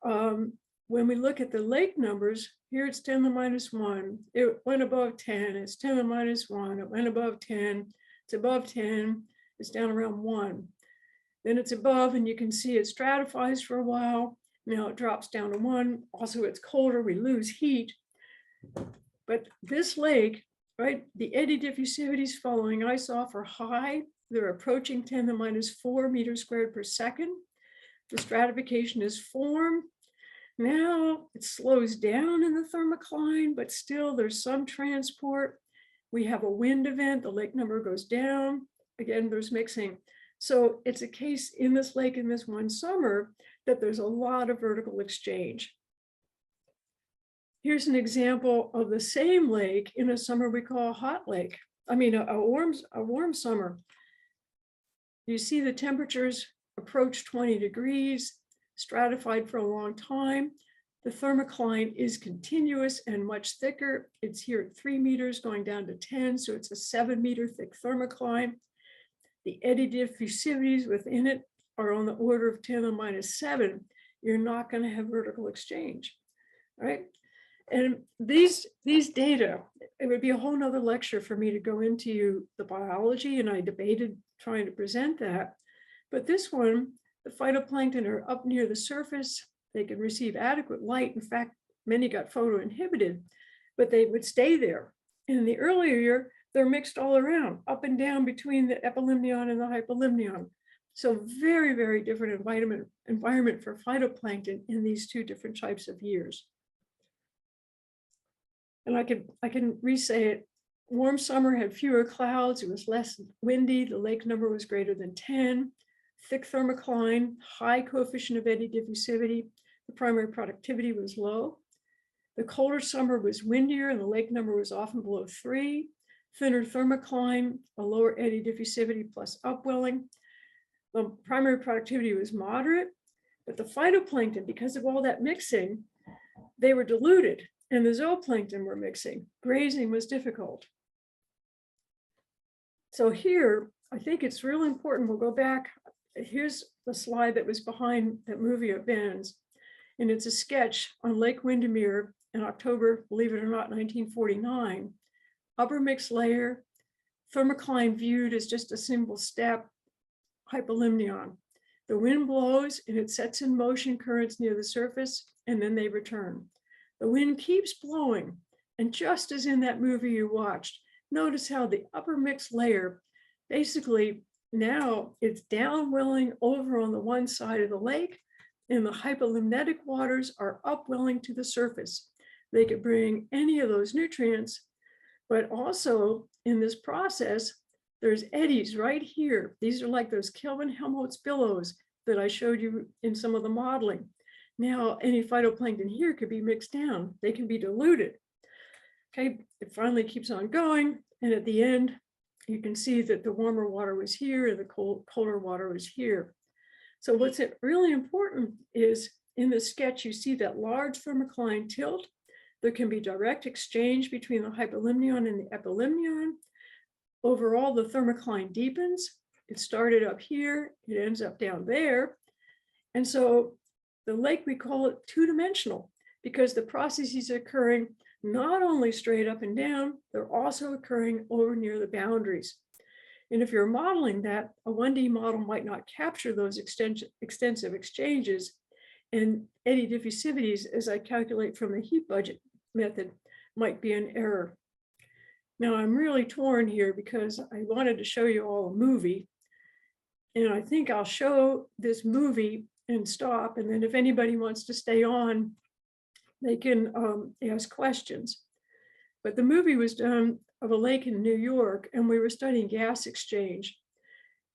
When we look at the lake numbers, here it's 10 to the minus 1. It went above 10, it's 10 to the minus 1. It went above 10, it's above 10, it's down around 1. Then it's above, and you can see it stratifies for a while. Now it drops down to 1. Also, it's colder, we lose heat. But this lake, right, the eddy diffusivities following ice off are high. They're approaching 10 to the minus 4 meters squared per second. The stratification is formed. Now it slows down in the thermocline, but still there's some transport. We have a wind event, the lake number goes down. Again, there's mixing. So it's a case in this lake in this one summer that there's a lot of vertical exchange. Here's an example of the same lake in a summer we call a hot lake. I mean, a warm summer. You see the temperatures approach 20 degrees, stratified for a long time. The thermocline is continuous and much thicker. It's here at 3 meters going down to 10, so it's a 7-meter thick thermocline. The eddy diffusivities within it are on the order of 10 to the minus 7. You're not going to have vertical exchange, right? And these data, it would be a whole nother lecture for me to go into the biology, and I debated trying to present that. But this one, the phytoplankton are up near the surface. They can receive adequate light. In fact, many got photoinhibited, but they would stay there. In the earlier year, they're mixed all around, up and down between the epilimnion and the hypolimnion. So very, very different environment for phytoplankton in these two different types of years. And I can re-say it. Warm summer had fewer clouds. It was less windy. The lake number was greater than 10. Thick thermocline, high coefficient of eddy diffusivity. The primary productivity was low. The colder summer was windier and the lake number was often below 3. Thinner thermocline, a lower eddy diffusivity plus upwelling. The primary productivity was moderate, but the phytoplankton, because of all that mixing, they were diluted. And the zooplankton were mixing. Grazing was difficult. So here, I think it's really important. We'll go back. Here's the slide that was behind that movie of Ben's. And it's a sketch on Lake Windermere in October, believe it or not, 1949. Upper mixed layer, thermocline viewed as just a single step, hypolimnion. The wind blows and it sets in motion currents near the surface, and then they return. The wind keeps blowing, and just as in that movie you watched, notice how the upper mixed layer, basically now it's downwelling over on the one side of the lake, and the hypolimnetic waters are upwelling to the surface. They could bring any of those nutrients, but also in this process, there's eddies right here. These are like those Kelvin-Helmholtz billows that I showed you in some of the modeling. Now, any phytoplankton here could be mixed down. They can be diluted. Okay, it finally keeps on going. And at the end, you can see that the warmer water was here and the colder water was here. So what's really important is in the sketch, you see that large thermocline tilt. There can be direct exchange between the hypolimnion and the epilimnion. Overall, the thermocline deepens. It started up here, it ends up down there. And so the lake, we call it two-dimensional because the processes are occurring not only straight up and down, they're also occurring over near the boundaries. And if you're modeling that, a 1D model might not capture those extensive exchanges, and eddy diffusivities, as I calculate from the heat budget method, might be an error. Now I'm really torn here because I wanted to show you all a movie, and I think I'll show this movie and stop, and then if anybody wants to stay on, they can ask questions. But the movie was done of a lake in New York, and we were studying gas exchange.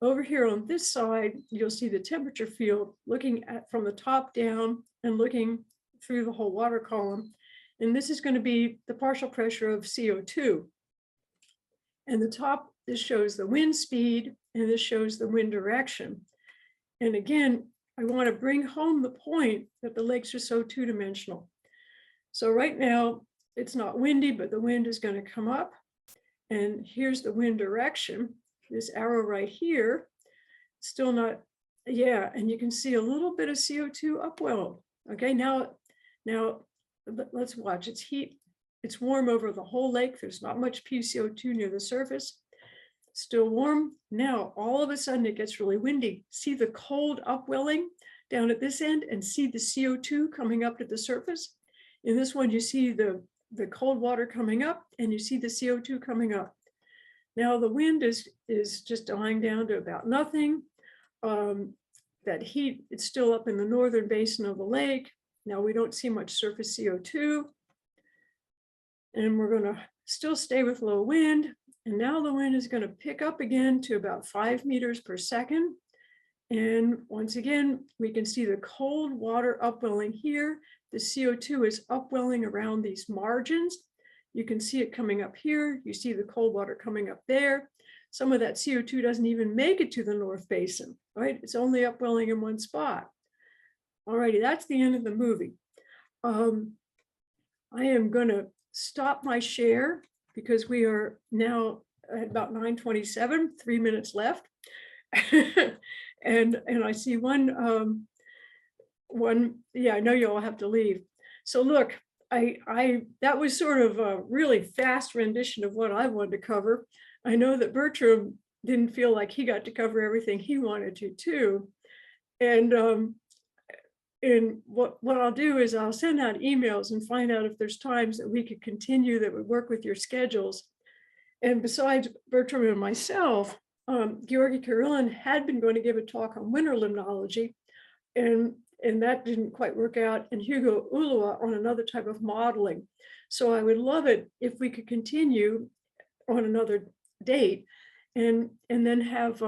Over here on this side, you'll see the temperature field looking at from the top down and looking through the whole water column. And this is going to be the partial pressure of CO2. And the top, this shows the wind speed, and this shows the wind direction. And again, I want to bring home the point that the lakes are so two-dimensional. So right now, it's not windy, but the wind is going to come up. And here's the wind direction, this arrow right here, still not, yeah, and you can see a little bit of CO2 upwell. Okay, now let's watch. It's heat, it's warm over the whole lake. There's not much PCO2 near the surface. Still warm. Now, all of a sudden it gets really windy. See the cold upwelling down at this end and see the CO2 coming up to the surface. In this one, you see the cold water coming up and you see the CO2 coming up. Now the wind is just dying down to about nothing. That heat, it's still up in the northern basin of the lake. Now we don't see much surface CO2. And we're going to still stay with low wind. And now the wind is going to pick up again to about 5 meters per second. And once again, we can see the cold water upwelling here. The CO2 is upwelling around these margins. You can see it coming up here. You see the cold water coming up there. Some of that CO2 doesn't even make it to the North Basin, right? It's only upwelling in one spot. Alrighty, that's the end of the movie. I am going to stop my share because we are now at about 9:27, 3 minutes left. and I see one, yeah, I know you all have to leave. So look, that was sort of a really fast rendition of what I wanted to cover. I know that Bertram didn't feel like he got to cover everything he wanted to too. And what I'll do is I'll send out emails and find out if there's times that we could continue that would work with your schedules. And besides Bertram and myself, Georgi Kirillin had been going to give a talk on winter limnology, and that didn't quite work out, and Hugo Ulloa on another type of modeling. So I would love it if we could continue on another date and then have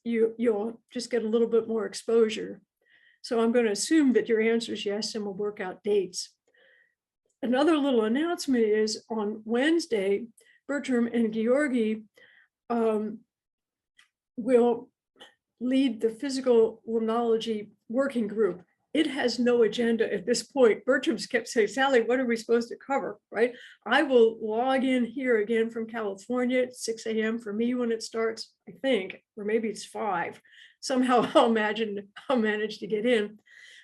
you'll just get a little bit more exposure. So I'm going to assume that your answer is yes, and we'll work out dates. Another little announcement is on Wednesday, Bertram and Georgi will lead the physical limnology working group. It has no agenda at this point. Bertram's kept saying, Sally, what are we supposed to cover, right? I will log in here again from California at 6 a.m. for me when it starts, I think, or maybe it's 5. Somehow I'll manage to get in.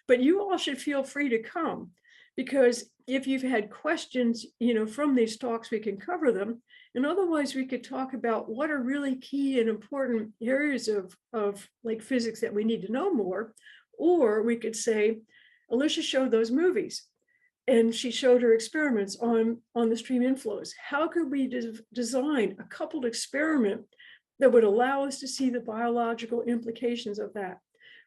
But you all should feel free to come, because if you've had questions, from these talks, we can cover them. And otherwise we could talk about what are really key and important areas of like physics that we need to know more. Or we could say, Alicia showed those movies and she showed her experiments on the stream inflows. How could we design a coupled experiment that would allow us to see the biological implications of that?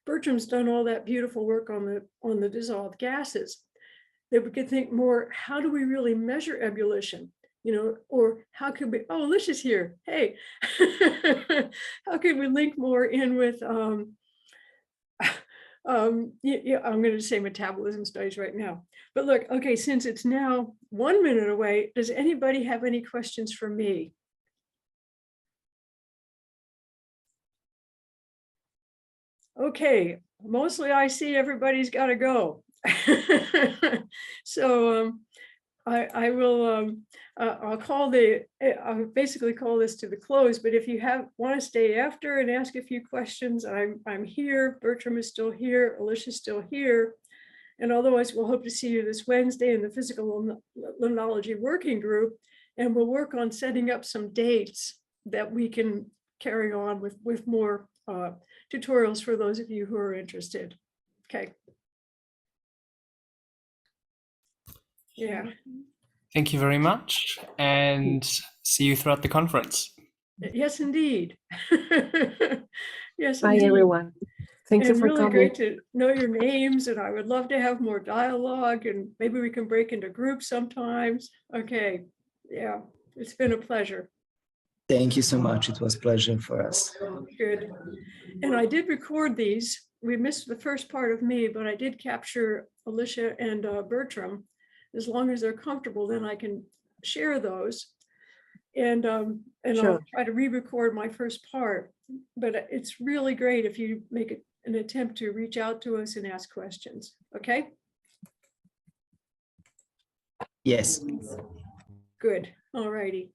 Bertram's done all that beautiful work on the dissolved gases. That we could think more, how do we really measure ebullition? Or how could we, oh, Alicia's here, hey. How could we link more in with Yeah, I'm going to say metabolism studies right now. But look, okay, since it's now 1 minute away, does anybody have any questions for me? Okay, mostly I see everybody's got to go. So I will, I'll I'll basically call this to the close, but if you want to stay after and ask a few questions, I'm here. Bertram is still here. Alicia is still here. And otherwise, we'll hope to see you this Wednesday in the Physical Limnology Working Group. And we'll work on setting up some dates that we can carry on with more tutorials for those of you who are interested. Okay. Yeah. Thank you very much, and see you throughout the conference. Yes, indeed. Yes, Bye, indeed. everyone. Thank you And for really coming. great to know your names, and I would love to have more dialogue, and maybe we can break into groups sometimes. Okay, yeah, it's been a pleasure. Thank you so much. It was a pleasure for us. Good. And I did record these. We missed the first part of me, but I did capture Alicia and Bertram. As long as they're comfortable, then I can share those. And Sure. I'll try to re-record my first part. But it's really great if you make an attempt to reach out to us and ask questions. Okay? Yes. Good. All righty.